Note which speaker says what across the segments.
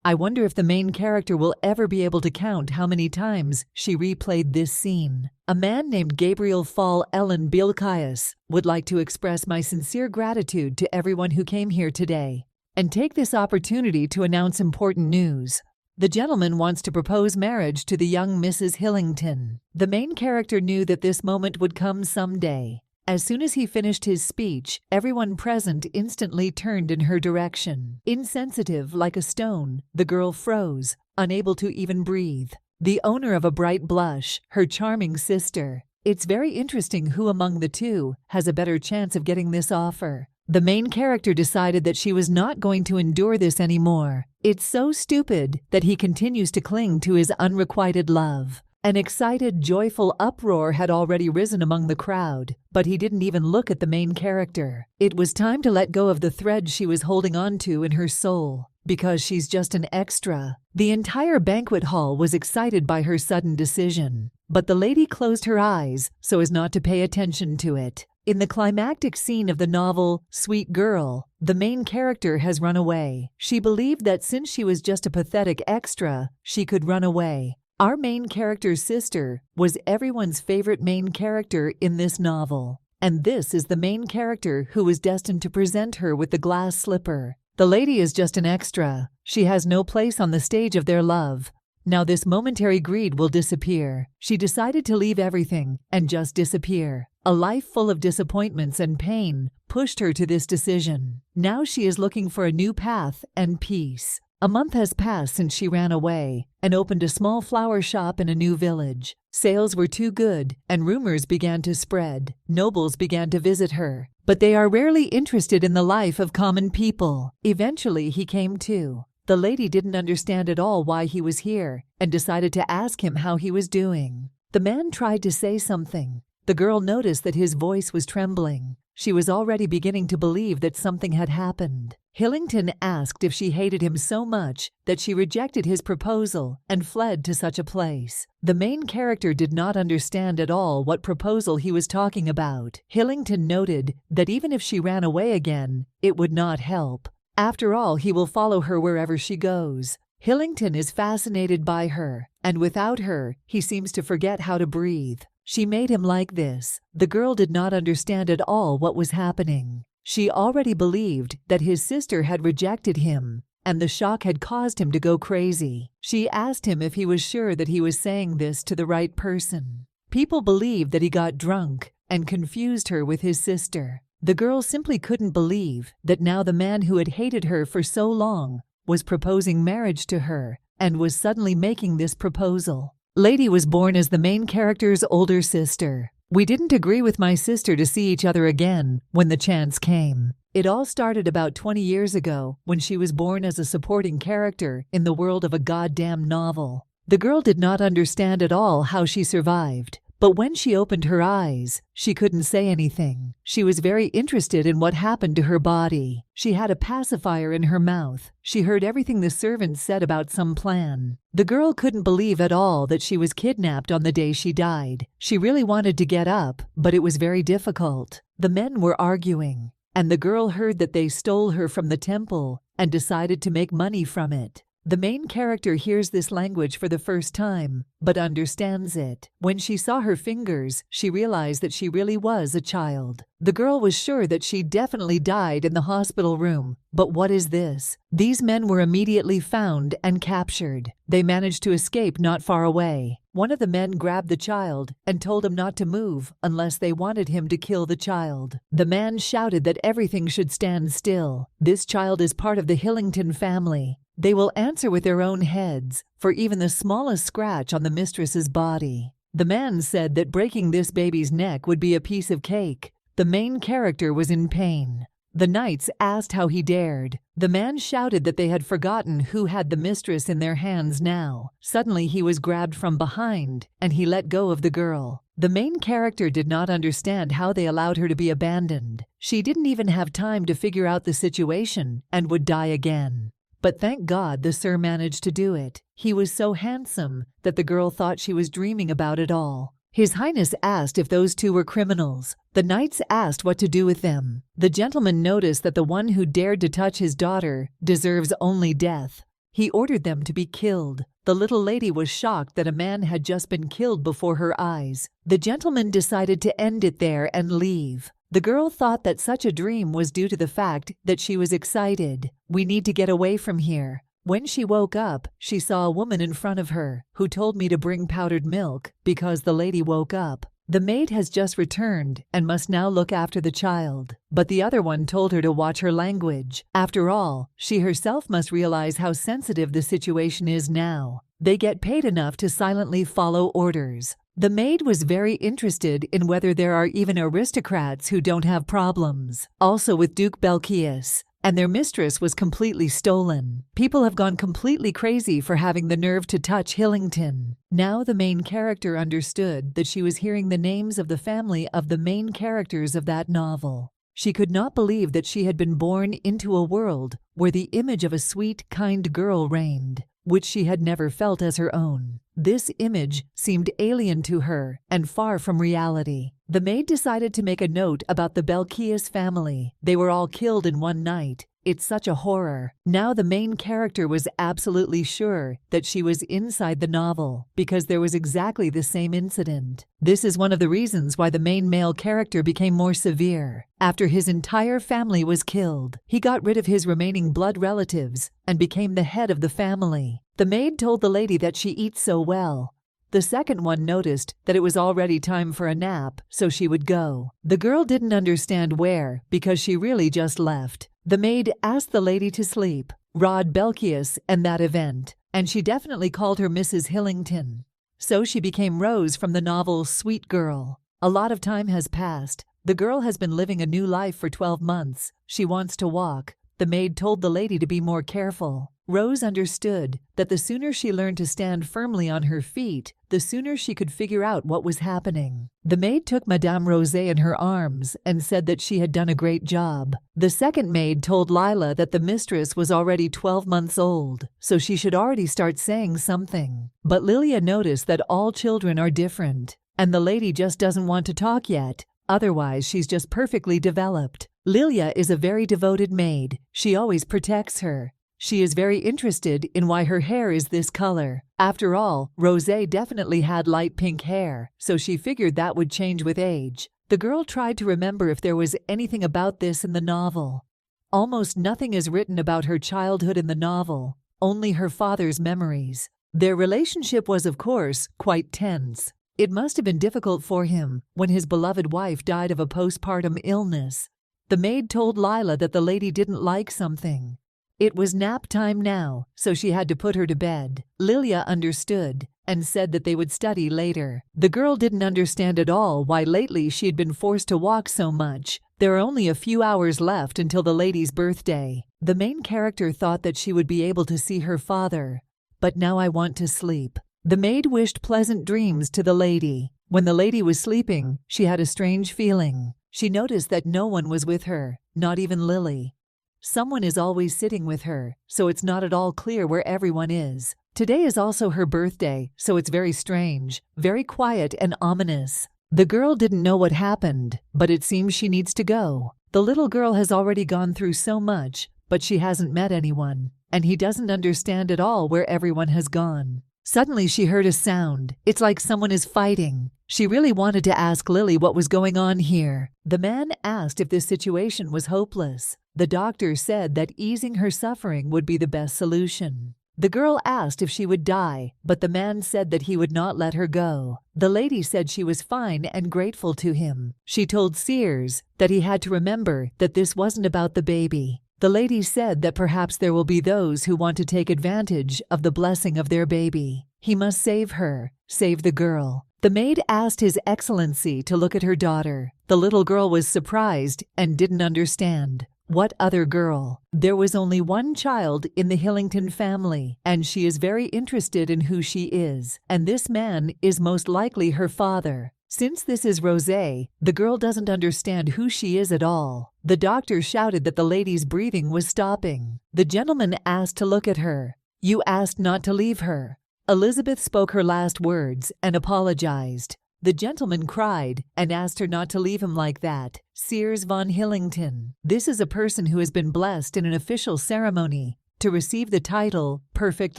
Speaker 1: I wonder if the main character will ever be able to count how many times she replayed this scene. A man named Gabriel Fall Ellen Bilkias would like to express my sincere gratitude to everyone who came here today and take this opportunity to announce important news. The gentleman wants to propose marriage to the young Mrs. Hillington. The main character knew that this moment would come someday. As soon as he finished his speech, everyone present instantly turned in her direction. Insensitive like a stone, the girl froze, unable to even breathe. The owner of a bright blush, her charming sister. It's very interesting who among the two has a better chance of getting this offer. The main character decided that she was not going to endure this anymore. It's so stupid that he continues to cling to his unrequited love. An excited, joyful uproar had already risen among the crowd, but he didn't even look at the main character. It was time to let go of the thread she was holding on to in her soul, because she's just an extra. The entire banquet hall was excited by her sudden decision, but the lady closed her eyes so as not to pay attention to it. In the climactic scene of the novel Sweet Girl, the main character has run away. She believed that since she was just a pathetic extra, she could run away. Our main character's sister was everyone's favorite main character in this novel. And this is the main character who was destined to present her with the glass slipper. The lady is just an extra. She has no place on the stage of their love. Now this momentary greed will disappear. She decided to leave everything and just disappear. A life full of disappointments and pain pushed her to this decision. Now she is looking for a new path and peace. A month has passed since she ran away and opened a small flower shop in a new village. Sales were too good and rumors began to spread. Nobles began to visit her, but they are rarely interested in the life of common people. Eventually he came too. The lady didn't understand at all why he was here and decided to ask him how he was doing. The man tried to say something. The girl noticed that his voice was trembling. She was already beginning to believe that something had happened. Hillington asked if she hated him so much that she rejected his proposal and fled to such a place. The main character did not understand at all what proposal he was talking about. Hillington noted that even if she ran away again, it would not help. After all, he will follow her wherever she goes. Hillington is fascinated by her, and without her, he seems to forget how to breathe. She made him like this. The girl did not understand at all what was happening. She already believed that his sister had rejected him, and the shock had caused him to go crazy. She asked him if he was sure that he was saying this to the right person. People believed that he got drunk and confused her with his sister. The girl simply couldn't believe that now the man who had hated her for so long was proposing marriage to her and was suddenly making this proposal. Lady was born as the main character's older sister. We didn't agree with my sister to see each other again when the chance came. It all started about 20 years ago when she was born as a supporting character in the world of a goddamn novel. The girl did not understand at all how she survived. But when she opened her eyes, she couldn't say anything. She was very interested in what happened to her body. She had a pacifier in her mouth. She heard everything the servants said about some plan. The girl couldn't believe at all that she was kidnapped on the day she died. She really wanted to get up, but it was very difficult. The men were arguing, and the girl heard that they stole her from the temple and decided to make money from it. The main character hears this language for the first time, but understands it. When she saw her fingers, she realized that she really was a child. The girl was sure that she definitely died in the hospital room. But what is this? These men were immediately found and captured. They managed to escape not far away. One of the men grabbed the child and told him not to move unless they wanted him to kill the child. The man shouted that everything should stand still. This child is part of the Hillington family. They will answer with their own heads for even the smallest scratch on the mistress's body. The man said that breaking this baby's neck would be a piece of cake. The main character was in pain. The knights asked how he dared. The man shouted that they had forgotten who had the mistress in their hands now. Suddenly he was grabbed from behind, and he let go of the girl. The main character did not understand how they allowed her to be abandoned. She didn't even have time to figure out the situation and would die again. But thank God the sir managed to do it. He was so handsome that the girl thought she was dreaming about it all. His Highness asked if those two were criminals. The knights asked what to do with them. The gentleman noticed that the one who dared to touch his daughter deserves only death. He ordered them to be killed. The little lady was shocked that a man had just been killed before her eyes. The gentleman decided to end it there and leave. The girl thought that such a dream was due to the fact that she was excited. We need to get away from here. When she woke up, she saw a woman in front of her who told me to bring powdered milk because the lady woke up. The maid has just returned and must now look after the child. But the other one told her to watch her language. After all, she herself must realize how sensitive the situation is now. They get paid enough to silently follow orders. The maid was very interested in whether there are even aristocrats who don't have problems. Also with Duke Belkias. And their mistress was completely stolen. People have gone completely crazy for having the nerve to touch Hillington. Now the main character understood that she was hearing the names of the family of the main characters of that novel. She could not believe that she had been born into a world where the image of a sweet, kind girl reigned, which she had never felt as her own. This image seemed alien to her and far from reality. The maid decided to make a note about the Belkias family. They were all killed in one night. It's such a horror. Now the main character was absolutely sure that she was inside the novel because there was exactly the same incident. This is one of the reasons why the main male character became more severe. After his entire family was killed, he got rid of his remaining blood relatives and became the head of the family. The maid told the lady that she eats so well. The second one noticed that it was already time for a nap, so she would go. The girl didn't understand where because she really just left. The maid asked the lady to sleep, Rod Belkias and that event, and she definitely called her Mrs. Hillington. So she became Rose from the novel Sweet Girl. A lot of time has passed. The girl has been living a new life for 12 months. She wants to walk. The maid told the lady to be more careful. Rose understood that the sooner she learned to stand firmly on her feet, the sooner she could figure out what was happening. The maid took Madame Rosé in her arms and said that she had done a great job. The second maid told Lila that the mistress was already 12 months old, so she should already start saying something. But Lilia noticed that all children are different, and the lady just doesn't want to talk yet. Otherwise, she's just perfectly developed. Lilia is a very devoted maid. She always protects her. She is very interested in why her hair is this color. After all, Rosé definitely had light pink hair, so she figured that would change with age. The girl tried to remember if there was anything about this in the novel. Almost nothing is written about her childhood in the novel, only her father's memories. Their relationship was, of course, quite tense. It must have been difficult for him when his beloved wife died of a postpartum illness. The maid told Lila that the lady didn't like something. It was nap time now, so she had to put her to bed. Lilia understood and said that they would study later. The girl didn't understand at all why lately she had been forced to walk so much. There are only a few hours left until the lady's birthday. The main character thought that she would be able to see her father. But now I want to sleep. The maid wished pleasant dreams to the lady. When the lady was sleeping, she had a strange feeling. She noticed that no one was with her, not even Lily. Someone is always sitting with her, so it's not at all clear where everyone is. Today is also her birthday, so it's very strange, very quiet and ominous. The girl didn't know what happened, but it seems she needs to go. The little girl has already gone through so much, but she hasn't met anyone, and he doesn't understand at all where everyone has gone. Suddenly she heard a sound. It's like someone is fighting. She really wanted to ask Lily what was going on here. The man asked if this situation was hopeless. The doctor said that easing her suffering would be the best solution. The girl asked if she would die, but the man said that he would not let her go. The lady said she was fine and grateful to him. She told Sears that he had to remember that this wasn't about the baby. The lady said that perhaps there will be those who want to take advantage of the blessing of their baby. He must save her, save the girl. The maid asked His Excellency to look at her daughter. The little girl was surprised and didn't understand. What other girl? There was only one child in the Hillington family, and she is very interested in who she is, and this man is most likely her father. Since this is Rosé, the girl doesn't understand who she is at all. The doctor shouted that the lady's breathing was stopping. The gentleman asked to look at her. You asked not to leave her. Elizabeth spoke her last words and apologized. The gentleman cried and asked her not to leave him like that. Sears von Hillington. This is a person who has been blessed in an official ceremony to receive the title Perfect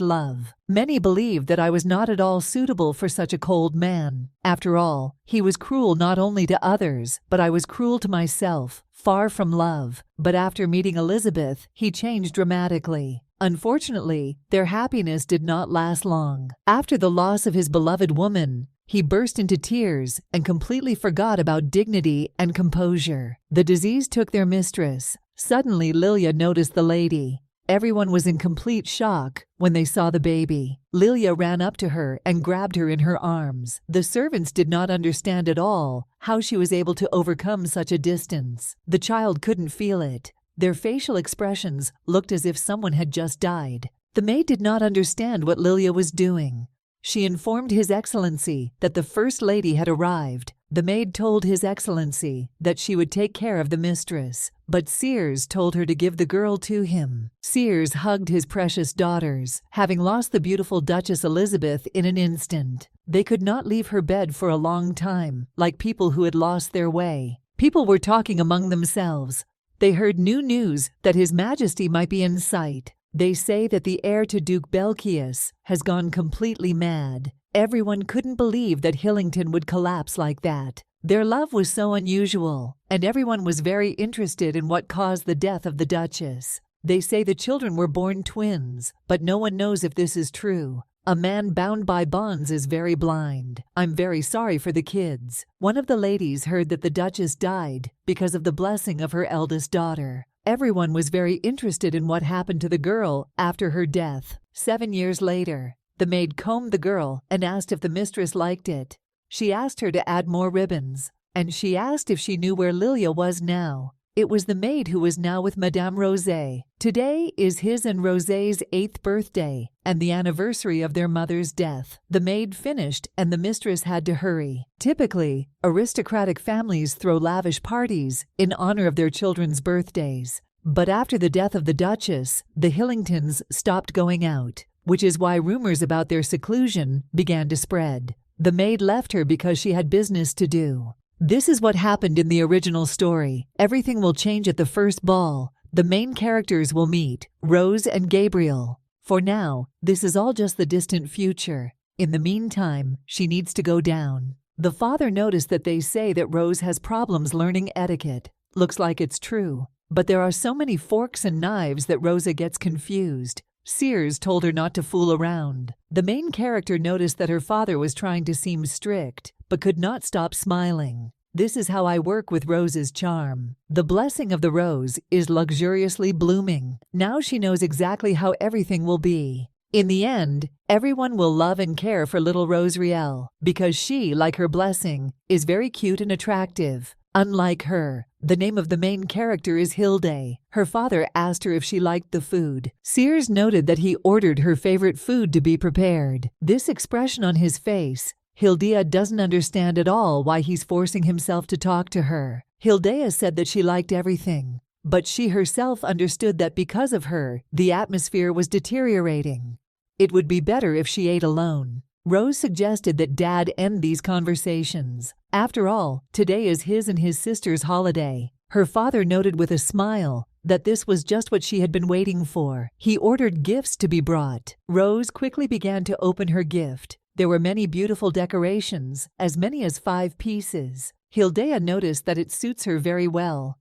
Speaker 1: Love. Many believed that I was not at all suitable for such a cold man. After all, he was cruel not only to others, but I was cruel to myself, far from love. But after meeting Elizabeth, he changed dramatically. Unfortunately, their happiness did not last long. After the loss of his beloved woman, he burst into tears and completely forgot about dignity and composure. The disease took their mistress. Suddenly, Lilia noticed the lady. Everyone was in complete shock when they saw the baby. Lilia ran up to her and grabbed her in her arms. The servants did not understand at all how she was able to overcome such a distance. The child couldn't feel it. Their facial expressions looked as if someone had just died. The maid did not understand what Lilia was doing. She informed His Excellency that the First Lady had arrived. The maid told His Excellency that she would take care of the mistress, but Sears told her to give the girl to him. Sears hugged his precious daughters, having lost the beautiful Duchess Elizabeth in an instant. They could not leave her bed for a long time, like people who had lost their way. People were talking among themselves. They heard new news that His Majesty might be in sight. They say that the heir to Duke Belchius has gone completely mad. Everyone couldn't believe that Hillington would collapse like that. Their love was so unusual, and everyone was very interested in what caused the death of the Duchess. They say the children were born twins, but no one knows if this is true. A man bound by bonds is very blind. I'm very sorry for the kids. One of the ladies heard that the Duchess died because of the blessing of her eldest daughter. Everyone was very interested in what happened to the girl after her death. 7 years later, the maid combed the girl and asked if the mistress liked it. She asked her to add more ribbons, and she asked if she knew where Lilia was now. It was the maid who was now with Madame Rosé. Today is his and Rosé's 8th birthday and the anniversary of their mother's death. The maid finished and the mistress had to hurry. Typically, aristocratic families throw lavish parties in honor of their children's birthdays. But after the death of the Duchess, the Hillingtons stopped going out, which is why rumors about their seclusion began to spread. The maid left her because she had business to do. This is what happened in the original story. Everything will change at the first ball. The main characters will meet, Rose and Gabriel. For now, this is all just the distant future. In the meantime, she needs to go down. The father noticed that they say that Rose has problems learning etiquette. Looks like it's true. But there are so many forks and knives that Rosa gets confused. Sears told her not to fool around. The main character noticed that her father was trying to seem strict, but could not stop smiling. This is how I work with Rose's charm. The blessing of the rose is luxuriously blooming. Now she knows exactly how everything will be. In the end, everyone will love and care for little Rose Riel, because she, like her blessing, is very cute and attractive. Unlike her, the name of the main character is Hilde. Her father asked her if she liked the food. Sears noted that he ordered her favorite food to be prepared. This expression on his face, Hildea doesn't understand at all why he's forcing himself to talk to her. Hildea said that she liked everything, but she herself understood that because of her, the atmosphere was deteriorating. It would be better if she ate alone. Rose suggested that Dad end these conversations. After all, today is his and his sister's holiday. Her father noted with a smile that this was just what she had been waiting for. He ordered gifts to be brought. Rose quickly began to open her gift. There were many beautiful decorations, as many as 5 pieces. Hildea noticed that it suits her very well.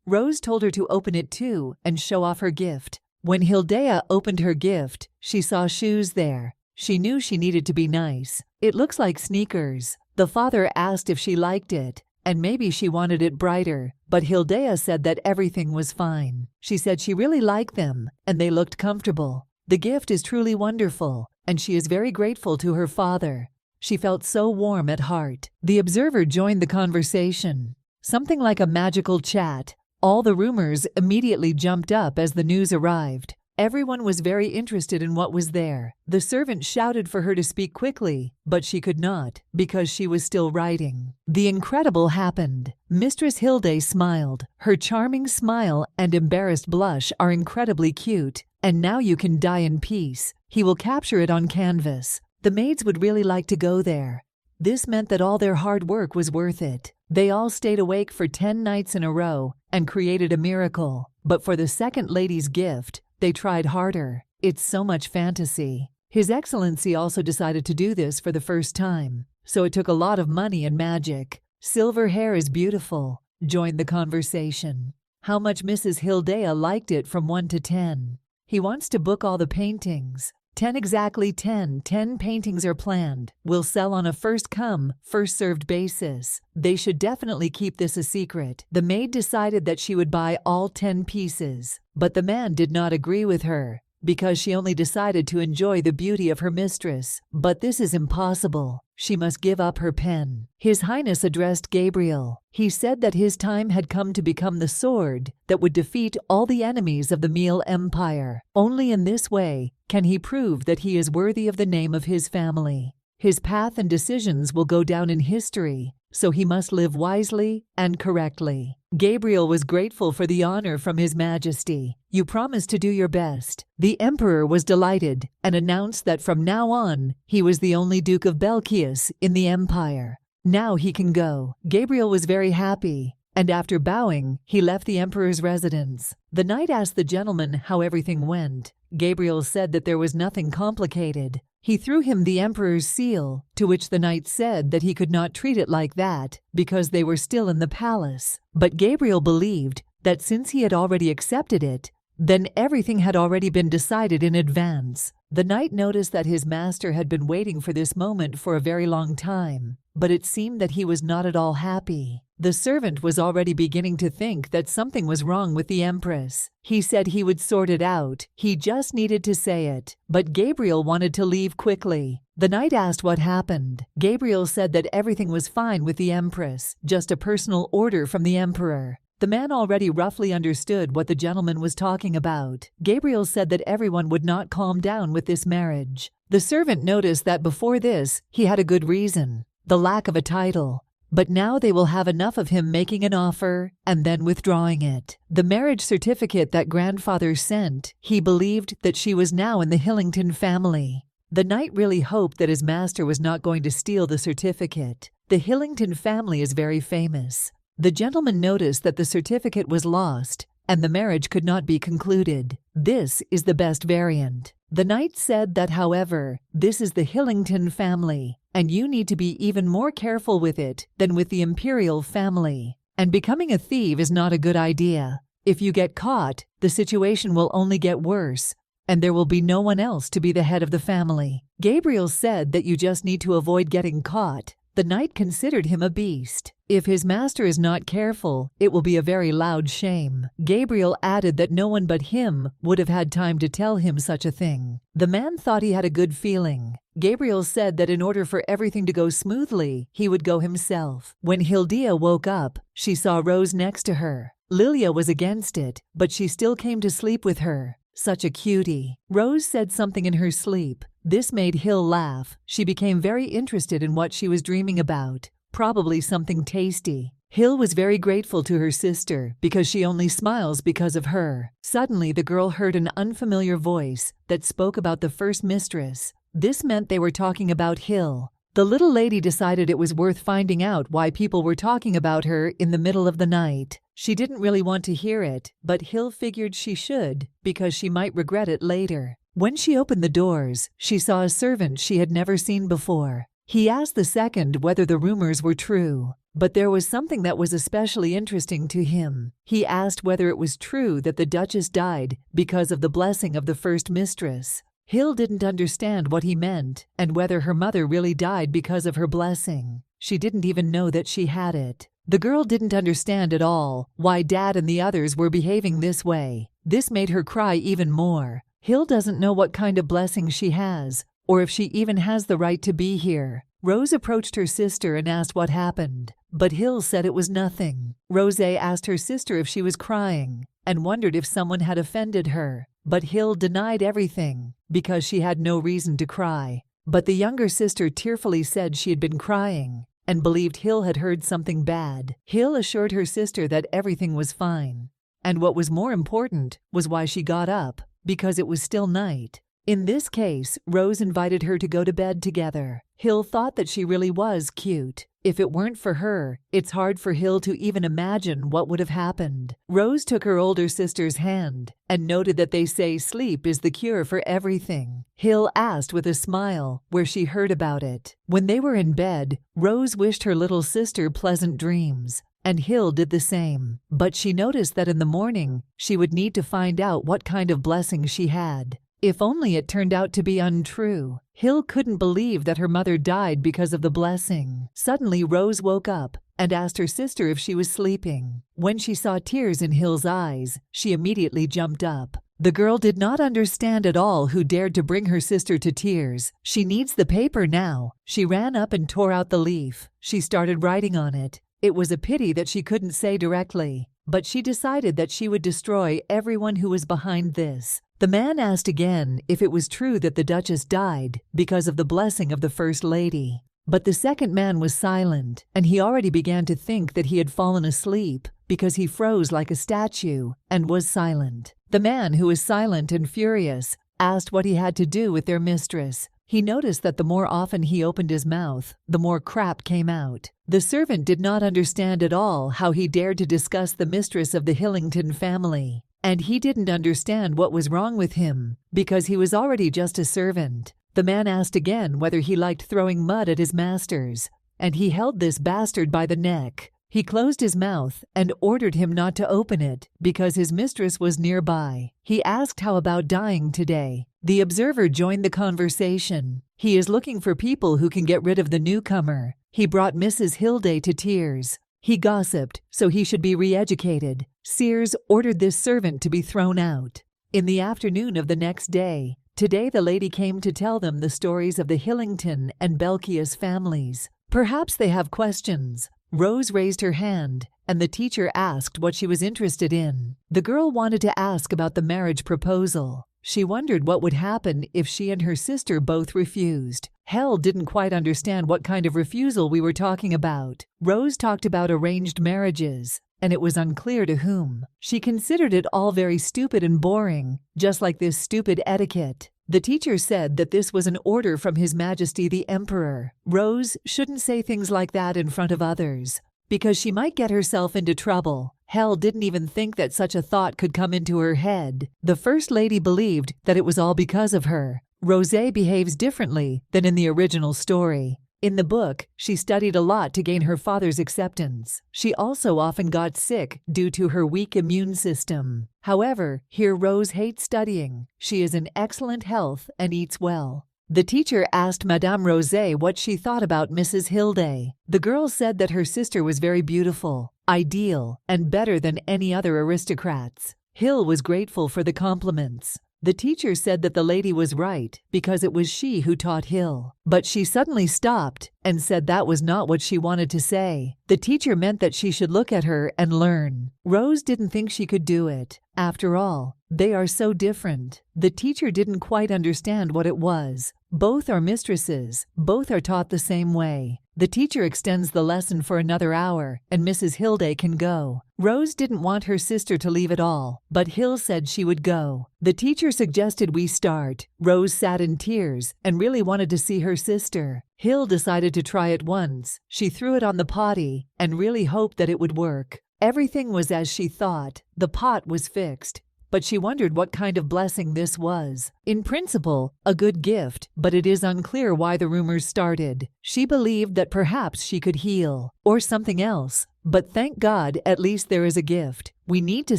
Speaker 1: Rose told her to open it too and show off her gift. When Hildea opened her gift, she saw shoes there. She knew she needed to be nice. It looks like sneakers. The father asked if she liked it, and maybe she wanted it brighter, but Hildea said that everything was fine. She said she really liked them, and they looked comfortable. The gift is truly wonderful, and she is very grateful to her father. She felt so warm at heart. The observer joined the conversation. Something like a magical chat. All the rumors immediately jumped up as the news arrived. Everyone was very interested in what was there. The servant shouted for her to speak quickly, but she could not, because she was still writing. The incredible happened. Mistress Hilde smiled. Her charming smile and embarrassed blush are incredibly cute, and now you can die in peace. He will capture it on canvas. The maids would really like to go there. This meant that all their hard work was worth it. They all stayed awake for 10 nights in a row and created a miracle. But for the second lady's gift, They tried harder. It's so much fantasy. His Excellency also decided to do this for the first time, so it took a lot of money and magic. Silver hair is beautiful. Joined the conversation. How much Mrs. Hildea liked it from 1 to 10. He wants to book all the paintings. 10 exactly 10. 10 paintings are planned. Will sell on a first-come, first-served basis. They should definitely keep this a secret. The maid decided that she would buy all 10 pieces, but the man did not agree with her, because she only decided to enjoy the beauty of her mistress. But this is impossible. She must give up her pen. His Highness addressed Gabriel. He said that his time had come to become the sword that would defeat all the enemies of the Meal Empire. Only in this way can he prove that he is worthy of the name of his family. His path and decisions will go down in history, so he must live wisely and correctly. Gabriel was grateful for the honor from His Majesty. You promised to do your best. The Emperor was delighted and announced that from now on, he was the only Duke of Belkias in the Empire. Now he can go. Gabriel was very happy, and after bowing, he left the Emperor's residence. The knight asked the gentleman how everything went. Gabriel said that there was nothing complicated. He threw him the Emperor's seal, to which the knight said that he could not treat it like that because they were still in the palace. But Gabriel believed that since he had already accepted it, then everything had already been decided in advance. The knight noticed that his master had been waiting for this moment for a very long time, but it seemed that he was not at all happy. The servant was already beginning to think that something was wrong with the Empress. He said he would sort it out. He just needed to say it. But Gabriel wanted to leave quickly. The knight asked what happened. Gabriel said that everything was fine with the Empress, just a personal order from the Emperor. The man already roughly understood what the gentleman was talking about. Gabriel said that everyone would not calm down with this marriage. The servant noticed that before this, he had a good reason, the lack of a title. But now they will have enough of him making an offer and then withdrawing it. The marriage certificate that grandfather sent, he believed that she was now in the Hillington family. The knight really hoped that his master was not going to steal the certificate. The Hillington family is very famous. The gentleman noticed that the certificate was lost and the marriage could not be concluded. This is the best variant. The knight said that, however, this is the Hillington family, and you need to be even more careful with it than with the imperial family. And becoming a thief is not a good idea. If you get caught, the situation will only get worse, and there will be no one else to be the head of the family. Gabriel said that you just need to avoid getting caught. The knight considered him a beast. If his master is not careful, it will be a very loud shame. Gabriel added that no one but him would have had time to tell him such a thing. The man thought he had a good feeling. Gabriel said that in order for everything to go smoothly, he would go himself. When Hildea woke up, she saw Rose next to her. Lilia was against it, but she still came to sleep with her. Such a cutie. Rose said something in her sleep. This made Hill laugh. She became very interested in what she was dreaming about. Probably something tasty. Hill was very grateful to her sister because she only smiles because of her. Suddenly, the girl heard an unfamiliar voice that spoke about the first mistress. This meant they were talking about Hill. The little lady decided it was worth finding out why people were talking about her in the middle of the night. She didn't really want to hear it, but Hill figured she should because she might regret it later. When she opened the doors, she saw a servant she had never seen before. He asked the second whether the rumors were true, but there was something that was especially interesting to him. He asked whether it was true that the Duchess died because of the blessing of the first mistress. Hill didn't understand what he meant and whether her mother really died because of her blessing. She didn't even know that she had it. The girl didn't understand at all why Dad and the others were behaving this way. This made her cry even more. Hill doesn't know what kind of blessing she has, or if she even has the right to be here. Rose approached her sister and asked what happened, but Hill said it was nothing. Rose asked her sister if she was crying and wondered if someone had offended her, but Hill denied everything because she had no reason to cry. But the younger sister tearfully said she had been crying and believed Hill had heard something bad. Hill assured her sister that everything was fine, and what was more important was why she got up, because it was still night. In this case, Rose invited her to go to bed together. Hill thought that she really was cute. If it weren't for her, it's hard for Hill to even imagine what would have happened. Rose took her older sister's hand and noted that they say sleep is the cure for everything. Hill asked with a smile where she heard about it. When they were in bed, Rose wished her little sister pleasant dreams, and Hill did the same. But she noticed that in the morning, she would need to find out what kind of blessing she had. If only it turned out to be untrue. Hill couldn't believe that her mother died because of the blessing. Suddenly, Rose woke up and asked her sister if she was sleeping. When she saw tears in Hill's eyes, she immediately jumped up. The girl did not understand at all who dared to bring her sister to tears. She needs the paper now. She ran up and tore out the leaf. She started writing on it. It was a pity that she couldn't say directly, but she decided that she would destroy everyone who was behind this. The man asked again if it was true that the Duchess died because of the blessing of the First Lady. But the second man was silent, and he already began to think that he had fallen asleep because he froze like a statue and was silent. The man, who was silent and furious, asked what he had to do with their mistress. He noticed that the more often he opened his mouth, the more crap came out. The servant did not understand at all how he dared to discuss the mistress of the Hillington family. And he didn't understand what was wrong with him, because he was already just a servant. The man asked again whether he liked throwing mud at his masters, and he held this bastard by the neck. He closed his mouth and ordered him not to open it, because his mistress was nearby. He asked how about dying today. The observer joined the conversation. He is looking for people who can get rid of the newcomer. He brought Mrs. Hilday to tears. He gossiped, so he should be re-educated. Sears ordered this servant to be thrown out. In the afternoon of the next day, today the lady came to tell them the stories of the Hillington and Belkias families. Perhaps they have questions. Rose raised her hand, and the teacher asked what she was interested in. The girl wanted to ask about the marriage proposal. She wondered what would happen if she and her sister both refused. Hell didn't quite understand what kind of refusal we were talking about. Rose talked about arranged marriages, and it was unclear to whom. She considered it all very stupid and boring, just like this stupid etiquette. The teacher said that this was an order from His Majesty the Emperor. Rose shouldn't say things like that in front of others, because she might get herself into trouble. Hell didn't even think that such a thought could come into her head. The First Lady believed that it was all because of her. Rosé behaves differently than in the original story. In the book, she studied a lot to gain her father's acceptance. She also often got sick due to her weak immune system. However, here Rose hates studying. She is in excellent health and eats well. The teacher asked Madame Rosé what she thought about Mrs. Hilday. The girl said that her sister was very beautiful, ideal, and better than any other aristocrats. Hill was grateful for the compliments. The teacher said that the lady was right because it was she who taught Hill. But she suddenly stopped and said that was not what she wanted to say. The teacher meant that she should look at her and learn. Rose didn't think she could do it. After all, they are so different. The teacher didn't quite understand what it was. Both are mistresses. Both are taught the same way. The teacher extends the lesson for another hour, and Mrs. Hilday can go. Rose didn't want her sister to leave at all, but Hill said she would go. The teacher suggested we start. Rose sat in tears and really wanted to see her sister. Hill decided to try it once. She threw it on the potty and really hoped that it would work. Everything was as she thought. The pot was fixed. But she wondered what kind of blessing this was. In principle, a good gift, but it is unclear why the rumors started. She believed that perhaps she could heal, or something else. But thank God, at least there is a gift. We need to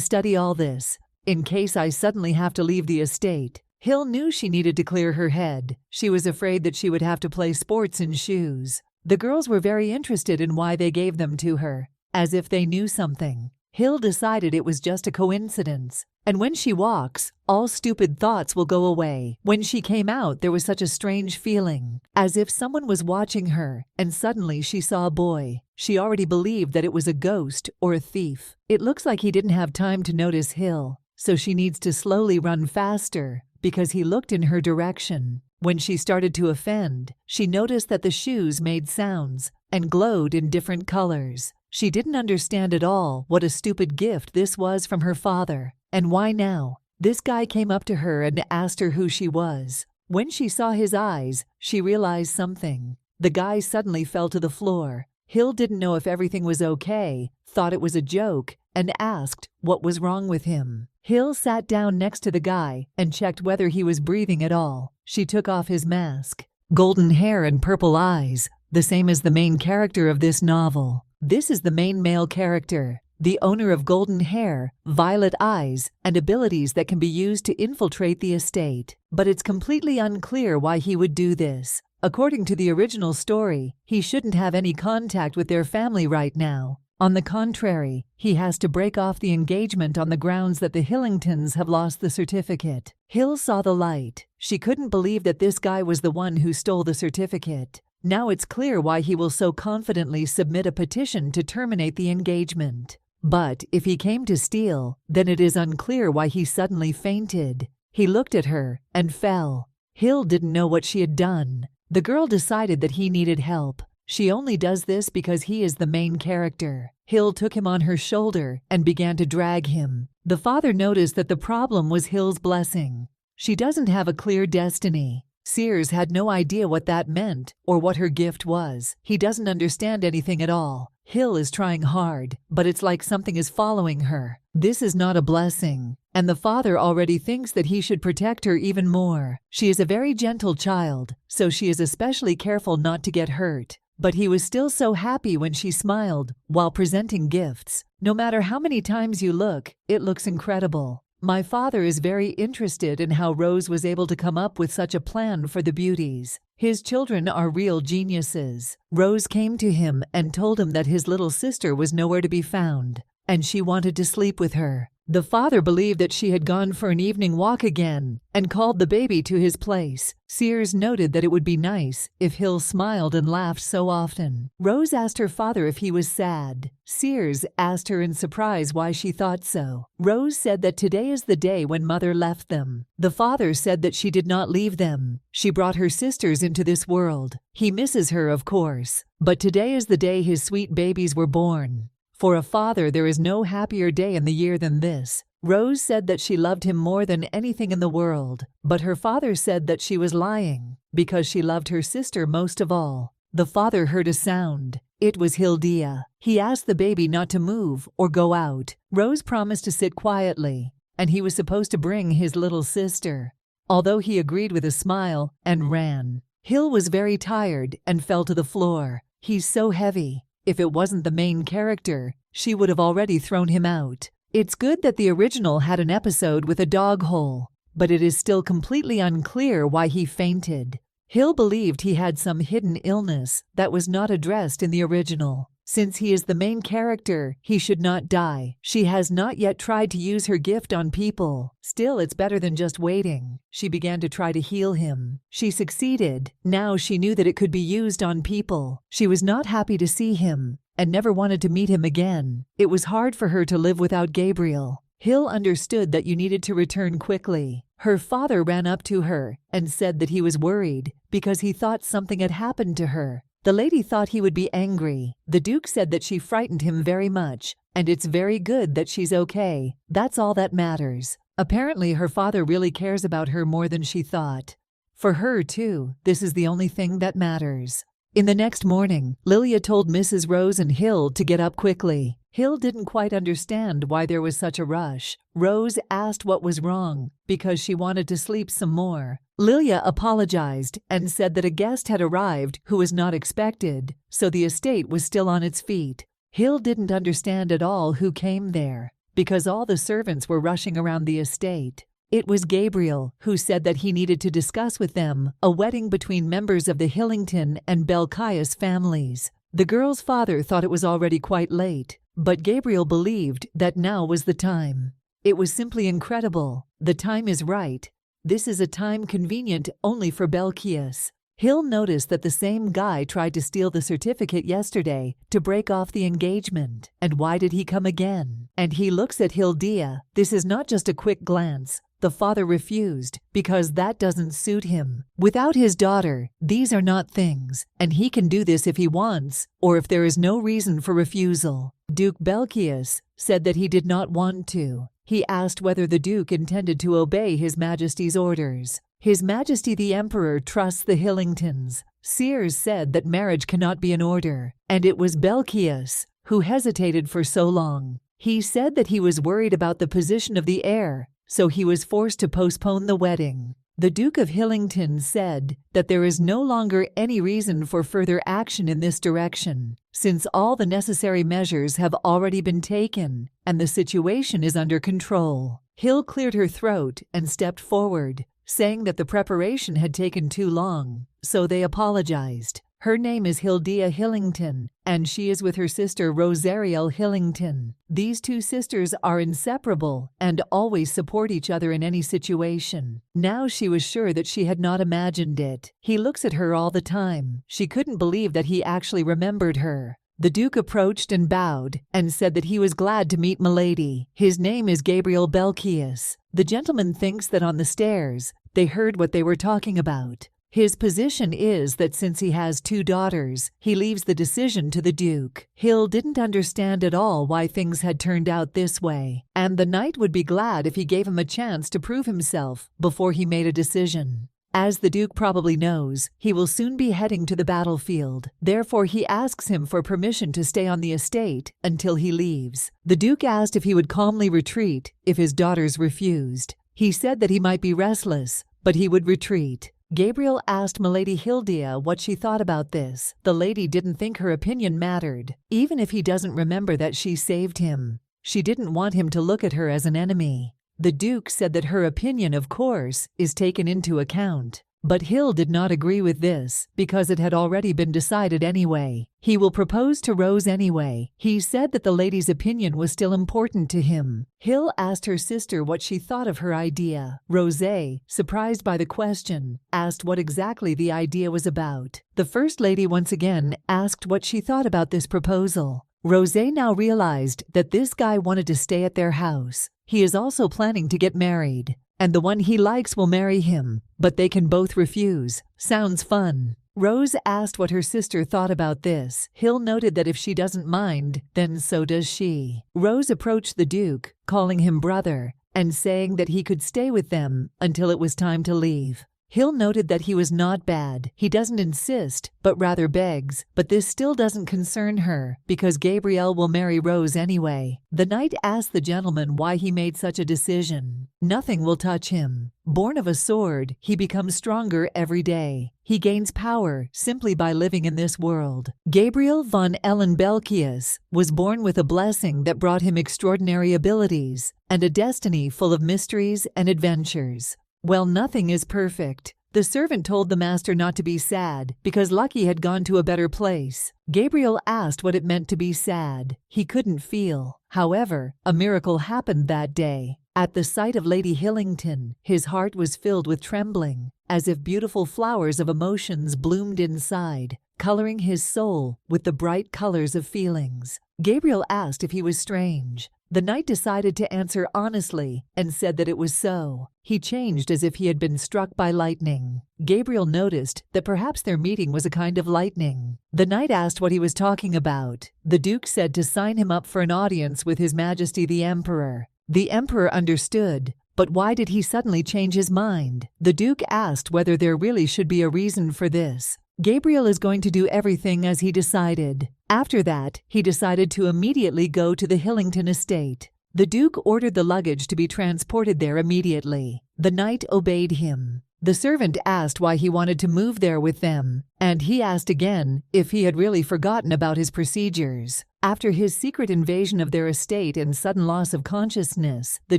Speaker 1: study all this, in case I suddenly have to leave the estate. Hill knew she needed to clear her head. She was afraid that she would have to play sports in shoes. The girls were very interested in why they gave them to her, as if they knew something. Hill decided it was just a coincidence. And when she walks, all stupid thoughts will go away. When she came out, there was such a strange feeling, as if someone was watching her, and suddenly she saw a boy. She already believed that it was a ghost or a thief. It looks like he didn't have time to notice Hill, so she needs to slowly run faster, because he looked in her direction. When she started to offend, she noticed that the shoes made sounds and glowed in different colors. She didn't understand at all what a stupid gift this was from her father. And why now? This guy came up to her and asked her who she was. When she saw his eyes, she realized something. The guy suddenly fell to the floor. Hill didn't know if everything was okay, thought it was a joke, and asked what was wrong with him. Hill sat down next to the guy and checked whether he was breathing at all. She took off his mask. Golden hair and purple eyes, the same as the main character of this novel. This is the main male character, the owner of golden hair, violet eyes, and abilities that can be used to infiltrate the estate. But it's completely unclear why he would do this. According to the original story, he shouldn't have any contact with their family right now. On the contrary, he has to break off the engagement on the grounds that the Hillingtons have lost the certificate. Hill saw the light. She couldn't believe that this guy was the one who stole the certificate. Now it's clear why he will so confidently submit a petition to terminate the engagement. But if he came to steal, then it is unclear why he suddenly fainted. He looked at her and fell. Hill didn't know what she had done. The girl decided that he needed help. She only does this because he is the main character. Hill took him on her shoulder and began to drag him. The father noticed that the problem was Hill's blessing. She doesn't have a clear destiny. Sears had no idea what that meant or what her gift was. He doesn't understand anything at all. Hill is trying hard, but it's like something is following her. This is not a blessing, and the father already thinks that he should protect her even more. She is a very gentle child, so she is especially careful not to get hurt. But he was still so happy when she smiled while presenting gifts. No matter how many times you look, it looks incredible. My father is very interested in how Rose was able to come up with such a plan for the beauties. His children are real geniuses. Rose came to him and told him that his little sister was nowhere to be found, and she wanted to sleep with her. The father believed that she had gone for an evening walk again and called the baby to his place. Sears noted that it would be nice if Hill smiled and laughed so often. Rose asked her father if he was sad. Sears asked her in surprise why she thought so. Rose said that today is the day when mother left them. The father said that she did not leave them. She brought her sisters into this world. He misses her, of course, but today is the day his sweet babies were born. For a father, there is no happier day in the year than this. Rose said that she loved him more than anything in the world, but her father said that she was lying because she loved her sister most of all. The father heard a sound. It was Hildia. He asked the baby not to move or go out. Rose promised to sit quietly, and he was supposed to bring his little sister. Although he agreed with a smile and ran. Hill was very tired and fell to the floor. He's so heavy. If it wasn't the main character, she would have already thrown him out. It's good that the original had an episode with a dog hole, but it is still completely unclear why he fainted. Hill believed he had some hidden illness that was not addressed in the original. Since he is the main character, he should not die. She has not yet tried to use her gift on people. Still, it's better than just waiting. She began to try to heal him. She succeeded. Now she knew that it could be used on people. She was not happy to see him and never wanted to meet him again. It was hard for her to live without Gabriel. Hill understood that you needed to return quickly. Her father ran up to her and said that he was worried because he thought something had happened to her. The lady thought he would be angry. The Duke said that she frightened him very much, and it's very good that she's okay. That's all that matters. Apparently, her father really cares about her more than she thought. For her, too, this is the only thing that matters. In the next morning, Lilia told Mrs. Rose and Hill to get up quickly. Hill didn't quite understand why there was such a rush. Rose asked what was wrong because she wanted to sleep some more. Lilia apologized and said that a guest had arrived who was not expected, so the estate was still on its feet. Hill didn't understand at all who came there because all the servants were rushing around the estate. It was Gabriel who said that he needed to discuss with them a wedding between members of the Hillington and Belkias families. The girl's father thought it was already quite late, but Gabriel believed that now was the time. It was simply incredible. The time is right. This is a time convenient only for Belkias. Hill noticed that the same guy tried to steal the certificate yesterday to break off the engagement. And why did he come again? And he looks at Hildia. This is not just a quick glance. The father refused because that doesn't suit him. Without his daughter, these are not things, and he can do this if he wants or if there is no reason for refusal. Duke Belkias said that he did not want to. He asked whether the Duke intended to obey His Majesty's orders. His Majesty the Emperor trusts the Hillingtons, Seers said that marriage cannot be in order, and it was Belkias who hesitated for so long. He said that he was worried about the position of the heir, so he was forced to postpone the wedding. The Duke of Hillington said that there is no longer any reason for further action in this direction, since all the necessary measures have already been taken and the situation is under control. Hill cleared her throat and stepped forward, saying that the preparation had taken too long, so they apologized. Her name is Hildia Hillington, and she is with her sister Rosariel Hillington. These two sisters are inseparable and always support each other in any situation. Now she was sure that she had not imagined it. He looks at her all the time. She couldn't believe that he actually remembered her. The Duke approached and bowed and said that he was glad to meet Milady. His name is Gabriel Belkias. The gentleman thinks that on the stairs they heard what they were talking about. His position is that since he has two daughters, he leaves the decision to the Duke. Hill didn't understand at all why things had turned out this way, and the knight would be glad if he gave him a chance to prove himself before he made a decision. As the Duke probably knows, he will soon be heading to the battlefield. Therefore, he asks him for permission to stay on the estate until he leaves. The Duke asked if he would calmly retreat if his daughters refused. He said that he might be restless, but he would retreat. Gabriel asked Milady Hildia what she thought about this. The lady didn't think her opinion mattered, even if he doesn't remember that she saved him. She didn't want him to look at her as an enemy. The Duke said that her opinion, of course, is taken into account. But Hill did not agree with this, because it had already been decided anyway. He will propose to Rose anyway. He said that the lady's opinion was still important to him. Hill asked her sister what she thought of her idea. Rosé, surprised by the question, asked what exactly the idea was about. The First Lady once again asked what she thought about this proposal. Rosé now realized that this guy wanted to stay at their house. He is also planning to get married, and the one he likes will marry him, but they can both refuse. Sounds fun. Rose asked what her sister thought about this. Hill noted that if she doesn't mind, then so does she. Rose approached the Duke, calling him brother, and saying that he could stay with them until it was time to leave. Hill noted that he was not bad. He doesn't insist, but rather begs. But this still doesn't concern her, because Gabriel will marry Rose anyway. The knight asked the gentleman why he made such a decision. Nothing will touch him. Born of a sword, he becomes stronger every day. He gains power simply by living in this world. Gabriel von Ellen Belkias was born with a blessing that brought him extraordinary abilities and a destiny full of mysteries and adventures. Well, nothing is perfect. The servant told the master not to be sad because Lucky had gone to a better place. Gabriel asked what it meant to be sad. He couldn't feel. However, a miracle happened that day. At the sight of Lady Hillington, his heart was filled with trembling, as if beautiful flowers of emotions bloomed inside, coloring his soul with the bright colors of feelings. Gabriel asked if he was strange. The knight decided to answer honestly and said that it was so. He changed as if he had been struck by lightning. Gabriel noticed that perhaps their meeting was a kind of lightning. The knight asked what he was talking about. The Duke said to sign him up for an audience with His Majesty the Emperor. The Emperor understood, but why did he suddenly change his mind? The Duke asked whether there really should be a reason for this. Gabriel is going to do everything as he decided. After that, he decided to immediately go to the Hillington estate. The Duke ordered the luggage to be transported there immediately. The knight obeyed him. The servant asked why he wanted to move there with them, and he asked again if he had really forgotten about his procedures. After his secret invasion of their estate and sudden loss of consciousness, the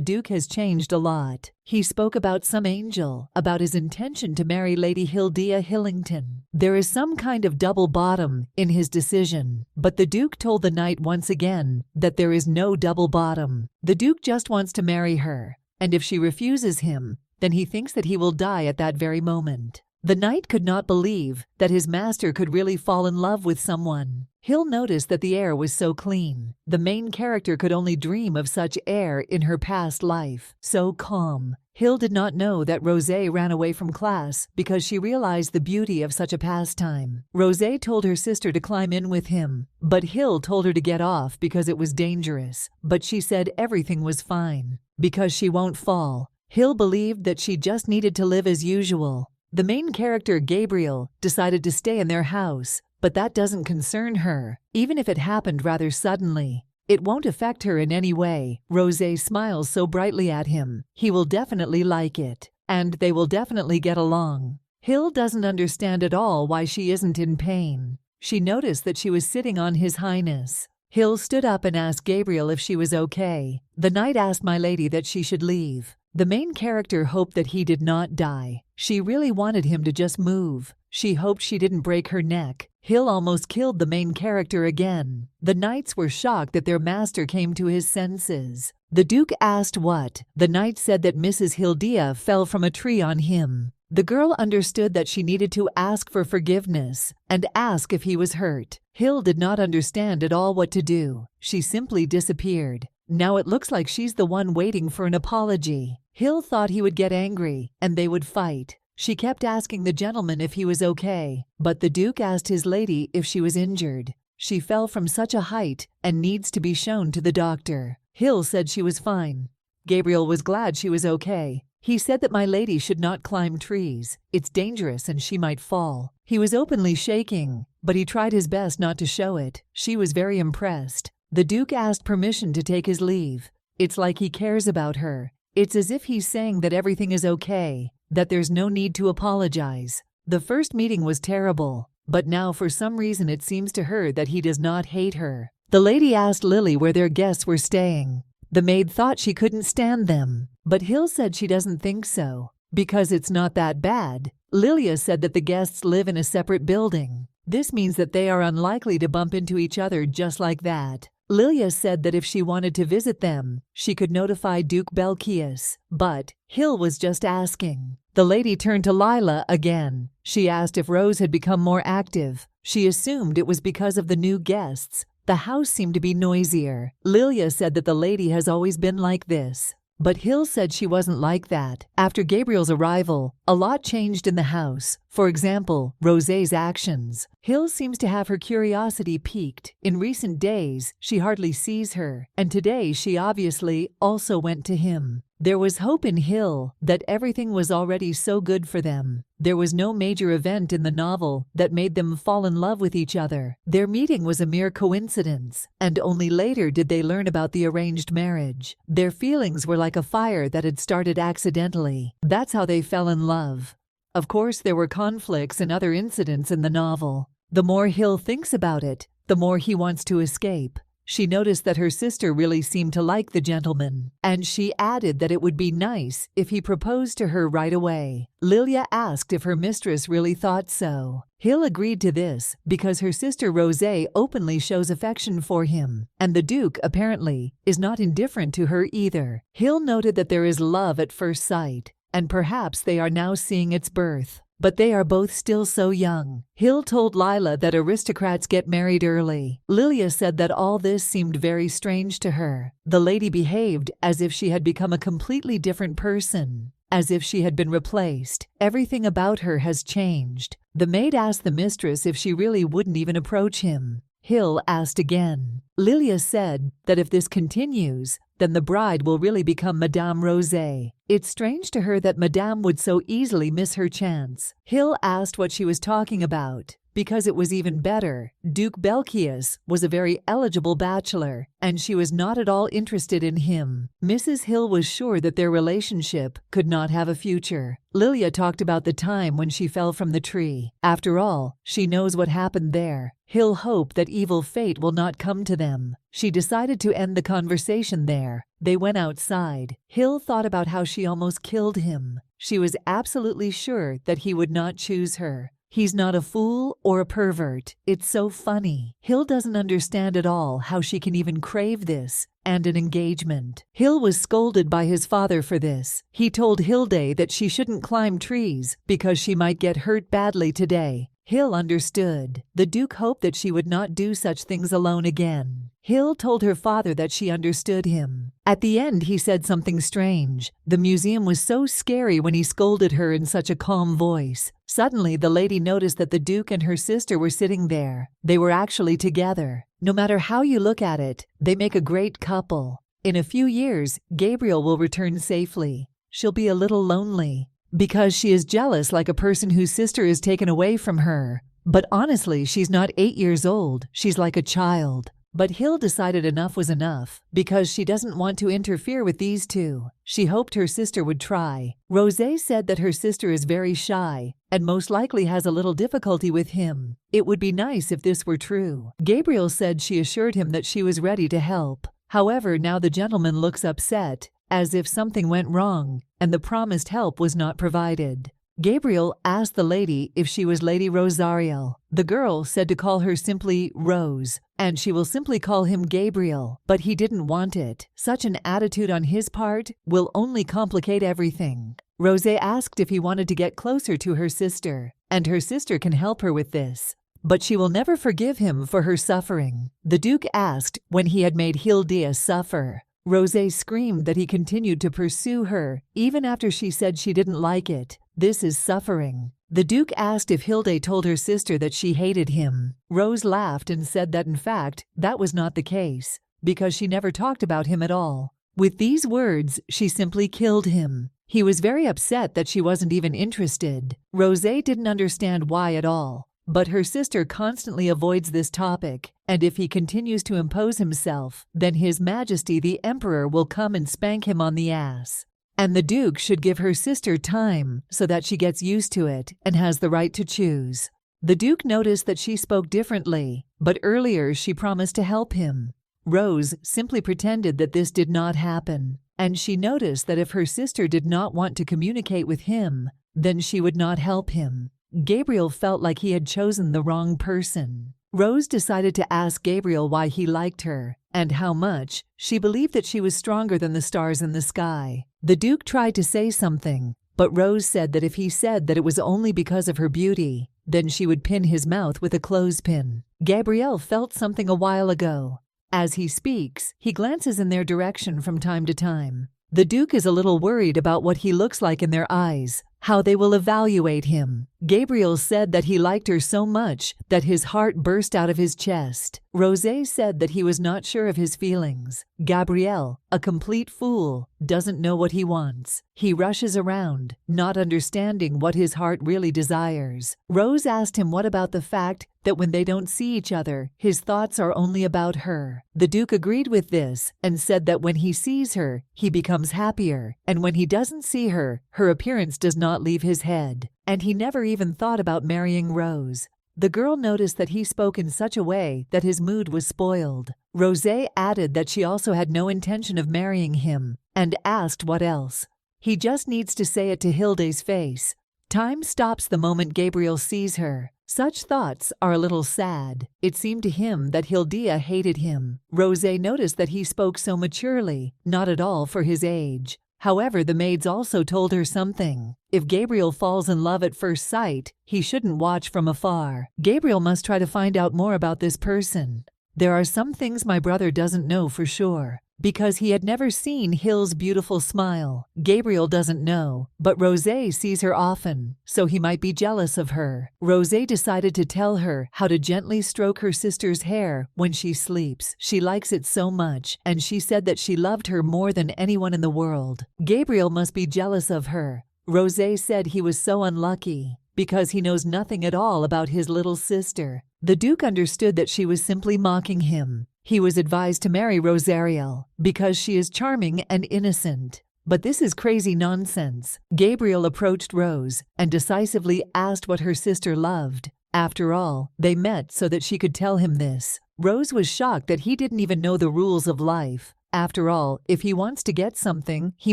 Speaker 1: Duke has changed a lot. He spoke about some angel, about his intention to marry Lady Hildia Hillington. There is some kind of double bottom in his decision, but the Duke told the knight once again that there is no double bottom. The Duke just wants to marry her, and if she refuses him, then he thinks that he will die at that very moment. The knight could not believe that his master could really fall in love with someone. Hill noticed that the air was so clean. The main character could only dream of such air in her past life. So calm. Hill did not know that Rosé ran away from class because she realized the beauty of such a pastime. Rosé told her sister to climb in with him, but Hill told her to get off because it was dangerous. But she said everything was fine, because she won't fall. Hill believed that she just needed to live as usual. The main character, Gabriel, decided to stay in their house, but that doesn't concern her, even if it happened rather suddenly. It won't affect her in any way. Rosé smiles so brightly at him. He will definitely like it, and they will definitely get along. Hill doesn't understand at all why she isn't in pain. She noticed that she was sitting on His Highness. Hill stood up and asked Gabriel if she was okay. The knight asked my lady that she should leave. The main character hoped that he did not die. She really wanted him to just move. She hoped she didn't break her neck. Hill almost killed the main character again. The knights were shocked that their master came to his senses. The Duke asked what. The knight said that Mrs. Hildia fell from a tree on him. The girl understood that she needed to ask for forgiveness and ask if he was hurt. Hill did not understand at all what to do. She simply disappeared. Now it looks like she's the one waiting for an apology. Hill thought he would get angry and they would fight. She kept asking the gentleman if he was okay, but the Duke asked his lady if she was injured. She fell from such a height and needs to be shown to the doctor. Hill said she was fine. Gabriel was glad she was okay. He said that my lady should not climb trees. It's dangerous and she might fall. He was openly shaking, but he tried his best not to show it. She was very impressed. The Duke asked permission to take his leave. It's like he cares about her. It's as if he's saying that everything is okay, that there's no need to apologize. The first meeting was terrible, but now for some reason it seems to her that he does not hate her. The lady asked Lily where their guests were staying. The maid thought she couldn't stand them, but Hill said she doesn't think so, because it's not that bad. Lilia said that the guests live in a separate building. This means that they are unlikely to bump into each other just like that. Lilia said that if she wanted to visit them, she could notify Duke Belkias, but Hill was just asking. The lady turned to Lila again. She asked if Rose had become more active. She assumed it was because of the new guests. The house seemed to be noisier. Lilia said that the lady has always been like this, but Hill said she wasn't like that. After Gabriel's arrival, a lot changed in the house. For example, Rosé's actions. Hill seems to have her curiosity piqued. In recent days, she hardly sees her, and today she obviously also went to him. There was hope in Hill that everything was already so good for them. There was no major event in the novel that made them fall in love with each other. Their meeting was a mere coincidence, and only later did they learn about the arranged marriage. Their feelings were like a fire that had started accidentally. That's how they fell in love. Of course, there were conflicts and other incidents in the novel. The more Hill thinks about it, the more he wants to escape. She noticed that her sister really seemed to like the gentleman, and she added that it would be nice if he proposed to her right away. Lilia asked if her mistress really thought so. Hill agreed to this because her sister Rosé openly shows affection for him, and the Duke, apparently, is not indifferent to her either. Hill noted that there is love at first sight, and perhaps they are now seeing its birth. But they are both still so young. Hill told Lila that aristocrats get married early. Lilia said that all this seemed very strange to her. The lady behaved as if she had become a completely different person, as if she had been replaced. Everything about her has changed. The maid asked the mistress if she really wouldn't even approach him. Hill asked again. Lilia said that if this continues, then the bride will really become Madame Rosé. It's strange to her that Madame would so easily miss her chance. Hill asked what she was talking about, because it was even better. Duke Belkias was a very eligible bachelor, and she was not at all interested in him. Mrs. Hill was sure that their relationship could not have a future. Lilia talked about the time when she fell from the tree. After all, she knows what happened there. Hill hoped that evil fate will not come to them. She decided to end the conversation there. They went outside. Hill thought about how she almost killed him. She was absolutely sure that he would not choose her. He's not a fool or a pervert. It's so funny. Hill doesn't understand at all how she can even crave this and an engagement. Hill was scolded by his father for this. He told Hilde that she shouldn't climb trees because she might get hurt badly today. Hill understood. The Duke hoped that she would not do such things alone again. Hill told her father that she understood him. At the end, he said something strange. The museum was so scary when he scolded her in such a calm voice. Suddenly, the lady noticed that the Duke and her sister were sitting there. They were actually together. No matter how you look at it, they make a great couple. In a few years, Gabriel will return safely. She'll be a little lonely, because she is jealous like a person whose sister is taken away from her. But honestly, she's not 8 years old, she's like a child. But Hill decided enough was enough, because she doesn't want to interfere with these two. She hoped her sister would try. Rosé said that her sister is very shy, and most likely has a little difficulty with him. It would be nice if this were true. Gabriel said she assured him that she was ready to help. However, now the gentleman looks upset, as if something went wrong, and the promised help was not provided. Gabriel asked the lady if she was Lady Rosariel. The girl said to call her simply Rose, and she will simply call him Gabriel, but he didn't want it. Such an attitude on his part will only complicate everything. Rosé asked if he wanted to get closer to her sister, and her sister can help her with this. But she will never forgive him for her suffering. The Duke asked when he had made Hilda suffer. Rosé screamed that he continued to pursue her, even after she said she didn't like it. This is suffering. The Duke asked if Hilda told her sister that she hated him. Rose laughed and said that in fact, that was not the case, because she never talked about him at all. With these words, she simply killed him. He was very upset that she wasn't even interested. Rosé didn't understand why at all. But her sister constantly avoids this topic, and if he continues to impose himself, then His Majesty the Emperor will come and spank him on the ass. And the Duke should give her sister time so that she gets used to it and has the right to choose. The Duke noticed that she spoke differently, but earlier she promised to help him. Rose simply pretended that this did not happen, and she noticed that if her sister did not want to communicate with him, then she would not help him. Gabriel felt like he had chosen the wrong person. Rose decided to ask Gabriel why he liked her, and how much. She believed that she was stronger than the stars in the sky. The Duke tried to say something, but Rose said that if he said that it was only because of her beauty, then she would pin his mouth with a clothespin. Gabriel felt something a while ago. As he speaks, he glances in their direction from time to time. The Duke is a little worried about what he looks like in their eyes, how they will evaluate him. Gabriel said that he liked her so much that his heart burst out of his chest. Rosé said that he was not sure of his feelings. Gabriel, a complete fool, doesn't know what he wants. He rushes around, not understanding what his heart really desires. Rose asked him what about the fact that when they don't see each other, his thoughts are only about her. The Duke agreed with this and said that when he sees her, he becomes happier, and when he doesn't see her, her appearance does not leave his head. And he never even thought about marrying Rose. The girl noticed that he spoke in such a way that his mood was spoiled. Rosé added that she also had no intention of marrying him, and asked what else. He just needs to say it to Hilda's face. Time stops the moment Gabriel sees her. Such thoughts are a little sad. It seemed to him that Hilda hated him. Rosé noticed that he spoke so maturely, not at all for his age. However, the maids also told her something. If Gabriel falls in love at first sight, he shouldn't watch from afar. Gabriel must try to find out more about this person. There are some things my brother doesn't know for sure. Because he had never seen Hill's beautiful smile. Gabriel doesn't know, but Rosé sees her often, so he might be jealous of her. Rosé decided to tell her how to gently stroke her sister's hair when she sleeps. She likes it so much, and she said that she loved her more than anyone in the world. Gabriel must be jealous of her. Rosé said he was so unlucky, because he knows nothing at all about his little sister. The Duke understood that she was simply mocking him. He was advised to marry Rosariel because she is charming and innocent. But this is crazy nonsense. Gabriel approached Rose and decisively asked what her sister loved. After all, they met so that she could tell him this. Rose was shocked that he didn't even know the rules of life. After all, if he wants to get something, he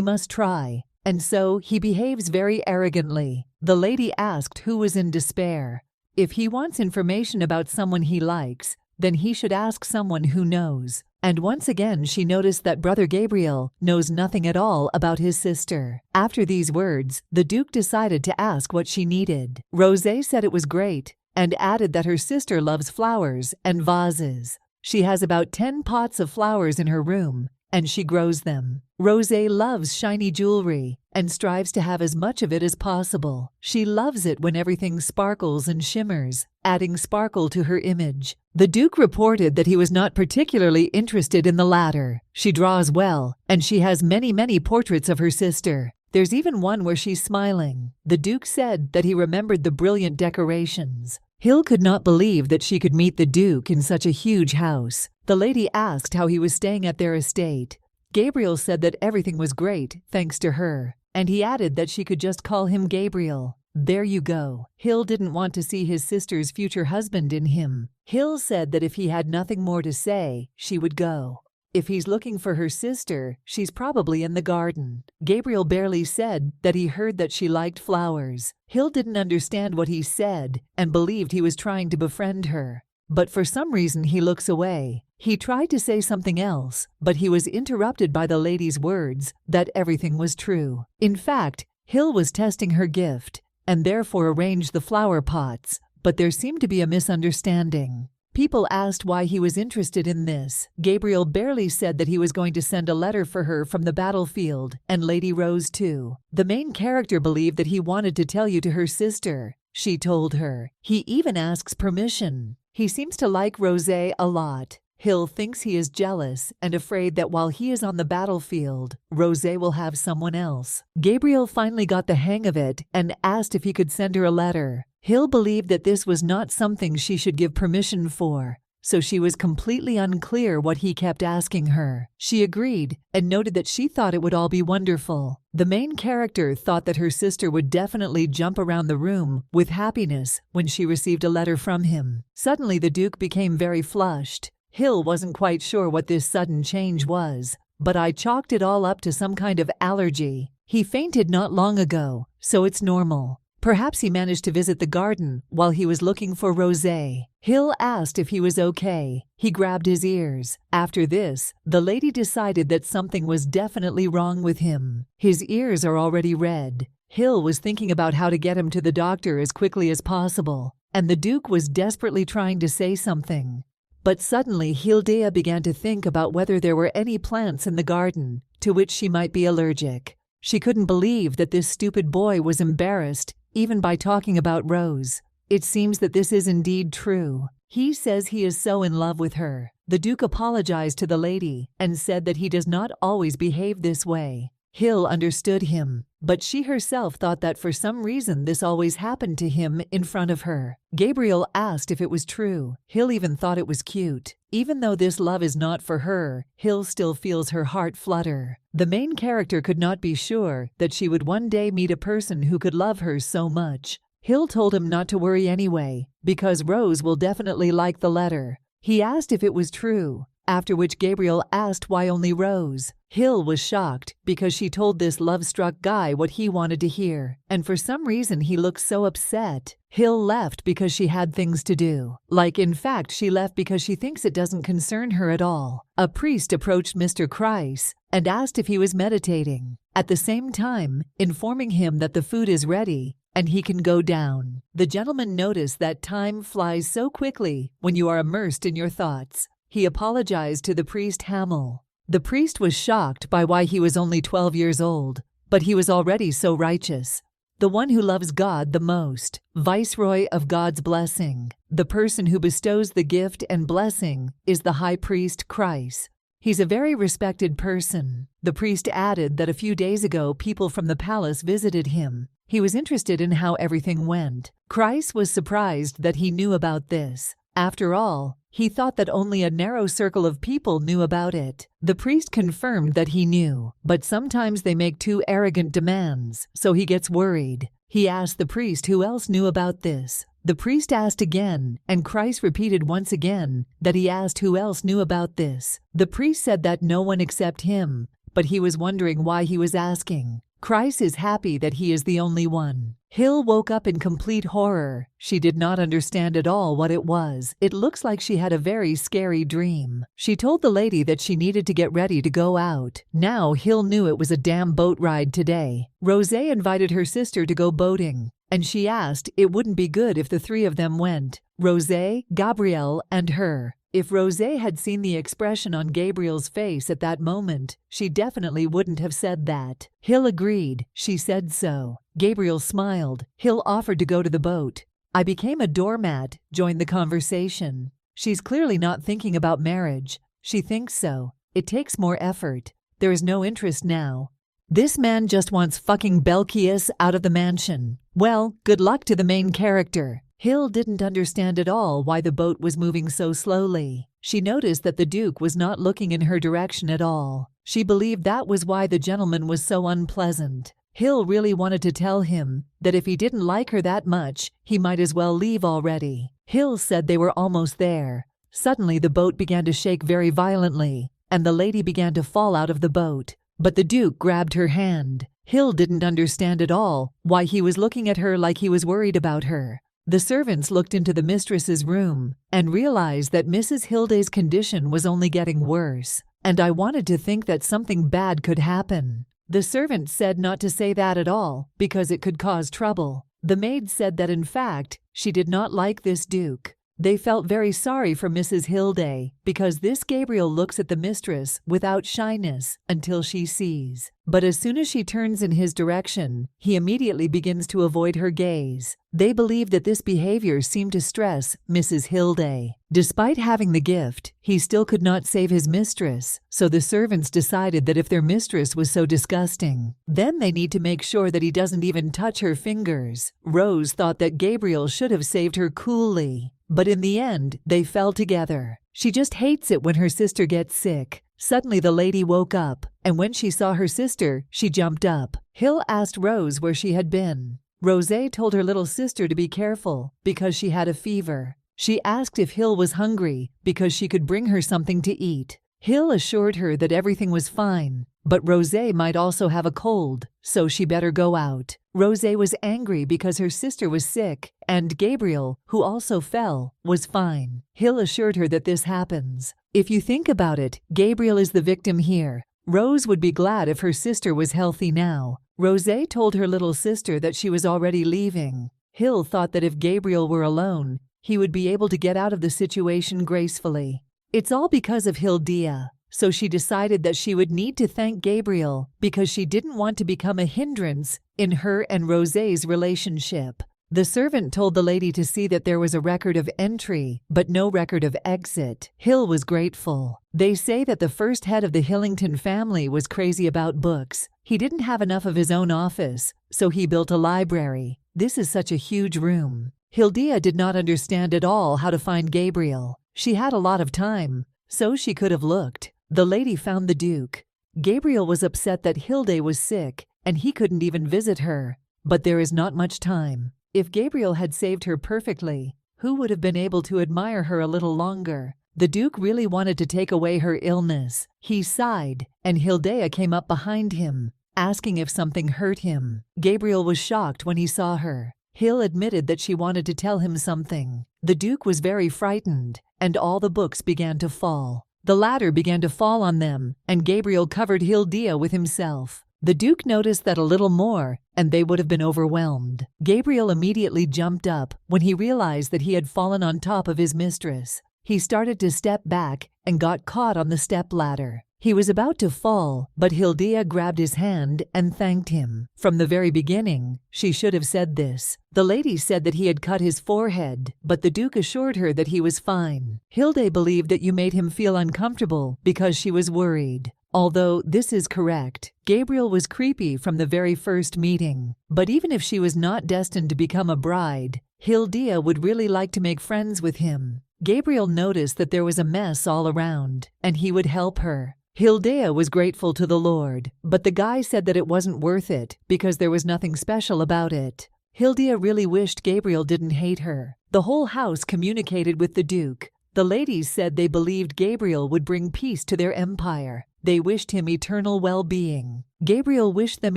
Speaker 1: must try. And so he behaves very arrogantly. The lady asked who was in despair. If he wants information about someone he likes, then he should ask someone who knows. And once again she noticed that Brother Gabriel knows nothing at all about his sister. After these words, the Duke decided to ask what she needed. Rosé said it was great, and added that her sister loves flowers and vases. She has about 10 pots of flowers in her room, and she grows them. Rosé loves shiny jewelry and strives to have as much of it as possible. She loves it when everything sparkles and shimmers, adding sparkle to her image. The Duke reported that he was not particularly interested in the latter. She draws well, and she has many portraits of her sister. There's even one where she's smiling. The Duke said that he remembered the brilliant decorations. Hill could not believe that she could meet the Duke in such a huge house. The lady asked how he was staying at their estate. Gabriel said that everything was great, thanks to her, and he added that she could just call him Gabriel. There you go. Hill didn't want to see his sister's future husband in him. Hill said that if he had nothing more to say, she would go. If he's looking for her sister, she's probably in the garden. Gabriel barely said that he heard that she liked flowers. Hill didn't understand what he said and believed he was trying to befriend her. But for some reason he looks away. He tried to say something else, but he was interrupted by the lady's words that everything was true. In fact, Hill was testing her gift and therefore arranged the flower pots, but there seemed to be a misunderstanding. People asked why he was interested in this. Gabriel barely said that he was going to send a letter for her from the battlefield, and Lady Rose too. The main character believed that he wanted to tell you to her sister. She told her. He even asks permission. He seems to like Rose a lot. Hill thinks he is jealous and afraid that while he is on the battlefield, Rose will have someone else. Gabriel finally got the hang of it and asked if he could send her a letter. Hill believed that this was not something she should give permission for, so she was completely unclear what he kept asking her. She agreed and noted that she thought it would all be wonderful. The main character thought that her sister would definitely jump around the room with happiness when she received a letter from him. Suddenly the Duke became very flushed. Hill wasn't quite sure what this sudden change was, but I chalked it all up to some kind of allergy. He fainted not long ago, so it's normal. Perhaps he managed to visit the garden while he was looking for Rosé. Hill asked if he was okay. He grabbed his ears. After this, the lady decided that something was definitely wrong with him. His ears are already red. Hill was thinking about how to get him to the doctor as quickly as possible, and the Duke was desperately trying to say something. But suddenly Hildea began to think about whether there were any plants in the garden to which she might be allergic. She couldn't believe that this stupid boy was embarrassed even by talking about Rose. It seems that this is indeed true. He says he is so in love with her. The Duke apologized to the lady and said that he does not always behave this way. Hill understood him, but she herself thought that for some reason this always happened to him in front of her. Gabriel asked if it was true. Hill even thought it was cute. Even though this love is not for her, Hill still feels her heart flutter. The main character could not be sure that she would one day meet a person who could love her so much. Hill told him not to worry anyway, because Rose will definitely like the letter. He asked if it was true, after which Gabriel asked why only Rose. Hill was shocked because she told this love-struck guy what he wanted to hear, and for some reason he looked so upset. Hill left because she had things to do. In fact, she left because she thinks it doesn't concern her at all. A priest approached Mr. Kreis and asked if he was meditating, at the same time informing him that the food is ready and he can go down. The gentleman noticed that time flies so quickly when you are immersed in your thoughts. He apologized to the priest Hamel. The priest was shocked by why he was only 12 years old, but he was already so righteous. The one who loves God the most, viceroy of God's blessing. The person who bestows the gift and blessing is the high priest Kreis. He's a very respected person. The priest added that a few days ago people from the palace visited him. He was interested in how everything went. Kreis was surprised that he knew about this. After all, he thought that only a narrow circle of people knew about it. The priest confirmed that he knew, but sometimes they make too arrogant demands, so he gets worried. He asked the priest who else knew about this. The priest asked again, and Kreis repeated once again that he asked who else knew about this. The priest said that no one except him, but he was wondering why he was asking. Kreis is happy that he is the only one. Hill woke up in complete horror. She did not understand at all what it was. It looks like she had a very scary dream. She told the lady that she needed to get ready to go out. Now Hill knew it was a damn boat ride today. Rosé invited her sister to go boating, and she asked it wouldn't be good if the three of them went. Rosé, Gabrielle, and her. If Rosé had seen the expression on Gabriel's face at that moment, she definitely wouldn't have said that. Hill agreed. She said so. Gabriel smiled. Hill offered to go to the boat. I became a doormat, joined the conversation. She's clearly not thinking about marriage. She thinks so. It takes more effort. There is no interest now. This man just wants fucking Belkias out of the mansion. Well, good luck to the main character. Hill didn't understand at all why the boat was moving so slowly. She noticed that the Duke was not looking in her direction at all. She believed that was why the gentleman was so unpleasant. Hill really wanted to tell him that if he didn't like her that much, he might as well leave already. Hill said they were almost there. Suddenly the boat began to shake very violently, and the lady began to fall out of the boat. But the Duke grabbed her hand. Hill didn't understand at all why he was looking at her like he was worried about her. The servants looked into the mistress's room and realized that Mrs. Hilde's condition was only getting worse, and I wanted to think that something bad could happen. The servant said not to say that at all because it could cause trouble. The maid said that in fact, she did not like this Duke. They felt very sorry for Mrs. Hilde because this Gabriel looks at the mistress without shyness until she sees. But as soon as she turns in his direction, he immediately begins to avoid her gaze. They believe that this behavior seemed to stress Mrs. Hilde. Despite having the gift, he still could not save his mistress, so the servants decided that if their mistress was so disgusting, then they need to make sure that he doesn't even touch her fingers. Rose thought that Gabriel should have saved her coolly, but in the end, they fell together. She just hates it when her sister gets sick. Suddenly the lady woke up, and when she saw her sister, she jumped up. Hill asked Rose where she had been. Rosé told her little sister to be careful because she had a fever. She asked if Hill was hungry because she could bring her something to eat. Hill assured her that everything was fine, but Rosé might also have a cold, so she better go out. Rosé was angry because her sister was sick, and Gabriel, who also fell, was fine. Hill assured her that this happens. If you think about it, Gabriel is the victim here. Rose would be glad if her sister was healthy now. Rosé told her little sister that she was already leaving. Hill thought that if Gabriel were alone, he would be able to get out of the situation gracefully. It's all because of Hildia, so she decided that she would need to thank Gabriel because she didn't want to become a hindrance in her and Rosé's relationship. The servant told the lady to see that there was a record of entry, but no record of exit. Hill was grateful. They say that the first head of the Hillington family was crazy about books. He didn't have enough of his own office, so he built a library. This is such a huge room. Hildia did not understand at all how to find Gabriel. She had a lot of time, so she could have looked. The lady found the Duke. Gabriel was upset that Hilde was sick, and he couldn't even visit her. But there is not much time. If Gabriel had saved her perfectly, who would have been able to admire her a little longer? The Duke really wanted to take away her illness. He sighed, and Hildea came up behind him, asking if something hurt him. Gabriel was shocked when he saw her. Hill admitted that she wanted to tell him something. The Duke was very frightened, and all the books began to fall. The ladder began to fall on them, and Gabriel covered Hildea with himself. The Duke noticed that a little more, and they would have been overwhelmed. Gabriel immediately jumped up when he realized that he had fallen on top of his mistress. He started to step back and got caught on the step ladder. He was about to fall, but Hildea grabbed his hand and thanked him. From the very beginning, she should have said this. The lady said that he had cut his forehead, but the Duke assured her that he was fine. Hilde believed that you made him feel uncomfortable because she was worried. Although this is correct, Gabriel was creepy from the very first meeting. But even if she was not destined to become a bride, Hildea would really like to make friends with him. Gabriel noticed that there was a mess all around, and he would help her. Hildea was grateful to the Lord, but the guy said that it wasn't worth it because there was nothing special about it. Hildea really wished Gabriel didn't hate her. The whole house communicated with the Duke. The ladies said they believed Gabriel would bring peace to their empire. They wished him eternal well-being. Gabriel wished them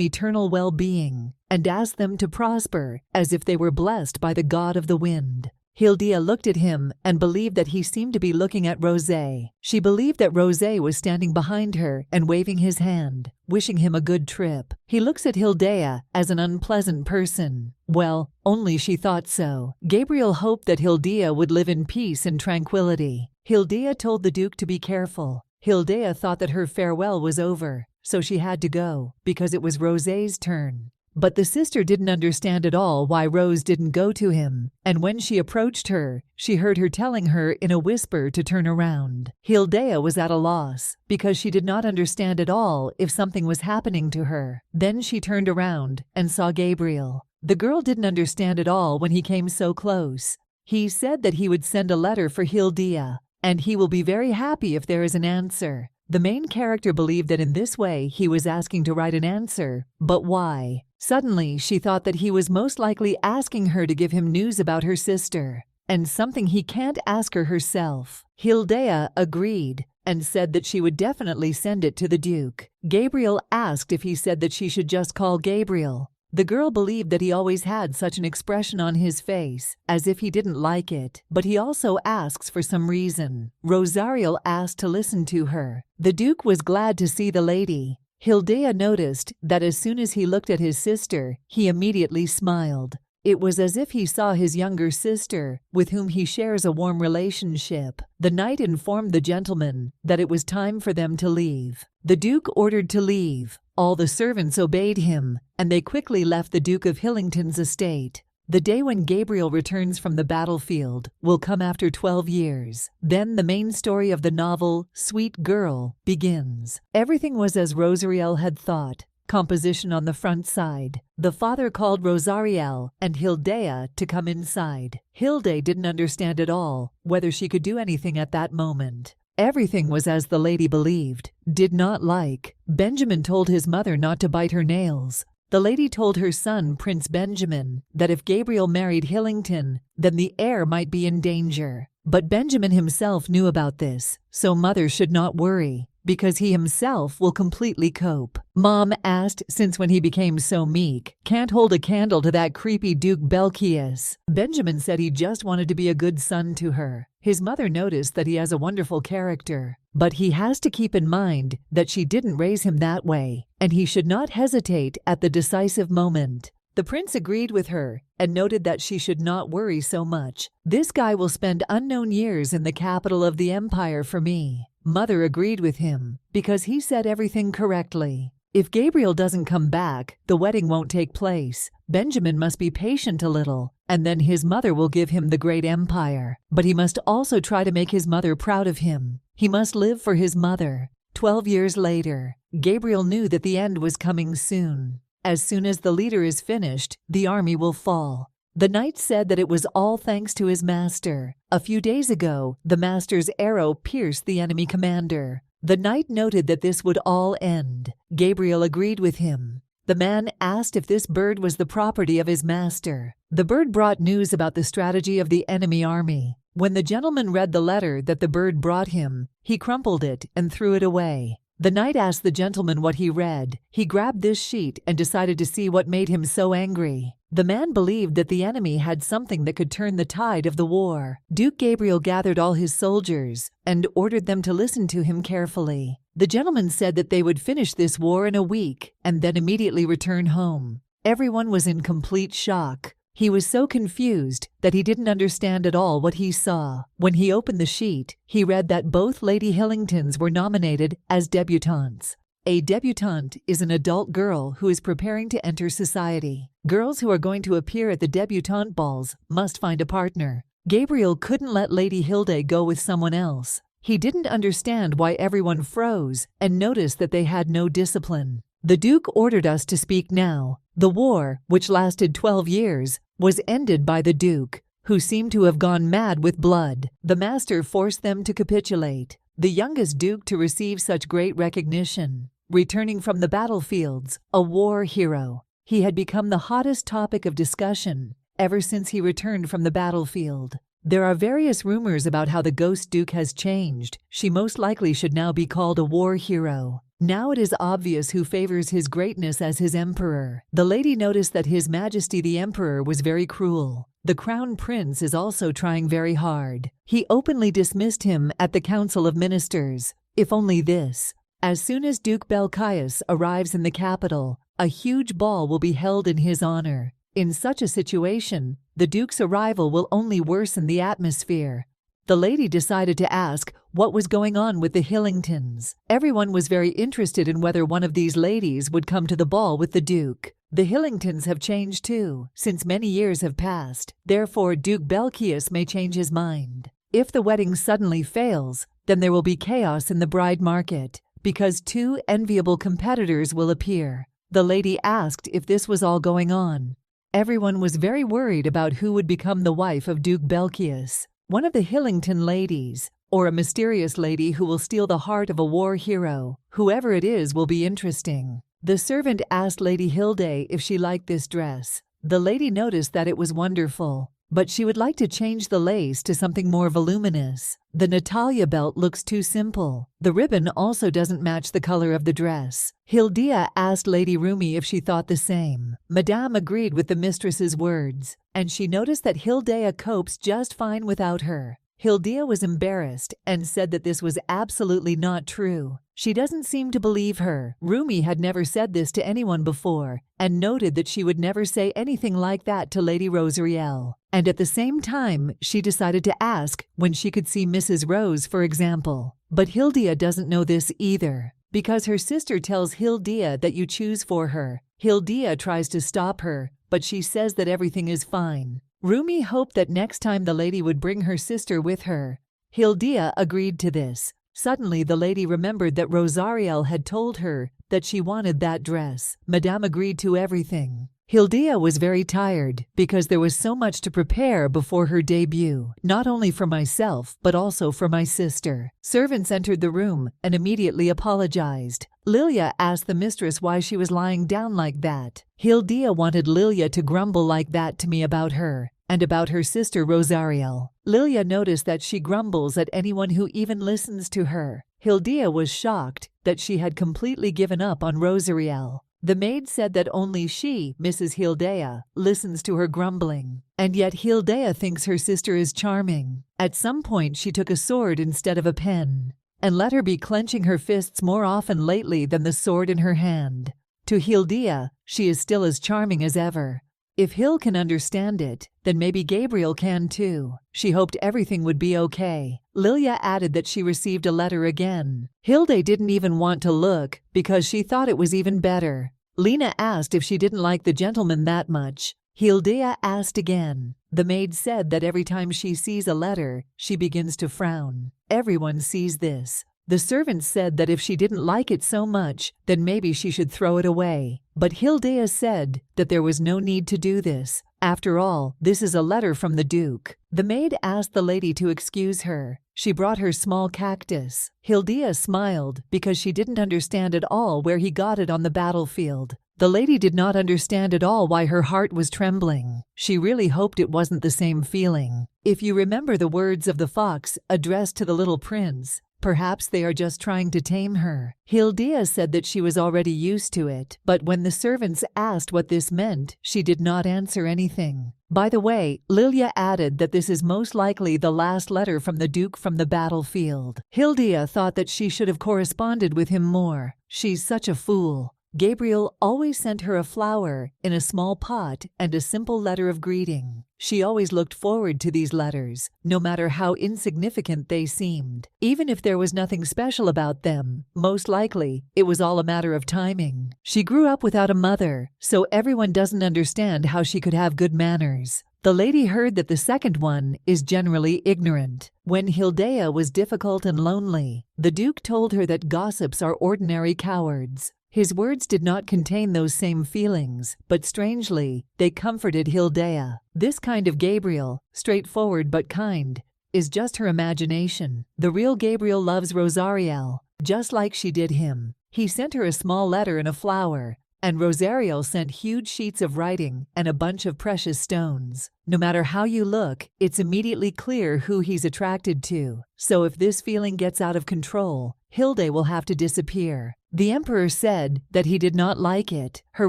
Speaker 1: eternal well-being and asked them to prosper as if they were blessed by the god of the wind. Hildea looked at him and believed that he seemed to be looking at Rosé. She believed that Rosé was standing behind her and waving his hand, wishing him a good trip. He looks at Hildea as an unpleasant person. Well, only she thought so. Gabriel hoped that Hildea would live in peace and tranquility. Hildea told the Duke to be careful. Hildea thought that her farewell was over, so she had to go because it was Rosé's turn. But the sister didn't understand at all why Rose didn't go to him, and when she approached her, she heard her telling her in a whisper to turn around. Hildea was at a loss, because she did not understand at all if something was happening to her. Then she turned around and saw Gabriel. The girl didn't understand at all when he came so close. He said that he would send a letter for Hildea, and he will be very happy if there is an answer. The main character believed that in this way he was asking to write an answer, but why? Suddenly, she thought that he was most likely asking her to give him news about her sister, and something he can't ask her herself. Hildea agreed and said that she would definitely send it to the Duke. Gabriel asked if he said that she should just call Gabriel. The girl believed that he always had such an expression on his face, as if he didn't like it, but he also asks for some reason. Rosariel asked to listen to her. The Duke was glad to see the lady. Hildea noticed that as soon as he looked at his sister, he immediately smiled. It was as if he saw his younger sister, with whom he shares a warm relationship. The knight informed the gentleman that it was time for them to leave. The Duke ordered to leave. All the servants obeyed him, and they quickly left the Duke of Hillington's estate. The day when Gabriel returns from the battlefield will come after 12 years. Then the main story of the novel, Sweet Girl, begins. Everything was as Rosariel had thought. Composition on the front side. The father called Rosariel and Hildea to come inside. Hilde didn't understand at all whether she could do anything at that moment. Everything was as the lady believed, did not like. Benjamin told his mother not to bite her nails. The lady told her son, Prince Benjamin, that if Gabriel married Hillington, then the heir might be in danger. But Benjamin himself knew about this, so mother should not worry, because he himself will completely cope. Mom asked, since when he became so meek, can't hold a candle to that creepy Duke Belchius. Benjamin said he just wanted to be a good son to her. His mother noticed that he has a wonderful character, but he has to keep in mind that she didn't raise him that way, and he should not hesitate at the decisive moment. The prince agreed with her and noted that she should not worry so much. This guy will spend unknown years in the capital of the empire for me. Mother agreed with him because he said everything correctly. If Gabriel doesn't come back, the wedding won't take place. Benjamin must be patient a little, and then his mother will give him the great empire. But he must also try to make his mother proud of him. He must live for his mother. 12 years later, Gabriel knew that the end was coming soon. As soon as the leader is finished, the army will fall. The knight said that it was all thanks to his master. A few days ago, the master's arrow pierced the enemy commander. The knight noted that this would all end. Gabriel agreed with him. The man asked if this bird was the property of his master. The bird brought news about the strategy of the enemy army. When the gentleman read the letter that the bird brought him, he crumpled it and threw it away. The knight asked the gentleman what he read. He grabbed this sheet and decided to see what made him so angry. The man believed that the enemy had something that could turn the tide of the war. Duke Gabriel gathered all his soldiers and ordered them to listen to him carefully. The gentleman said that they would finish this war in a week and then immediately return home. Everyone was in complete shock. He was so confused that he didn't understand at all what he saw. When he opened the sheet, he read that both Lady Hillingtons were nominated as debutantes. A debutante is an adult girl who is preparing to enter society. Girls who are going to appear at the debutante balls must find a partner. Gabriel couldn't let Lady Hilde go with someone else. He didn't understand why everyone froze and noticed that they had no discipline. The Duke ordered us to speak now. The war, which lasted 12 years, was ended by the Duke, who seemed to have gone mad with blood. The master forced them to capitulate. The youngest Duke to receive such great recognition. Returning from the battlefields, a war hero. He had become the hottest topic of discussion ever since he returned from the battlefield. There are various rumors about how the Ghost Duke has changed. She most likely should now be called a war hero. Now it is obvious who favors his greatness as his emperor. The lady noticed that His Majesty the Emperor was very cruel. The Crown Prince is also trying very hard. He openly dismissed him at the Council of Ministers. If only this. As soon as Duke Belchius arrives in the capital, a huge ball will be held in his honor. In such a situation, the Duke's arrival will only worsen the atmosphere. The lady decided to ask what was going on with the Hillingtons. Everyone was very interested in whether one of these ladies would come to the ball with the Duke. The Hillingtons have changed too, since many years have passed. Therefore, Duke Belkias may change his mind. If the wedding suddenly fails, then there will be chaos in the bride market, because two enviable competitors will appear. The lady asked if this was all going on. Everyone was very worried about who would become the wife of Duke Belkias. One of the Hillington ladies, or a mysterious lady who will steal the heart of a war hero. Whoever it is will be interesting. The servant asked Lady Hilde if she liked this dress. The lady noticed that it was wonderful, but she would like to change the lace to something more voluminous. The Natalia belt looks too simple. The ribbon also doesn't match the color of the dress. Hilda asked Lady Rumi if she thought the same. Madame agreed with the mistress's words, and she noticed that Hilda copes just fine without her. Hilda was embarrassed and said that this was absolutely not true. She doesn't seem to believe her. Rumi had never said this to anyone before, and noted that she would never say anything like that to Lady Rosariel. And at the same time, she decided to ask when she could see Mrs. Rose, for example. But Hilda doesn't know this either, because her sister tells Hilda that you choose for her. Hilda tries to stop her, but she says that everything is fine. Rumi hoped that next time the lady would bring her sister with her. Hilda agreed to this. Suddenly the lady remembered that Rosariel had told her that she wanted that dress. Madame agreed to everything. Hilda was very tired because there was so much to prepare before her debut, not only for myself but also for my sister. Servants entered the room and immediately apologized. Lilia asked the mistress why she was lying down like that. Hilda wanted Lilia to grumble like that to me about her and about her sister Rosariel. Lilia noticed that she grumbles at anyone who even listens to her. Hilda was shocked that she had completely given up on Rosariel. The maid said that only she, Mrs. Hilda, listens to her grumbling. And yet Hilda thinks her sister is charming. At some point she took a sword instead of a pen, and let her be clenching her fists more often lately than the sword in her hand. To Hilda, she is still as charming as ever. If Hill can understand it, then maybe Gabriel can too. She hoped everything would be okay. Lilia added that she received a letter again. Hilde didn't even want to look because she thought it was even better. Lena asked if she didn't like the gentleman that much. Hilda asked again. The maid said that every time she sees a letter, she begins to frown. Everyone sees this. The servant said that if she didn't like it so much, then maybe she should throw it away. But Hilda said that there was no need to do this. After all, this is a letter from the Duke. The maid asked the lady to excuse her. She brought her small cactus. Hilda smiled because she didn't understand at all where he got it on the battlefield. The lady did not understand at all why her heart was trembling. She really hoped it wasn't the same feeling. If you remember the words of the fox addressed to the little prince, perhaps they are just trying to tame her. Hilda said that she was already used to it, but when the servants asked what this meant, she did not answer anything. By the way, Lilia added that this is most likely the last letter from the Duke from the battlefield. Hilda thought that she should have corresponded with him more. She's such a fool. Gabriel always sent her a flower in a small pot and a simple letter of greeting. She always looked forward to these letters, no matter how insignificant they seemed. Even if there was nothing special about them, most likely it was all a matter of timing. She grew up without a mother, so everyone doesn't understand how she could have good manners. The lady heard that the second one is generally ignorant. When Hilda was difficult and lonely, the Duke told her that gossips are ordinary cowards. His words did not contain those same feelings, but strangely, they comforted Hilda. This kind of Gabriel, straightforward but kind, is just her imagination. The real Gabriel loves Rosariel, just like she did him. He sent her a small letter and a flower, and Rosariel sent huge sheets of writing and a bunch of precious stones. No matter how you look, it's immediately clear who he's attracted to. So if this feeling gets out of control, Hilda will have to disappear. The emperor said that he did not like it. Her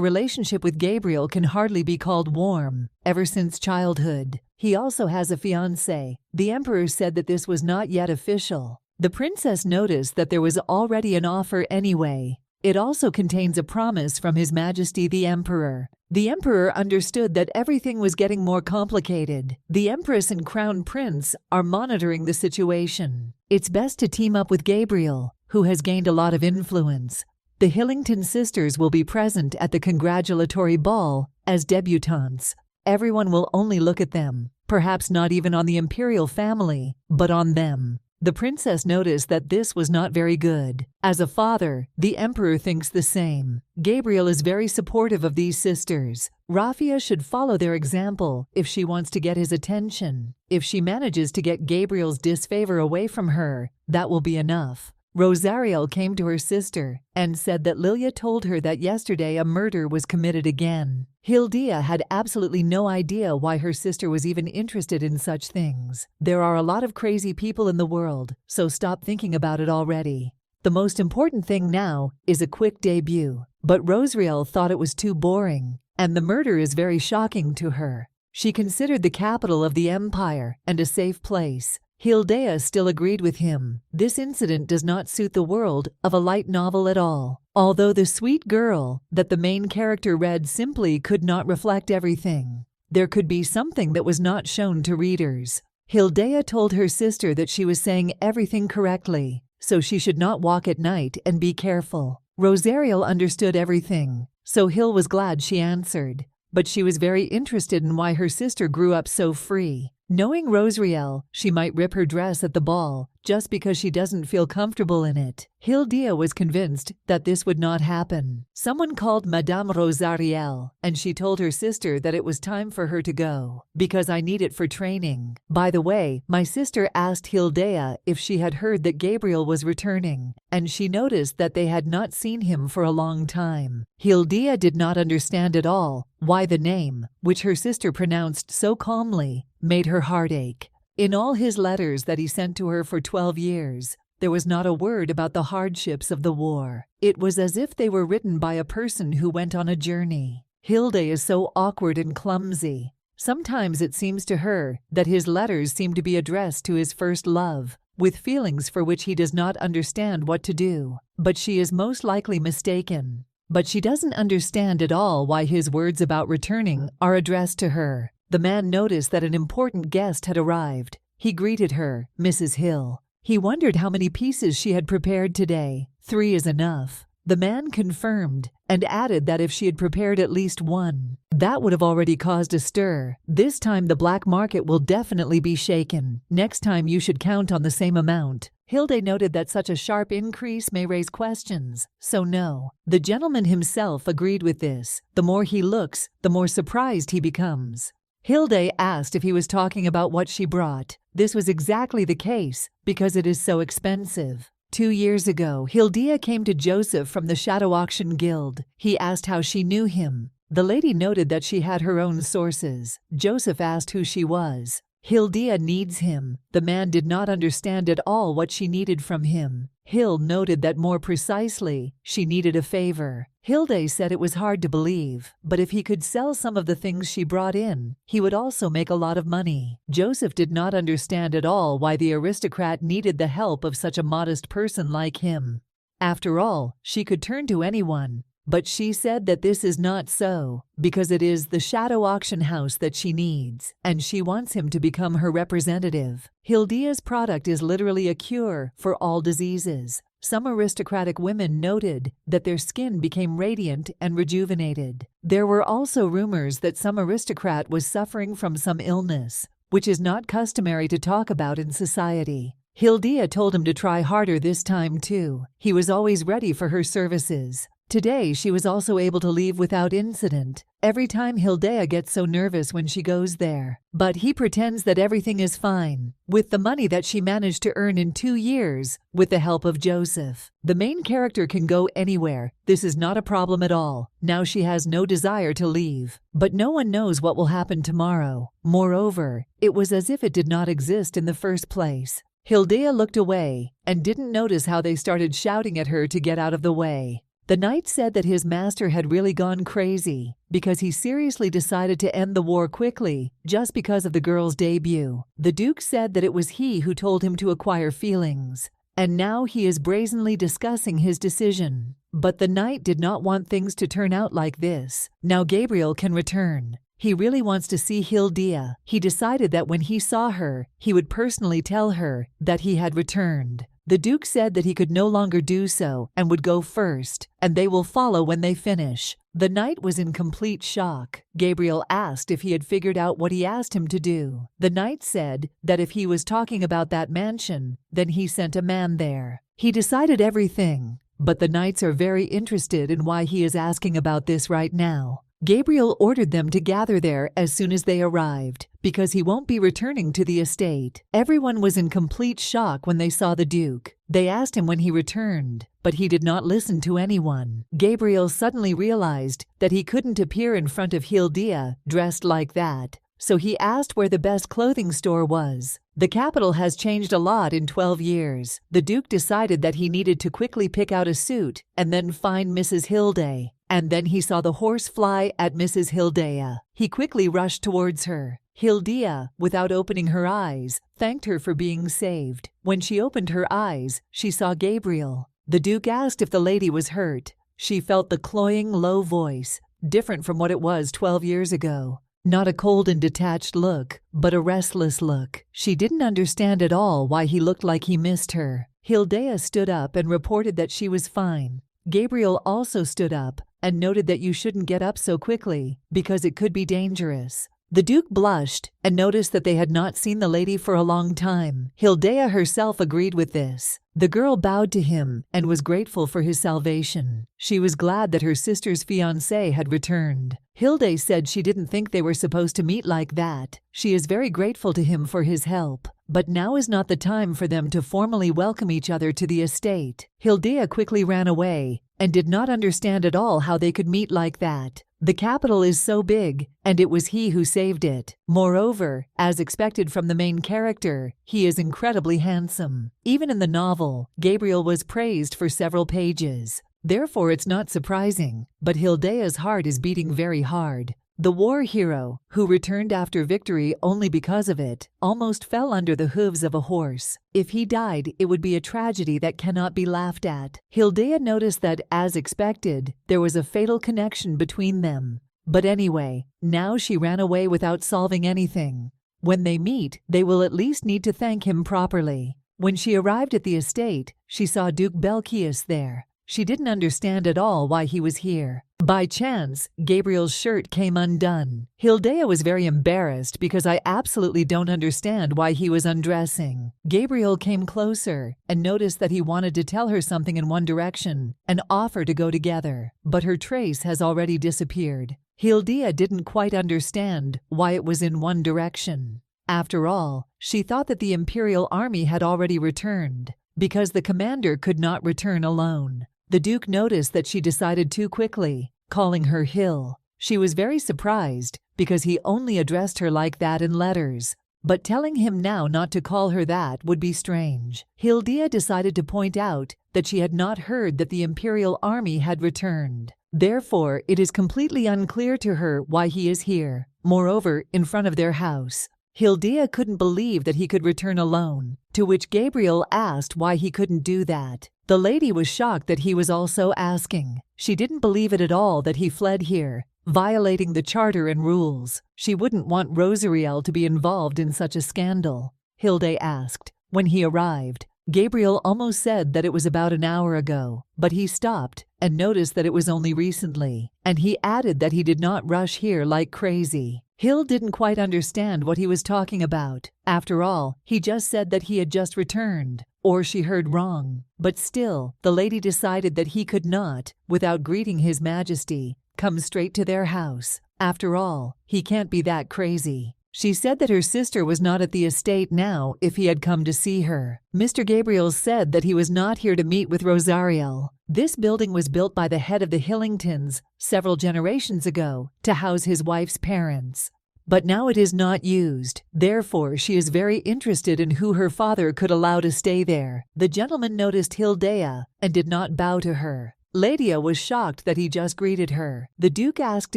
Speaker 1: relationship with Gabriel can hardly be called warm, ever since childhood. He also has a fiancé. The emperor said that this was not yet official. The princess noticed that there was already an offer anyway. It also contains a promise from His Majesty the Emperor. The Emperor understood that everything was getting more complicated. The Empress and Crown Prince are monitoring the situation. It's best to team up with Gabriel, who has gained a lot of influence. The Hillington sisters will be present at the congratulatory ball as debutantes. Everyone will only look at them, perhaps not even on the imperial family, but on them. The princess noticed that this was not very good. As a father, the emperor thinks the same. Gabriel is very supportive of these sisters. Rafia should follow their example if she wants to get his attention. If she manages to get Gabriel's disfavor away from her, that will be enough. Rosariel came to her sister and said that Lilia told her that yesterday a murder was committed again. Hildia had absolutely no idea why her sister was even interested in such things. There are a lot of crazy people in the world, so stop thinking about it already. The most important thing now is a quick debut. But Rosariel thought it was too boring, and the murder is very shocking to her. She considered the capital of the empire and a safe place. Hildea still agreed with him. This incident does not suit the world of a light novel at all. Although the sweet girl that the main character read simply could not reflect everything. There could be something that was not shown to readers. Hildea told her sister that she was saying everything correctly, so she should not walk at night and be careful. Rosariel understood everything, so Hill was glad she answered. But she was very interested in why her sister grew up so free. Knowing Rosariel, she might rip her dress at the ball just because she doesn't feel comfortable in it. Hildia was convinced that this would not happen. Someone called Madame Rosariel, and she told her sister that it was time for her to go, because I need it for training. By the way, my sister asked Hildea if she had heard that Gabriel was returning, and she noticed that they had not seen him for a long time. Hildea did not understand at all why the name, which her sister pronounced so calmly, made her heart ache. In all his letters that he sent to her for 12 years, there was not a word about the hardships of the war. It was as if they were written by a person who went on a journey. Hilde is so awkward and clumsy. Sometimes it seems to her that his letters seem to be addressed to his first love, with feelings for which he does not understand what to do. But she is most likely mistaken. But she doesn't understand at all why his words about returning are addressed to her. The man noticed that an important guest had arrived. He greeted her, Mrs. Hill. He wondered how many pieces she had prepared today. 3 is enough. The man confirmed and added that if she had prepared at least 1, that would have already caused a stir. This time the black market will definitely be shaken. Next time you should count on the same amount. Hilde noted that such a sharp increase may raise questions, so no. The gentleman himself agreed with this. The more he looks, the more surprised he becomes. Hilde asked if he was talking about what she brought. This was exactly the case, because it is so expensive. 2 years ago, Hildea came to Joseph from the Shadow Auction Guild. He asked how she knew him. The lady noted that she had her own sources. Joseph asked who she was. Hildea needs him. The man did not understand at all what she needed from him. Hill noted that more precisely, she needed a favor. Hilde said it was hard to believe, but if he could sell some of the things she brought in, he would also make a lot of money. Joseph did not understand at all why the aristocrat needed the help of such a modest person like him. After all, she could turn to anyone. But she said that this is not so, because it is the Shadow Auction House that she needs, and she wants him to become her representative. Hildea's product is literally a cure for all diseases. Some aristocratic women noted that their skin became radiant and rejuvenated. There were also rumors that some aristocrat was suffering from some illness, which is not customary to talk about in society. Hildea told him to try harder this time too. He was always ready for her services. Today, she was also able to leave without incident. Every time Hildea gets so nervous when she goes there. But he pretends that everything is fine, with the money that she managed to earn in 2 years, with the help of Joseph. The main character can go anywhere. This is not a problem at all. Now she has no desire to leave. But no one knows what will happen tomorrow. Moreover, it was as if it did not exist in the first place. Hildea looked away and didn't notice how they started shouting at her to get out of the way. The knight said that his master had really gone crazy because he seriously decided to end the war quickly just because of the girl's debut. The duke said that it was he who told him to acquire feelings, and now he is brazenly discussing his decision. But the knight did not want things to turn out like this. Now Gabriel can return. He really wants to see Hildea. He decided that when he saw her, he would personally tell her that he had returned. The Duke said that he could no longer do so and would go first, and they will follow when they finish. The knight was in complete shock. Gabriel asked if he had figured out what he asked him to do. The knight said that if he was talking about that mansion, then he sent a man there. He decided everything, but the knights are very interested in why he is asking about this right now. Gabriel ordered them to gather there as soon as they arrived, because he won't be returning to the estate. Everyone was in complete shock when they saw the Duke. They asked him when he returned, but he did not listen to anyone. Gabriel suddenly realized that he couldn't appear in front of Hilda dressed like that, so he asked where the best clothing store was. The capital has changed a lot in 12 years. The Duke decided that he needed to quickly pick out a suit and then find Mrs. Hilda. And then he saw the horse fly at Mrs. Hilda. He quickly rushed towards her. Hilda, without opening her eyes, thanked her for being saved. When she opened her eyes, she saw Gabriel. The Duke asked if the lady was hurt. She felt the cloying, low voice, different from what it was 12 years ago. Not a cold and detached look, but a restless look. She didn't understand at all why he looked like he missed her. Hilda stood up and reported that she was fine. Gabriel also stood up and noted that you shouldn't get up so quickly because it could be dangerous. The Duke blushed and noticed that they had not seen the lady for a long time. Hilda herself agreed with this. The girl bowed to him and was grateful for his salvation. She was glad that her sister's fiancé had returned. Hilda said she didn't think they were supposed to meet like that. She is very grateful to him for his help. But now is not the time for them to formally welcome each other to the estate. Hilda quickly ran away and did not understand at all how they could meet like that. The capital is so big, and it was he who saved it. Moreover, as expected from the main character, he is incredibly handsome. Even in the novel, Gabriel was praised for several pages. Therefore, it's not surprising, but Hilda's heart is beating very hard. The war hero, who returned after victory only because of it, almost fell under the hooves of a horse. If he died, it would be a tragedy that cannot be laughed at. Hilda noticed that, as expected, there was a fatal connection between them. But anyway, now she ran away without solving anything. When they meet, they will at least need to thank him properly. When she arrived at the estate, she saw Duke Belkius there. She didn't understand at all why he was here. By chance, Gabriel's shirt came undone. Hilda was very embarrassed because I absolutely don't understand why he was undressing. Gabriel came closer and noticed that he wanted to tell her something in one direction and offer to go together, but her trace has already disappeared. Hilda didn't quite understand why it was in one direction. After all, she thought that the Imperial army had already returned, because the commander could not return alone. The Duke noticed that she decided too quickly, calling her Hill. She was very surprised because he only addressed her like that in letters, but telling him now not to call her that would be strange. Hilda decided to point out that she had not heard that the Imperial army had returned. Therefore, it is completely unclear to her why he is here, moreover, in front of their house. Hilda couldn't believe that he could return alone, to which Gabriel asked why he couldn't do that. The lady was shocked that he was also asking. She didn't believe it at all that he fled here, violating the charter and rules. She wouldn't want Rosariel to be involved in such a scandal. Hilda asked. When he arrived, Gabriel almost said that it was about an hour ago, but he stopped and noticed that it was only recently, and he added that he did not rush here like crazy. Hill didn't quite understand what he was talking about. After all, he just said that he had just returned, or she heard wrong. But still, the lady decided that he could not, without greeting His Majesty, come straight to their house. After all, he can't be that crazy. She said that her sister was not at the estate now if he had come to see her. Mr. Gabriel said that he was not here to meet with Rosariel. This building was built by the head of the Hillingtons several generations ago to house his wife's parents. But now it is not used. Therefore, she is very interested in who her father could allow to stay there. The gentleman noticed Hilda and did not bow to her. Lydia was shocked that he just greeted her. The Duke asked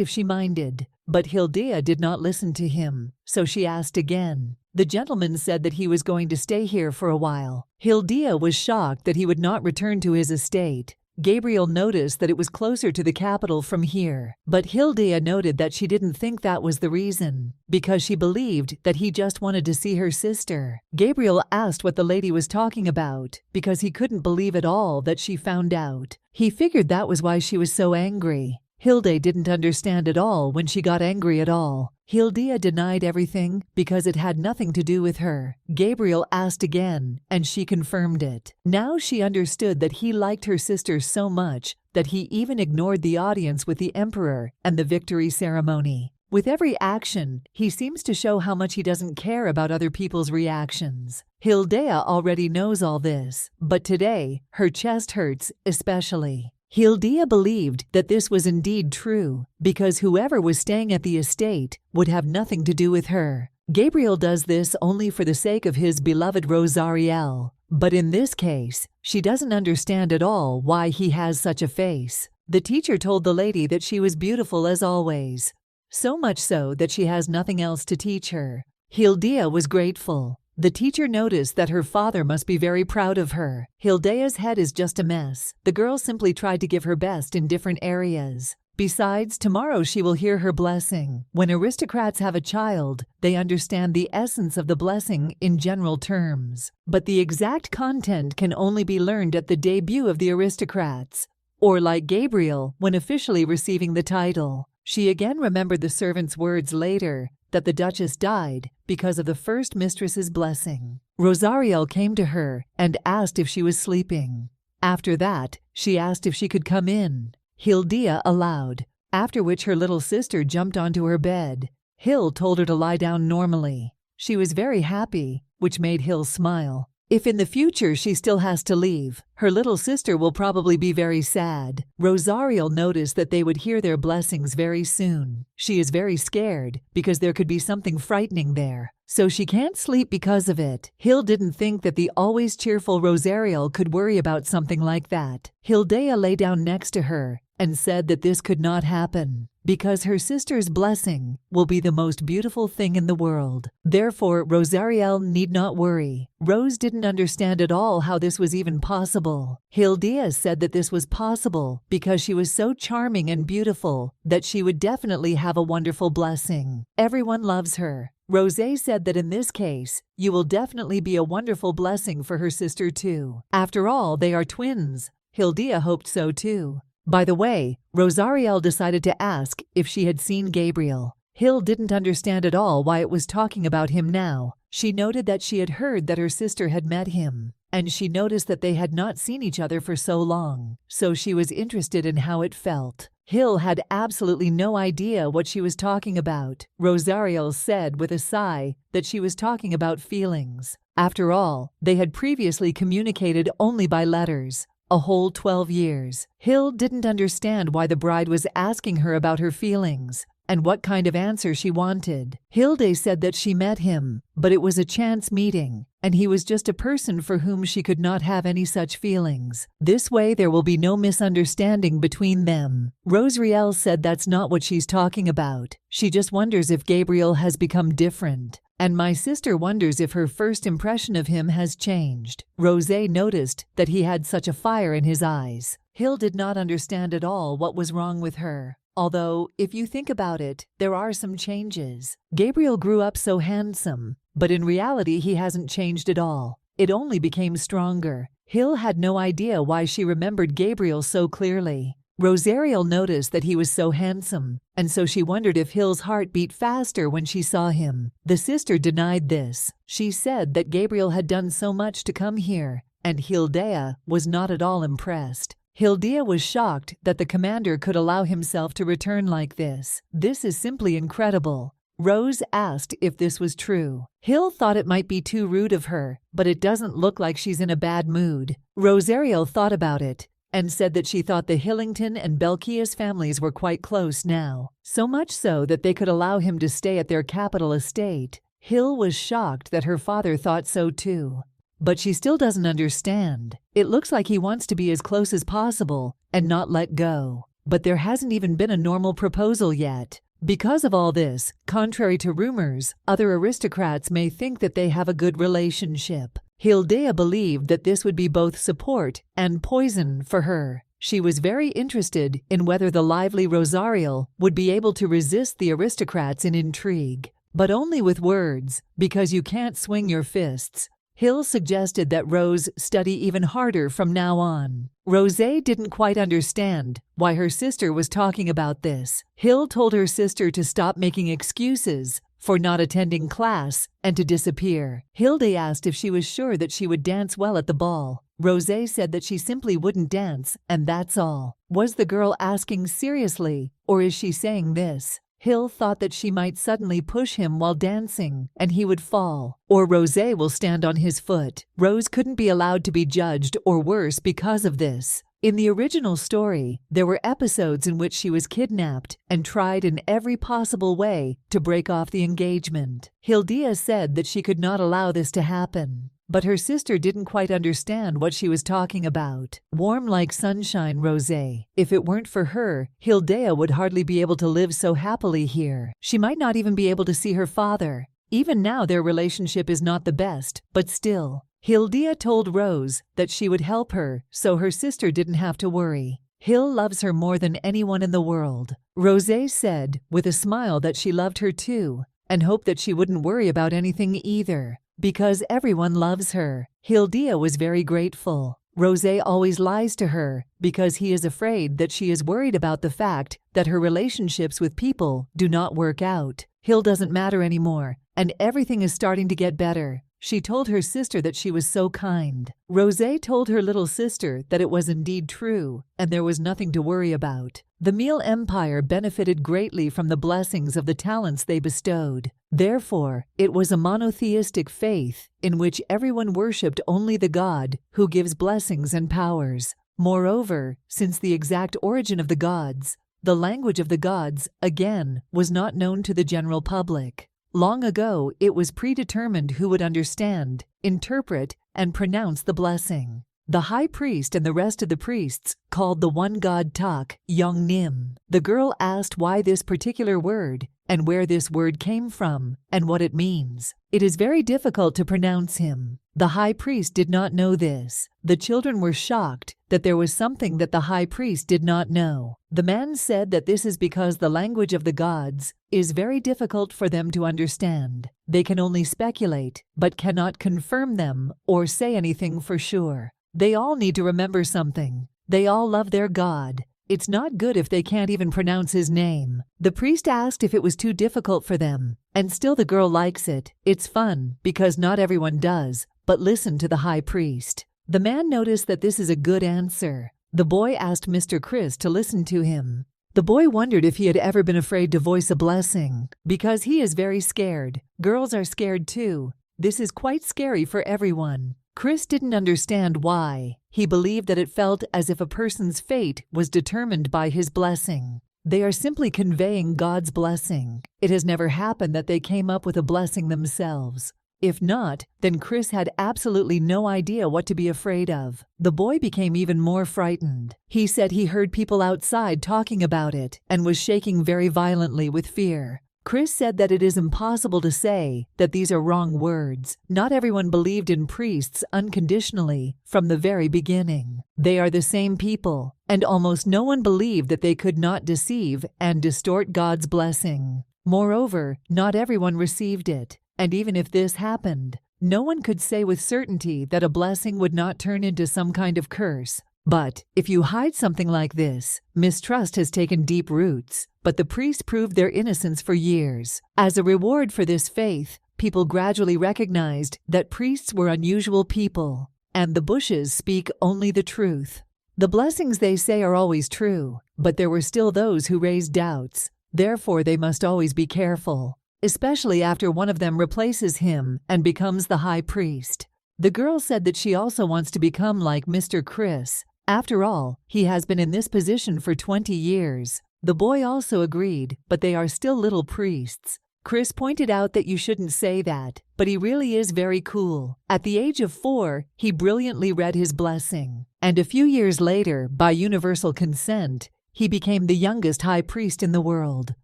Speaker 1: if she minded, but Hilda did not listen to him, so she asked again. The gentleman said that he was going to stay here for a while. Hilda was shocked that he would not return to his estate. Gabriel noticed that it was closer to the capital from here, but Hilda noted that she didn't think that was the reason, because she believed that he just wanted to see her sister. Gabriel asked what the lady was talking about, because he couldn't believe at all that she found out. He figured that was why she was so angry. Hilda didn't understand at all when she got angry at all. Hilda denied everything because it had nothing to do with her. Gabriel asked again, and she confirmed it. Now she understood that he liked her sister so much that he even ignored the audience with the emperor and the victory ceremony. With every action, he seems to show how much he doesn't care about other people's reactions. Hilda already knows all this, but today, her chest hurts especially. Hilda believed that this was indeed true, because whoever was staying at the estate would have nothing to do with her. Gabriel does this only for the sake of his beloved Rosariel, but in this case, she doesn't understand at all why he has such a face. The teacher told the lady that she was beautiful as always, so much so that she has nothing else to teach her. Hilda was grateful. The teacher noticed that her father must be very proud of her. Hilda's head is just a mess. The girl simply tried to give her best in different areas. Besides, tomorrow she will hear her blessing. When aristocrats have a child, they understand the essence of the blessing in general terms. But the exact content can only be learned at the debut of the aristocrats, or like Gabriel, when officially receiving the title. She again remembered the servant's words later, that the Duchess died because of the first mistress's blessing. Rosariel came to her and asked if she was sleeping. After that, she asked if she could come in. Hilda allowed, after which her little sister jumped onto her bed. Hill told her to lie down normally. She was very happy, which made Hill smile. If in the future she still has to leave, her little sister will probably be very sad. Rosariel noticed that they would hear their blessings very soon. She is very scared because there could be something frightening there, so she can't sleep because of it. Hill didn't think that the always cheerful Rosariel could worry about something like that. Hilda lay down next to her and said that this could not happen, because her sister's blessing will be the most beautiful thing in the world. Therefore, Rosariel need not worry. Rose didn't understand at all how this was even possible. Hilda said that this was possible because she was so charming and beautiful that she would definitely have a wonderful blessing. Everyone loves her. Rose said that in this case, you will definitely be a wonderful blessing for her sister too. After all, they are twins. Hilda hoped so too. By the way, Rosariel decided to ask if she had seen Gabriel. Hill didn't understand at all why it was talking about him now. She noted that she had heard that her sister had met him, and she noticed that they had not seen each other for so long, so she was interested in how it felt. Hill had absolutely no idea what she was talking about. Rosariel said with a sigh that she was talking about feelings. After all, they had previously communicated only by letters. A whole 12 years. Hill didn't understand why the bride was asking her about her feelings and what kind of answer she wanted. Hilda said that she met him, but it was a chance meeting, and he was just a person for whom she could not have any such feelings. This way there will be no misunderstanding between them. Rosariel said that's not what she's talking about. She just wonders if Gabriel has become different. And my sister wonders if her first impression of him has changed. Rose noticed that he had such a fire in his eyes. Hill did not understand at all what was wrong with her. Although, if you think about it, there are some changes. Gabriel grew up so handsome, but in reality he hasn't changed at all. It only became stronger. Hill had no idea why she remembered Gabriel so clearly. Rosariel noticed that he was so handsome, and so she wondered if Hill's heart beat faster when she saw him. The sister denied this. She said that Gabriel had done so much to come here, and Hilda was not at all impressed. Hilda was shocked that the commander could allow himself to return like this. This is simply incredible. Rose asked if this was true. Hill thought it might be too rude of her, but it doesn't look like she's in a bad mood. Rosariel thought about it and said that she thought the Hillington and Belkias families were quite close now, so much so that they could allow him to stay at their capital estate. Hill was shocked that her father thought so too. But she still doesn't understand. It looks like he wants to be as close as possible and not let go. But there hasn't even been a normal proposal yet. Because of all this, contrary to rumors, other aristocrats may think that they have a good relationship. Hilda believed that this would be both support and poison for her. She was very interested in whether the lively Rosariel would be able to resist the aristocrats in intrigue. But only with words, because you can't swing your fists. Hill suggested that Rose study even harder from now on. Rosé didn't quite understand why her sister was talking about this. Hill told her sister to stop making excuses for not attending class and to disappear. Hilde asked if she was sure that she would dance well at the ball. Rosé said that she simply wouldn't dance, and that's all. Was the girl asking seriously, or is she saying this? Hill thought that she might suddenly push him while dancing, and he would fall. Or Rosé will stand on his foot. Rose couldn't be allowed to be judged or worse because of this. In the original story, there were episodes in which she was kidnapped and tried in every possible way to break off the engagement. Hildia said that she could not allow this to happen. But her sister didn't quite understand what she was talking about. Warm like sunshine, Rosé. If it weren't for her, Hildea would hardly be able to live so happily here. She might not even be able to see her father. Even now their relationship is not the best, but still. Hildea told Rose that she would help her, so her sister didn't have to worry. Hill loves her more than anyone in the world. Rosé said, with a smile, that she loved her too, and hoped that she wouldn't worry about anything either. Because everyone loves her. Hildea was very grateful. Rosé always lies to her because he is afraid that she is worried about the fact that her relationships with people do not work out. Hill doesn't matter anymore, and everything is starting to get better. She told her sister that she was so kind. Rosé told her little sister that it was indeed true, and there was nothing to worry about. The Miel Empire benefited greatly from the blessings of the talents they bestowed. Therefore, it was a monotheistic faith in which everyone worshipped only the God who gives blessings and powers. Moreover, since the exact origin of the gods, the language of the gods, again, was not known to the general public. Long ago, it was predetermined who would understand, interpret, and pronounce the blessing. The high priest and the rest of the priests called the one god Tak, Young Nim. The girl asked why this particular word, and where this word came from, and what it means. It is very difficult to pronounce him. The high priest did not know this. The children were shocked that there was something that the high priest did not know. The man said that this is because the language of the gods is very difficult for them to understand. They can only speculate, but cannot confirm them or say anything for sure. They all need to remember something. They all love their God. It's not good if they can't even pronounce his name. The priest asked if it was too difficult for them, and still the girl likes it. It's fun, because not everyone does, but listen to the high priest. The man noticed that this is a good answer. The boy asked Mr. Chris to listen to him. The boy wondered if he had ever been afraid to voice a blessing, because he is very scared. Girls are scared too. This is quite scary for everyone. Chris didn't understand why. He believed that it felt as if a person's fate was determined by his blessing. They are simply conveying God's blessing. It has never happened that they came up with a blessing themselves. If not, then Chris had absolutely no idea what to be afraid of. The boy became even more frightened. He said he heard people outside talking about it and was shaking very violently with fear. Chris said that it is impossible to say that these are wrong words. Not everyone believed in priests unconditionally from the very beginning. They are the same people, and almost no one believed that they could not deceive and distort God's blessing. Moreover, not everyone received it, and even if this happened, no one could say with certainty that a blessing would not turn into some kind of curse. But if you hide something like this, mistrust has taken deep roots. But the priests proved their innocence for years. As a reward for this faith, people gradually recognized that priests were unusual people, and the bushes speak only the truth. The blessings they say are always true, but there were still those who raised doubts. Therefore, they must always be careful, especially after one of them replaces him and becomes the high priest. The girl said that she also wants to become like Mr. Chris. After all, he has been in this position for 20 years. The boy also agreed, but they are still little priests. Chris pointed out that you shouldn't say that, but he really is very cool. At the age of 4, he brilliantly read his blessing. And a few years later, by universal consent, he became the youngest high priest in the world.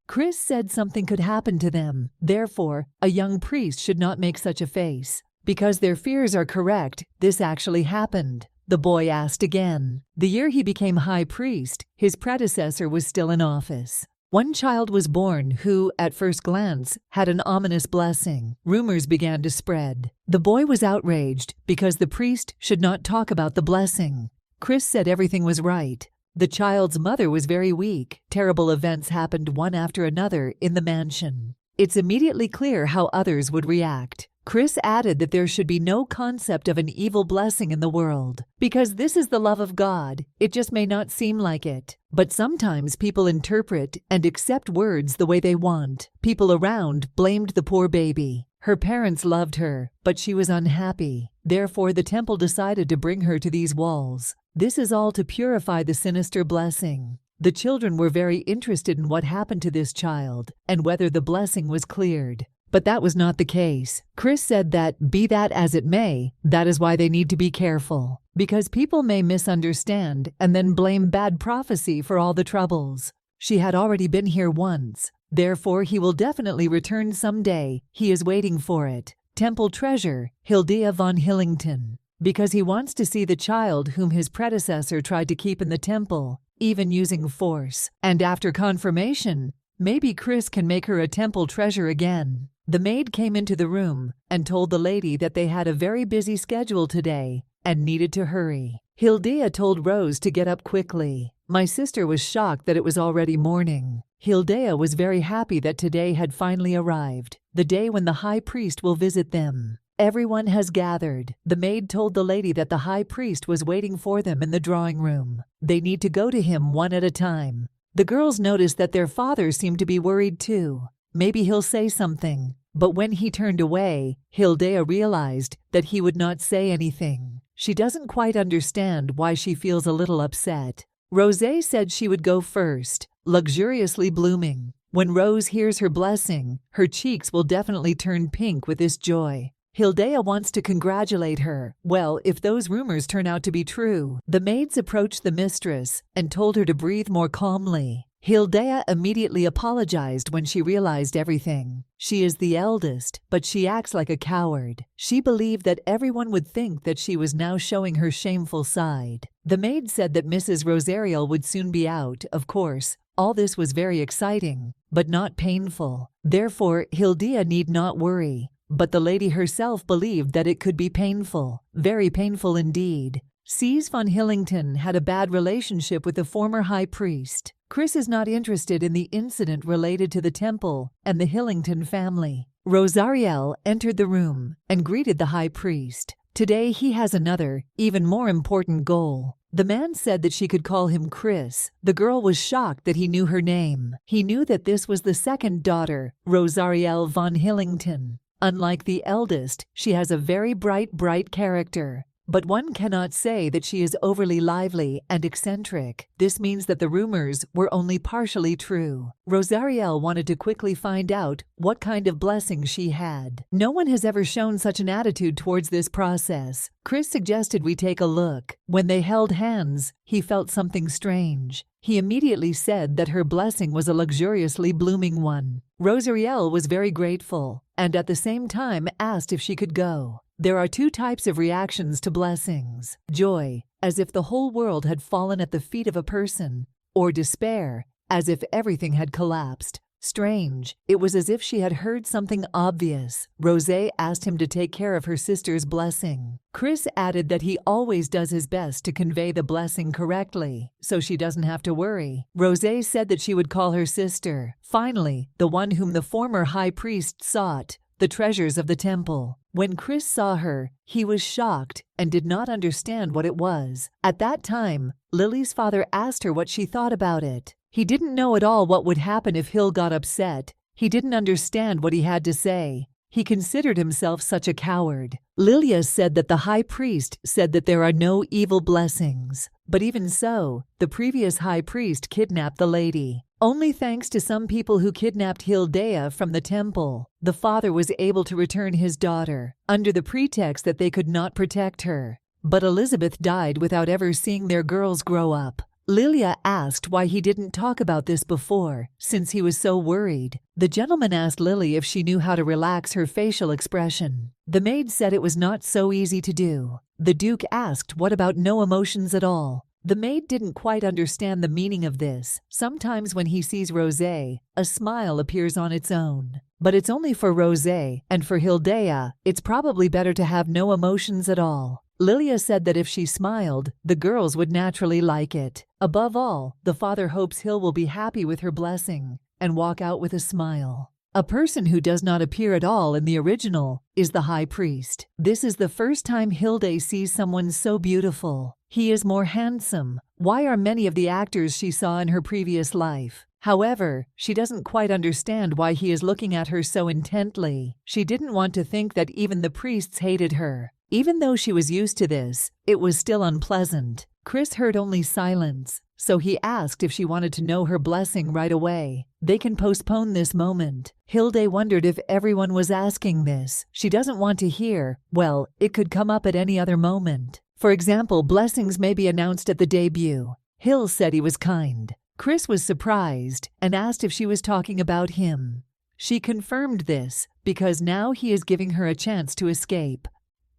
Speaker 1: Chris said something could happen to them. Therefore, a young priest should not make such a face. Because their fears are correct, this actually happened. The boy asked again. The year he became high priest, his predecessor was still in office. One child was born who, at first glance, had an ominous blessing. Rumors began to spread. The boy was outraged because the priest should not talk about the blessing. Chris said everything was right. The child's mother was very weak. Terrible events happened one after another in the mansion. It's immediately clear how others would react. Chris added that there should be no concept of an evil blessing in the world, because this is the love of God. It just may not seem like it. But sometimes people interpret and accept words the way they want. People around blamed the poor baby. Her parents loved her, but she was unhappy. Therefore, the temple decided to bring her to these walls. This is all to purify the sinister blessing. The children were very interested in what happened to this child and whether the blessing was cleared. But that was not the case. Chris said that, be that as it may, that is why they need to be careful. Because people may misunderstand and then blame bad prophecy for all the troubles. She had already been here once. Therefore, he will definitely return someday. He is waiting for it. Temple treasure, Hildea von Hillington. Because he wants to see the child whom his predecessor tried to keep in the temple, even using force. And after confirmation, maybe Chris can make her a temple treasure again. The maid came into the room and told the lady that they had a very busy schedule today and needed to hurry. Hildea told Rose to get up quickly. My sister was shocked that it was already morning. Hildea was very happy that today had finally arrived, the day when the high priest will visit them. Everyone has gathered. The maid told the lady that the high priest was waiting for them in the drawing room. They need to go to him one at a time. The girls noticed that their father seemed to be worried too. Maybe he'll say something. But when he turned away, Hildea realized that he would not say anything. She doesn't quite understand why she feels a little upset. Rosé said she would go first, luxuriously blooming. When Rose hears her blessing, her cheeks will definitely turn pink with this joy. Hildea wants to congratulate her. Well, if those rumors turn out to be true. The maids approached the mistress and told her to breathe more calmly. Hildea immediately apologized when she realized everything. She is the eldest, but she acts like a coward. She believed that everyone would think that she was now showing her shameful side. The maid said that Mrs. Rosariel would soon be out, of course. All this was very exciting, but not painful. Therefore, Hildea need not worry. But the lady herself believed that it could be painful, very painful indeed. Cease von Hillington had a bad relationship with the former high priest. Chris is not interested in the incident related to the temple and the Hillington family. Rosariel entered the room and greeted the high priest. Today he has another, even more important goal. The man said that she could call him Chris. The girl was shocked that he knew her name. He knew that this was the second daughter, Rosariel von Hillington. Unlike the eldest, she has a very bright character. But one cannot say that she is overly lively and eccentric. This means that the rumors were only partially true. Rosariel wanted to quickly find out what kind of blessing she had. No one has ever shown such an attitude towards this process. Chris suggested we take a look. When they held hands, he felt something strange. He immediately said that her blessing was a luxuriously blooming one. Rosariel was very grateful and at the same time asked if she could go. There are two types of reactions to blessings: joy, as if the whole world had fallen at the feet of a person, or despair, as if everything had collapsed. Strange, it was as if she had heard something obvious. Rosé asked him to take care of her sister's blessing. Chris added that he always does his best to convey the blessing correctly, so she doesn't have to worry. Rosé said that she would call her sister. Finally, the one whom the former high priest sought, the treasures of the temple. When Chris saw her, he was shocked and did not understand what it was. At that time, Lily's father asked her what she thought about it. He didn't know at all what would happen if Hill got upset. He didn't understand what he had to say. He considered himself such a coward. Lilia said that the high priest said that there are no evil blessings. But even so, the previous high priest kidnapped the lady. Only thanks to some people who kidnapped Hildea from the temple, the father was able to return his daughter, under the pretext that they could not protect her. But Elizabeth died without ever seeing their girls grow up. Lilia asked why he didn't talk about this before, since he was so worried. The gentleman asked Lily if she knew how to relax her facial expression. The maid said it was not so easy to do. The Duke asked, "What about no emotions at all?" The maid didn't quite understand the meaning of this. Sometimes when he sees Rosé, a smile appears on its own. But it's only for Rosé, and for Hildea, it's probably better to have no emotions at all. Lilia said that if she smiled, the girls would naturally like it. Above all, the father hopes Hill will be happy with her blessing and walk out with a smile. A person who does not appear at all in the original is the High Priest. This is the first time Hilde sees someone so beautiful. He is more handsome. Why are many of the actors she saw in her previous life? However, she doesn't quite understand why he is looking at her so intently. She didn't want to think that even the priests hated her. Even though she was used to this, it was still unpleasant. Chris heard only silence, so he asked if she wanted to know her blessing right away. They can postpone this moment. Hilde wondered if everyone was asking this. She doesn't want to hear. Well, it could come up at any other moment. For example, blessings may be announced at the debut. Hill said he was kind. Chris was surprised and asked if she was talking about him. She confirmed this because now he is giving her a chance to escape.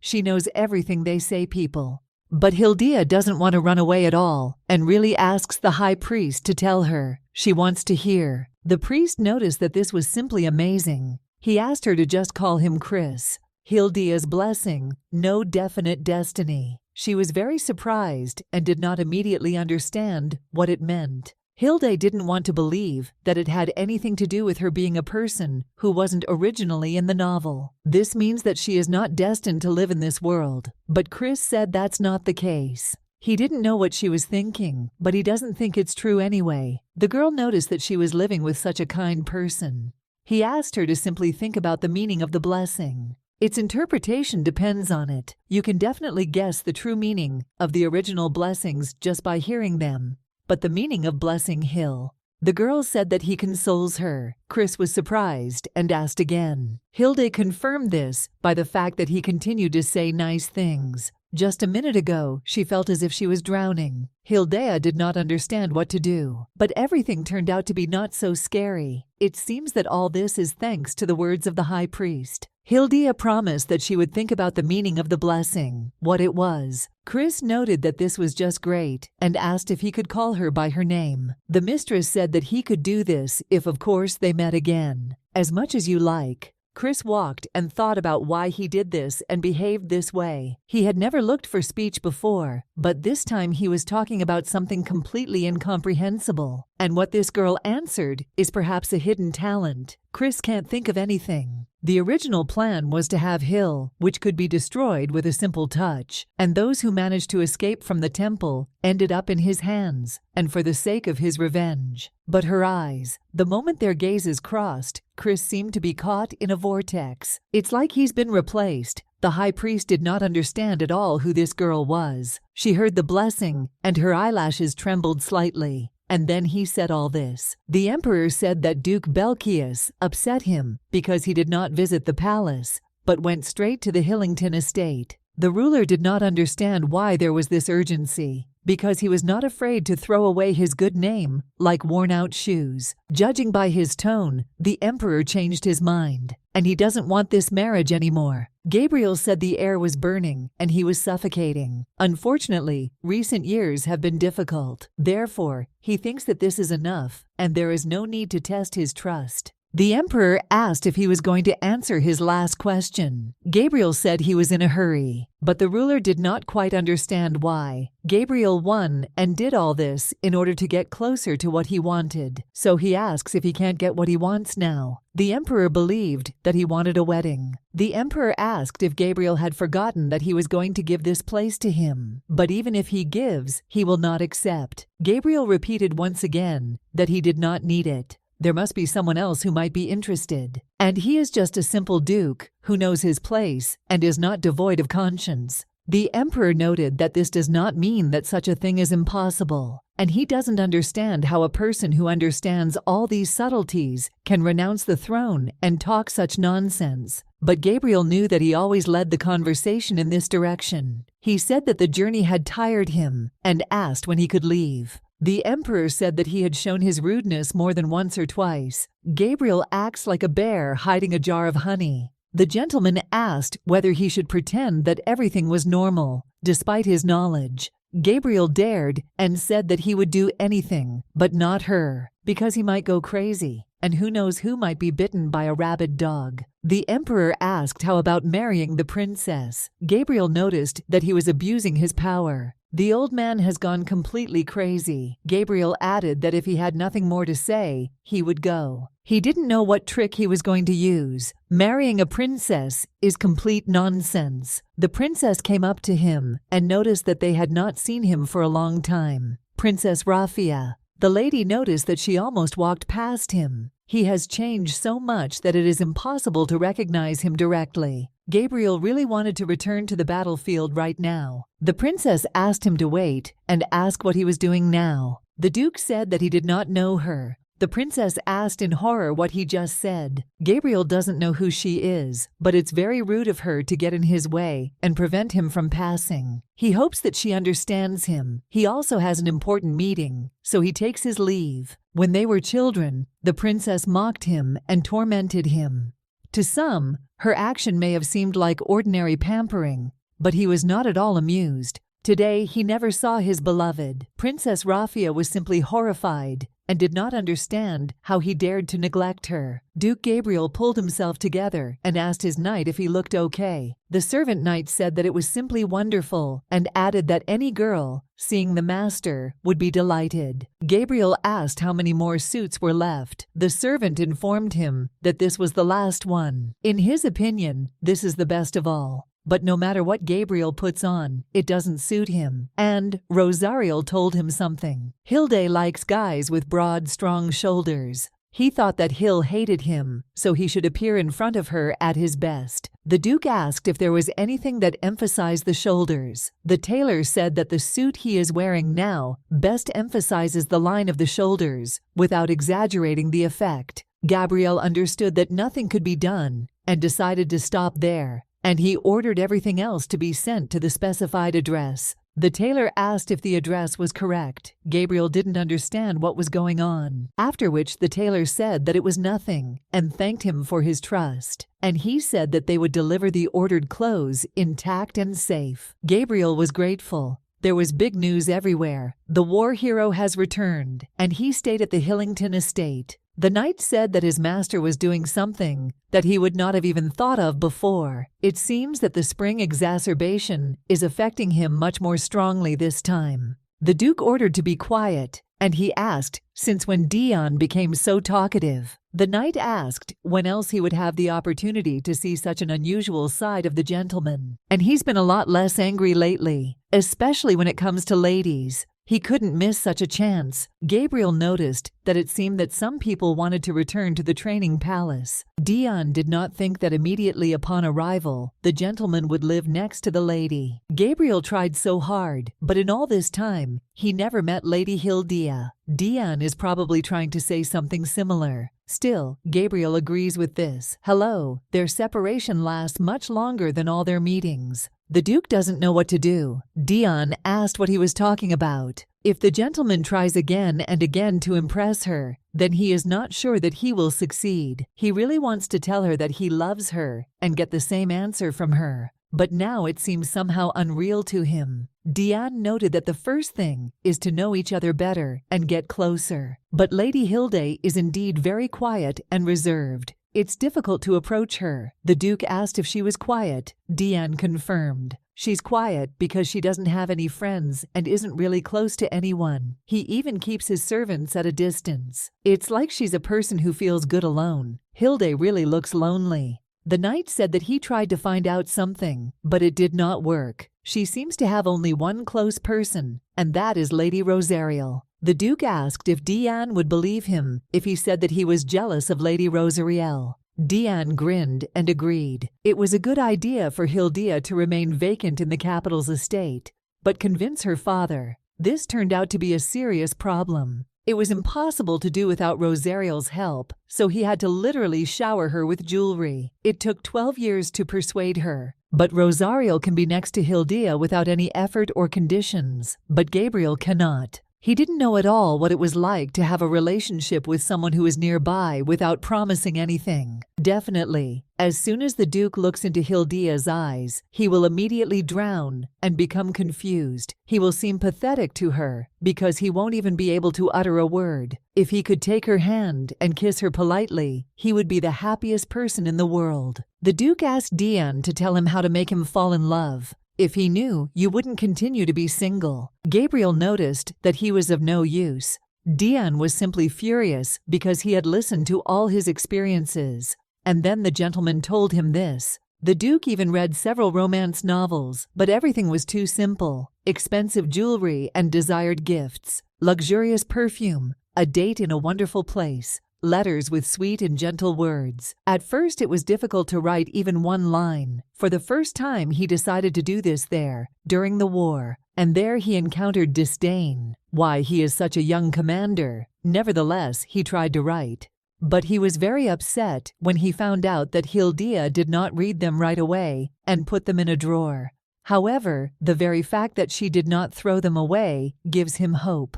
Speaker 1: She knows everything they say, people. But Hildea doesn't want to run away at all and really asks the High Priest to tell her. She wants to hear. The priest noticed that this was simply amazing. He asked her to just call him Chris. Hildea's blessing, no definite destiny. She was very surprised and did not immediately understand what it meant. Hilde didn't want to believe that it had anything to do with her being a person who wasn't originally in the novel. This means that she is not destined to live in this world. But Chris said that's not the case. He didn't know what she was thinking, but he doesn't think it's true anyway. The girl noticed that she was living with such a kind person. He asked her to simply think about the meaning of the blessing. Its interpretation depends on it. You can definitely guess the true meaning of the original blessings just by hearing them. But the meaning of blessing Hill. The girl said that he consoles her. Chris was surprised and asked again. Hilde confirmed this by the fact that he continued to say nice things. Just a minute ago, she felt as if she was drowning. Hildea did not understand what to do, but everything turned out to be not so scary. It seems that all this is thanks to the words of the High Priest. Hildea promised that she would think about the meaning of the blessing, what it was. Chris noted that this was just great and asked if he could call her by her name. The mistress said that he could do this if, of course, they met again. As much as you like. Chris walked and thought about why he did this and behaved this way. He had never looked for speech before, but this time he was talking about something completely incomprehensible. And what this girl answered is perhaps a hidden talent. Chris can't think of anything. The original plan was to have Hill, which could be destroyed with a simple touch, and those who managed to escape from the temple ended up in his hands, and for the sake of his revenge. But her eyes, the moment their gazes crossed, Chris seemed to be caught in a vortex. It's like he's been replaced. The High Priest did not understand at all who this girl was. She heard the blessing, and her eyelashes trembled slightly. And then he said all this. The emperor said that Duke Belkias upset him because he did not visit the palace, but went straight to the Hillington estate. The ruler did not understand why there was this urgency, because he was not afraid to throw away his good name like worn-out shoes. Judging by his tone, the emperor changed his mind, and he doesn't want this marriage anymore. Gabriel said the air was burning and he was suffocating. Unfortunately, recent years have been difficult. Therefore, he thinks that this is enough, and there is no need to test his trust. The emperor asked if he was going to answer his last question. Gabriel said he was in a hurry, but the ruler did not quite understand why. Gabriel won and did all this in order to get closer to what he wanted. So he asks if he can't get what he wants now. The emperor believed that he wanted a wedding. The emperor asked if Gabriel had forgotten that he was going to give this place to him. But even if he gives, he will not accept. Gabriel repeated once again that he did not need it. There must be someone else who might be interested. And he is just a simple duke who knows his place and is not devoid of conscience. The emperor noted that this does not mean that such a thing is impossible, and he doesn't understand how a person who understands all these subtleties can renounce the throne and talk such nonsense. But Gabriel knew that he always led the conversation in this direction. He said that the journey had tired him and asked when he could leave. The emperor said that he had shown his rudeness more than once or twice. Gabriel acts like a bear hiding a jar of honey. The gentleman asked whether he should pretend that everything was normal. Despite his knowledge, Gabriel dared and said that he would do anything, but not her, because he might go crazy, and who knows who might be bitten by a rabid dog. The emperor asked how about marrying the princess. Gabriel noticed that he was abusing his power. The old man has gone completely crazy. Gabriel added that if he had nothing more to say, he would go. He didn't know what trick he was going to use. Marrying a princess is complete nonsense. The princess came up to him and noticed that they had not seen him for a long time. Princess Rafia. The lady noticed that she almost walked past him. He has changed so much that it is impossible to recognize him directly. Gabriel really wanted to return to the battlefield right now. The princess asked him to wait and ask what he was doing now. The duke said that he did not know her. The princess asked in horror what he just said. Gabriel doesn't know who she is, but it's very rude of her to get in his way and prevent him from passing. He hopes that she understands him. He also has an important meeting, so he takes his leave. When they were children, the princess mocked him and tormented him. To some, her action may have seemed like ordinary pampering, but he was not at all amused. Today, he never saw his beloved. Princess Rafia was simply horrified and did not understand how he dared to neglect her. Duke Gabriel pulled himself together and asked his knight if he looked okay. The servant knight said that it was simply wonderful and added that any girl, seeing the master, would be delighted. Gabriel asked how many more suits were left. The servant informed him that this was the last one. In his opinion, this is the best of all. But no matter what Gabriel puts on, it doesn't suit him. And Rosariel told him something. Hilde likes guys with broad, strong shoulders. He thought that Hill hated him, so he should appear in front of her at his best. The Duke asked if there was anything that emphasized the shoulders. The tailor said that the suit he is wearing now best emphasizes the line of the shoulders, without exaggerating the effect. Gabriel understood that nothing could be done, and decided to stop there. And he ordered everything else to be sent to the specified address. The tailor asked if the address was correct. Gabriel didn't understand what was going on. After which the tailor said that it was nothing and thanked him for his trust. And he said that they would deliver the ordered clothes intact and safe. Gabriel was grateful. There was big news everywhere. The war hero has returned, and he stayed at the Hillington estate. The knight said that his master was doing something that he would not have even thought of before. It seems that the spring exacerbation is affecting him much more strongly this time. The Duke ordered to be quiet, and he asked since when Dion became so talkative. The knight asked when else he would have the opportunity to see such an unusual side of the gentleman. And he's been a lot less angry lately, especially when it comes to ladies. He couldn't miss such a chance. Gabriel noticed that it seemed that some people wanted to return to the training palace. Dion did not think that immediately upon arrival, the gentleman would live next to the lady. Gabriel tried so hard, but in all this time, he never met Lady Hildia. Dion is probably trying to say something similar. Still, Gabriel agrees with this. Hello, their separation lasts much longer than all their meetings. The Duke doesn't know what to do. Dion asked what he was talking about. If the gentleman tries again and again to impress her, then he is not sure that he will succeed. He really wants to tell her that he loves her and get the same answer from her. But now it seems somehow unreal to him. Dion noted that the first thing is to know each other better and get closer. But Lady Hilde is indeed very quiet and reserved. It's difficult to approach her. The Duke asked if she was quiet. Dion confirmed. She's quiet because she doesn't have any friends and isn't really close to anyone. He even keeps his servants at a distance. It's like she's a person who feels good alone. Hilde really looks lonely. The knight said that he tried to find out something, but it did not work. She seems to have only one close person, and that is Lady Rosariel. The Duke asked if Dion would believe him if he said that he was jealous of Lady Rosariel. Dion grinned and agreed. It was a good idea for Hildia to remain vacant in the capital's estate, but convince her father. This turned out to be a serious problem. It was impossible to do without Rosariel's help, so he had to literally shower her with jewelry. It took 12 years to persuade her. But Rosariel can be next to Hildia without any effort or conditions, but Gabriel cannot. He didn't know at all what it was like to have a relationship with someone who is nearby without promising anything. Definitely, as soon as the Duke looks into Hildia's eyes, he will immediately drown and become confused. He will seem pathetic to her because he won't even be able to utter a word. If he could take her hand and kiss her politely, he would be the happiest person in the world. The Duke asked Diane to tell him how to make him fall in love. If he knew, you wouldn't continue to be single. Gabriel noticed that he was of no use. Diane was simply furious because he had listened to all his experiences. And then the gentleman told him this. The Duke even read several romance novels, but everything was too simple. Expensive jewelry and desired gifts, luxurious perfume, a date in a wonderful place, letters with sweet and gentle words. At first it was difficult to write even one line. For the first time he decided to do this there, during the war, and there he encountered disdain. Why, he is such a young commander. Nevertheless, he tried to write. But he was very upset when he found out that Hildia did not read them right away and put them in a drawer. However, the very fact that she did not throw them away gives him hope.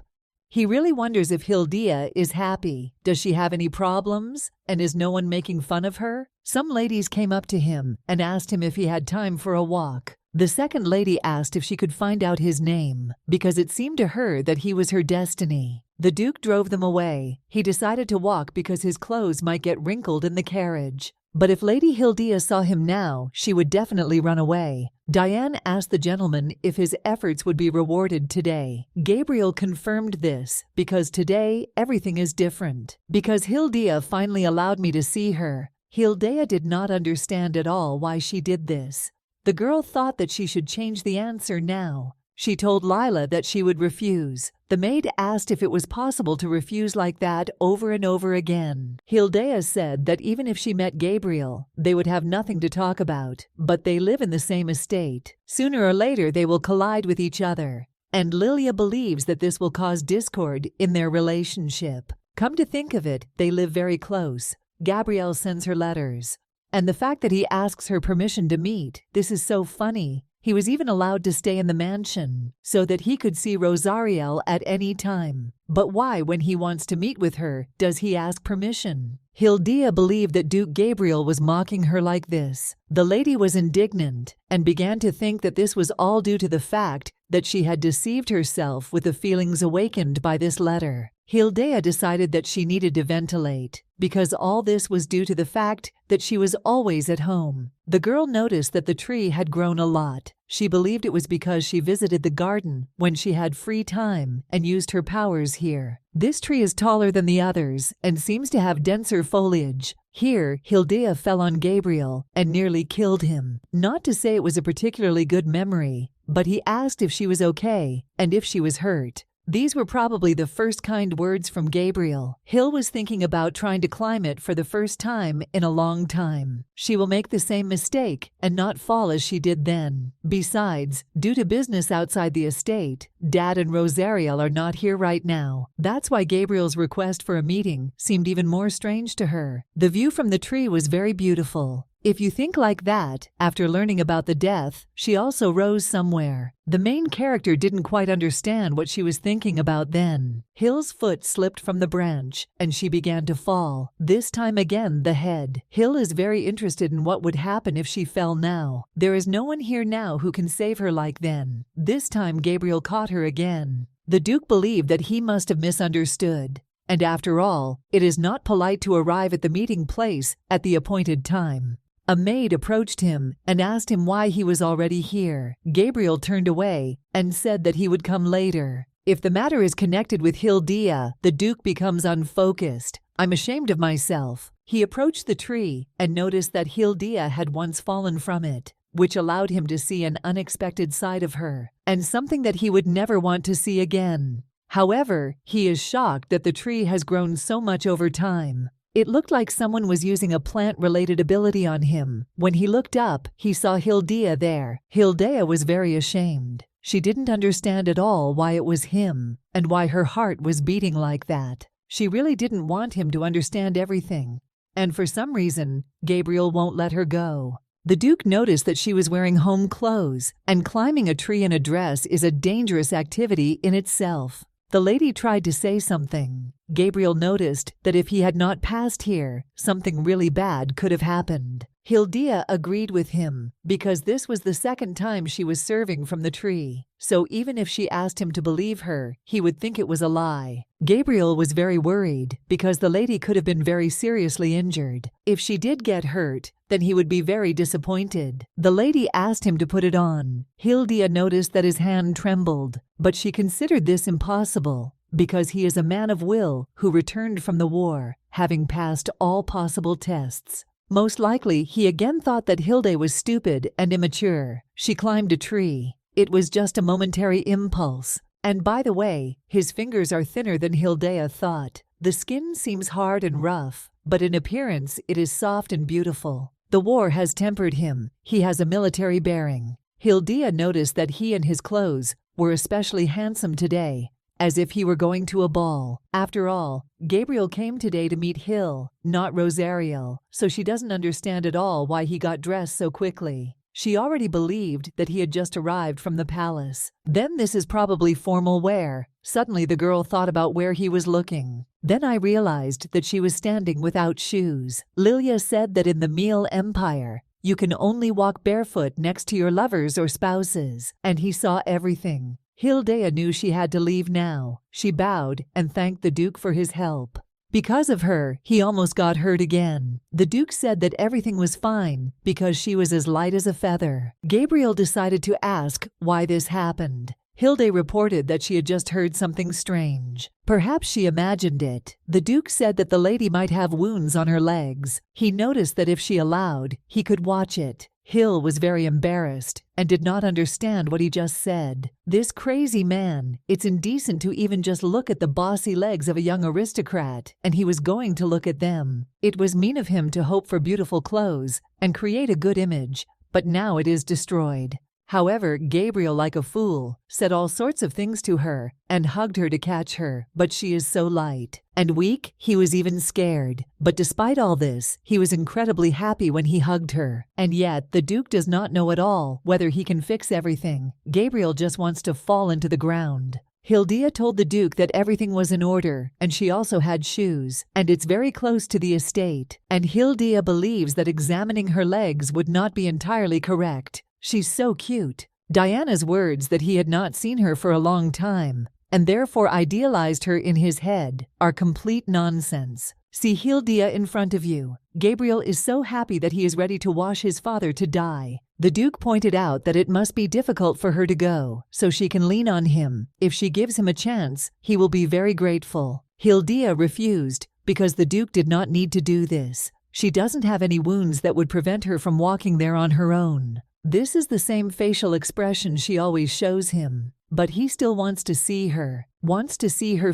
Speaker 1: He really wonders if Hildia is happy. Does she have any problems? And is no one making fun of her? Some ladies came up to him and asked him if he had time for a walk. The second lady asked if she could find out his name, because it seemed to her that he was her destiny. The Duke drove them away. He decided to walk because his clothes might get wrinkled in the carriage. But if Lady Hildia saw him now, she would definitely run away. Diane asked the gentleman if his efforts would be rewarded today. Gabriel confirmed this, because today everything is different. Because Hildia finally allowed me to see her. Hildia did not understand at all why she did this. The girl thought that she should change the answer now. She told Lila that she would refuse. The maid asked if it was possible to refuse like that over and over again. Hildia said that even if she met Gabriel, they would have nothing to talk about. But they live in the same estate. Sooner or later they will collide with each other. And Lilia believes that this will cause discord in their relationship. Come to think of it, they live very close. Gabriel sends her letters. And the fact that he asks her permission to meet, this is so funny. He was even allowed to stay in the mansion so that he could see Rosariel at any time. But why, when he wants to meet with her, does he ask permission? Hildia believed that Duke Gabriel was mocking her like this. The lady was indignant and began to think that this was all due to the fact that she had deceived herself with the feelings awakened by this letter. Hildia decided that she needed to ventilate, because all this was due to the fact that she was always at home. The girl noticed that the tree had grown a lot. She believed it was because she visited the garden when she had free time and used her powers here. This tree is taller than the others and seems to have denser foliage. Here, Hildia fell on Gabriel and nearly killed him. Not to say it was a particularly good memory, but he asked if she was okay and if she was hurt. These were probably the first kind words from Gabriel. Hill was thinking about trying to climb it for the first time in a long time. She will make the same mistake and not fall as she did then. Besides, due to business outside the estate, Dad and Rosariel are not here right now. That's why Gabriel's request for a meeting seemed even more strange to her. The view from the tree was very beautiful. If you think like that, after learning about the death, she also rose somewhere. The main character didn't quite understand what she was thinking about then. Hill's foot slipped from the branch, and she began to fall. This time again, the head. Hill is very interested in what would happen if she fell now. There is no one here now who can save her like then. This time Gabriel caught her again. The Duke believed that he must have misunderstood. And after all, it is not polite to arrive at the meeting place at the appointed time. A maid approached him and asked him why he was already here. Gabriel turned away and said that he would come later. If the matter is connected with Hildia, the Duke becomes unfocused. I'm ashamed of myself. He approached the tree and noticed that Hildia had once fallen from it, which allowed him to see an unexpected side of her, and something that he would never want to see again. However, he is shocked that the tree has grown so much over time. It looked like someone was using a plant-related ability on him. When he looked up, he saw Hildia there. Hildia was very ashamed. She didn't understand at all why it was him, and why her heart was beating like that. She really didn't want him to understand everything. And for some reason, Gabriel won't let her go. The Duke noticed that she was wearing home clothes, and climbing a tree in a dress is a dangerous activity in itself. The lady tried to say something. Gabriel noticed that if he had not passed here, something really bad could have happened. Hildia agreed with him, because this was the second time she was serving from the tree. So even if she asked him to believe her, he would think it was a lie. Gabriel was very worried, because the lady could have been very seriously injured. If she did get hurt, then he would be very disappointed. The lady asked him to put it on. Hildia noticed that his hand trembled, but she considered this impossible, because he is a man of will who returned from the war, having passed all possible tests. Most likely, he again thought that Hilde was stupid and immature. She climbed a tree. It was just a momentary impulse. And by the way, his fingers are thinner than Hildea thought. The skin seems hard and rough, but in appearance it is soft and beautiful. The war has tempered him. He has a military bearing. Hildea noticed that he and his clothes were especially handsome today, as if he were going to a ball. After all, Gabriel came today to meet Hill, not Rosariel, so she doesn't understand at all why he got dressed so quickly. She already believed that he had just arrived from the palace. Then this is probably formal wear. Suddenly the girl thought about where he was looking. Then I realized that she was standing without shoes. Lilia said that in the Meal Empire, you can only walk barefoot next to your lovers or spouses, and he saw everything. Hildea knew she had to leave now. She bowed and thanked the Duke for his help. Because of her, he almost got hurt again. The Duke said that everything was fine because she was as light as a feather. Gabriel decided to ask why this happened. Hilde reported that she had just heard something strange. Perhaps she imagined it. The Duke said that the lady might have wounds on her legs. He noticed that if she allowed, he could watch it. Hill was very embarrassed and did not understand what he just said. This crazy man, it's indecent to even just look at the bossy legs of a young aristocrat, and he was going to look at them. It was mean of him to hope for beautiful clothes and create a good image, but now it is destroyed. However, Gabriel, like a fool, said all sorts of things to her and hugged her to catch her, but she is so light. And weak, he was even scared. But despite all this, he was incredibly happy when he hugged her. And yet, the Duke does not know at all whether he can fix everything. Gabriel just wants to fall into the ground. Hildea told the Duke that everything was in order, and she also had shoes, and it's very close to the estate. And Hildea believes that examining her legs would not be entirely correct. She's so cute. Diana's words that he had not seen her for a long time, and therefore idealized her in his head, are complete nonsense. See Hildea in front of you. Gabriel is so happy that he is ready to wash his father to die. The Duke pointed out that it must be difficult for her to go, so she can lean on him. If she gives him a chance, he will be very grateful. Hildea refused, because the Duke did not need to do this. She doesn't have any wounds that would prevent her from walking there on her own. This is the same facial expression she always shows him, but he still wants to see her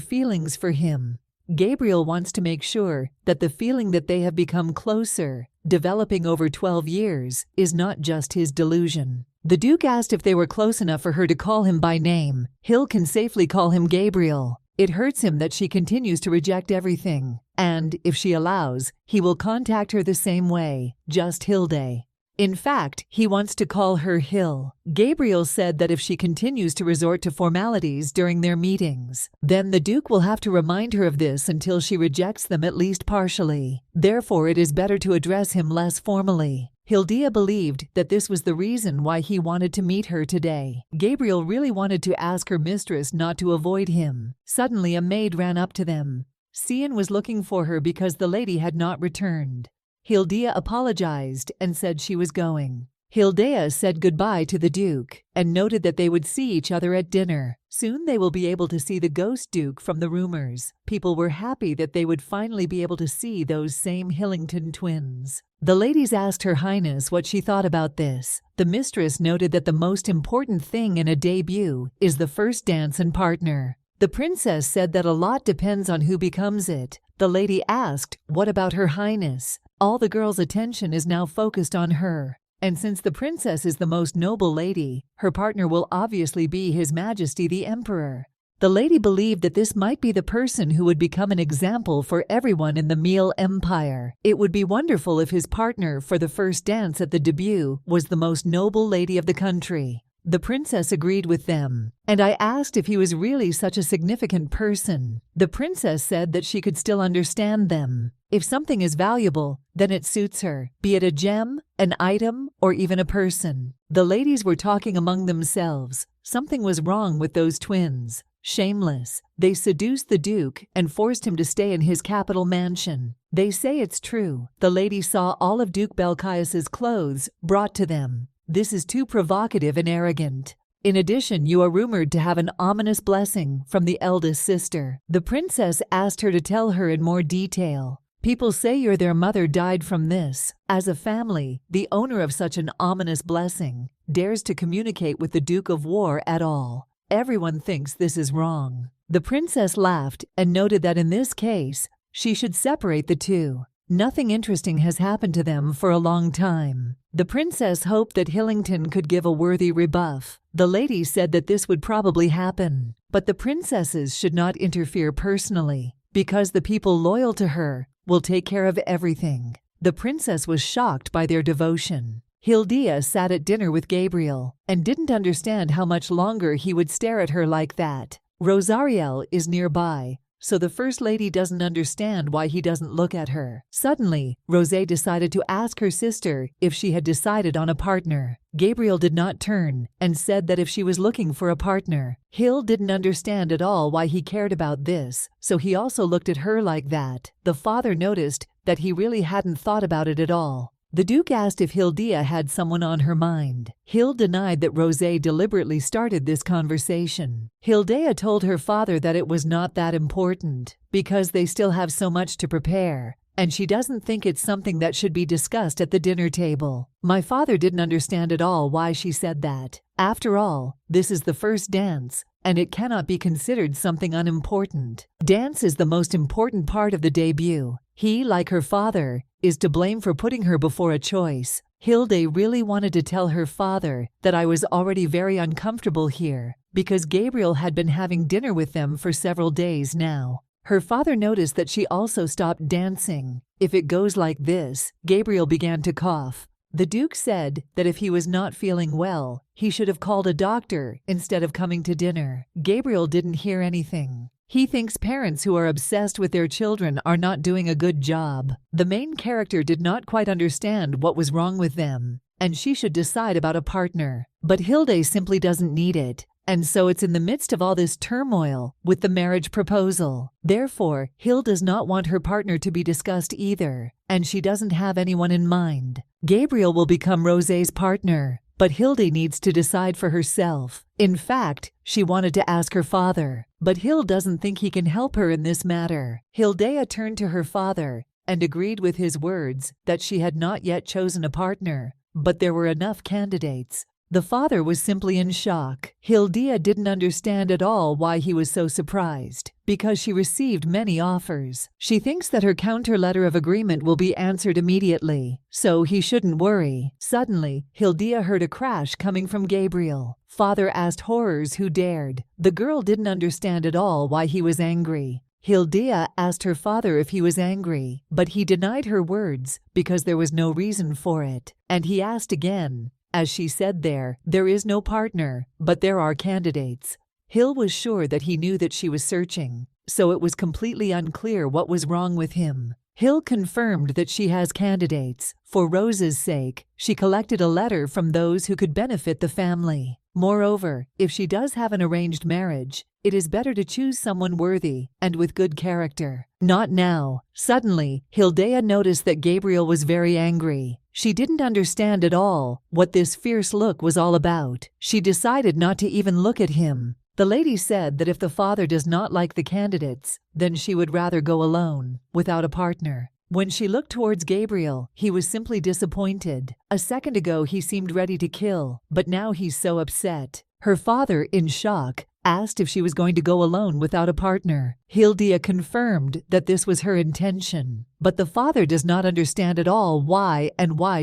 Speaker 1: feelings for him. Gabriel wants to make sure that the feeling that they have become closer, developing over 12 years, is not just his delusion. The Duke asked if they were close enough for her to call him by name. Hill can safely call him Gabriel. It hurts him that she continues to reject everything, and, if she allows, he will contact her the same way, just Hilde. In fact, he wants to call her Hill. Gabriel said that if she continues to resort to formalities during their meetings, then the Duke will have to remind her of this until she rejects them at least partially. Therefore, it is better to address him less formally. Hildea believed that this was the reason why he wanted to meet her today. Gabriel really wanted to ask her mistress not to avoid him. Suddenly, a maid ran up to them. Cian was looking for her because the lady had not returned. Hildea apologized and said she was going. Hildea said goodbye to the Duke and noted that they would see each other at dinner. Soon they will be able to see the ghost Duke from the rumors. People were happy that they would finally be able to see those same Hillington twins. The ladies asked Her Highness what she thought about this. The mistress noted that the most important thing in a debut is the first dance and partner. The princess said that a lot depends on who becomes it. The lady asked, what about Her Highness? All the girls' attention is now focused on her. And since the princess is the most noble lady, her partner will obviously be His Majesty the Emperor. The lady believed that this might be the person who would become an example for everyone in the Meal Empire. It would be wonderful if his partner for the first dance at the debut was the most noble lady of the country. The princess agreed with them, and I asked if he was really such a significant person. The princess said that she could still understand them. If something is valuable, then it suits her, be it a gem, an item, or even a person. The ladies were talking among themselves. Something was wrong with those twins. Shameless. They seduced the Duke and forced him to stay in his capital mansion. They say it's true. The lady saw all of Duke Belkias's clothes brought to them. This is too provocative and arrogant. In addition, you are rumored to have an ominous blessing from the eldest sister. The princess asked her to tell her in more detail. People say their mother died from this. As a family, the owner of such an ominous blessing dares to communicate with the Duke of War at all. Everyone thinks this is wrong. The princess laughed and noted that in this case, she should separate the two. Nothing interesting has happened to them for a long time. The princess hoped that Hillington could give a worthy rebuff. The lady said that this would probably happen, but the princesses should not interfere personally, because the people loyal to her will take care of everything. The princess was shocked by their devotion. Hildia sat at dinner with Gabriel and didn't understand how much longer he would stare at her like that. Rosariel is nearby, so the First Lady doesn't understand why he doesn't look at her. Suddenly, Rosé decided to ask her sister if she had decided on a partner. Gabriel did not turn and said that if she was looking for a partner. Hill didn't understand at all why he cared about this, so he also looked at her like that. The father noticed that he really hadn't thought about it at all. The Duke asked if Hildia had someone on her mind. Hill denied that Rosé deliberately started this conversation. Hildea told her father that it was not that important, because they still have so much to prepare, and she doesn't think it's something that should be discussed at the dinner table. My father didn't understand at all why she said that. After all, this is the first dance, and it cannot be considered something unimportant. Dance is the most important part of the debut. He, like her father, is to blame for putting her before a choice. Hilde really wanted to tell her father that I was already very uncomfortable here, because Gabriel had been having dinner with them for several days now. Her father noticed that she also stopped dancing. If it goes like this, Gabriel began to cough. The Duke said that if he was not feeling well, he should have called a doctor instead of coming to dinner. Gabriel didn't hear anything. He thinks parents who are obsessed with their children are not doing a good job. The main character did not quite understand what was wrong with them, and she should decide about a partner. But Hilde simply doesn't need it, and so it's in the midst of all this turmoil with the marriage proposal. Therefore, Hill does not want her partner to be discussed either, and she doesn't have anyone in mind. Gabriel will become Rosé's partner, but Hilde needs to decide for herself. In fact, she wanted to ask her father, but Hill doesn't think he can help her in this matter. Hildea turned to her father and agreed with his words that she had not yet chosen a partner, but there were enough candidates. The father was simply in shock. Hildea didn't understand at all why he was so surprised, because she received many offers. She thinks that her counter letter of agreement will be answered immediately, so he shouldn't worry. Suddenly, Hildea heard a crash coming from Gabriel. Father asked horrors who dared. The girl didn't understand at all why he was angry. Hildea asked her father if he was angry, but he denied her words because there was no reason for it. And he asked again. As she said there is no partner, but there are candidates. Hill was sure that he knew that she was searching, so it was completely unclear what was wrong with him. Hill confirmed that she has candidates. For Rose's sake, she collected a letter from those who could benefit the family. Moreover, if she does have an arranged marriage, it is better to choose someone worthy and with good character. Not now. Suddenly, Hildea noticed that Gabriel was very angry. She didn't understand at all what this fierce look was all about. She decided not to even look at him. The lady said that if the father does not like the candidates, then she would rather go alone, without a partner. When she looked towards Gabriel, he was simply disappointed. A second ago he seemed ready to kill, but now he's so upset. Her father, in shock, asked if she was going to go alone without a partner. Hildea confirmed that this was her intention, but the father does not understand at all why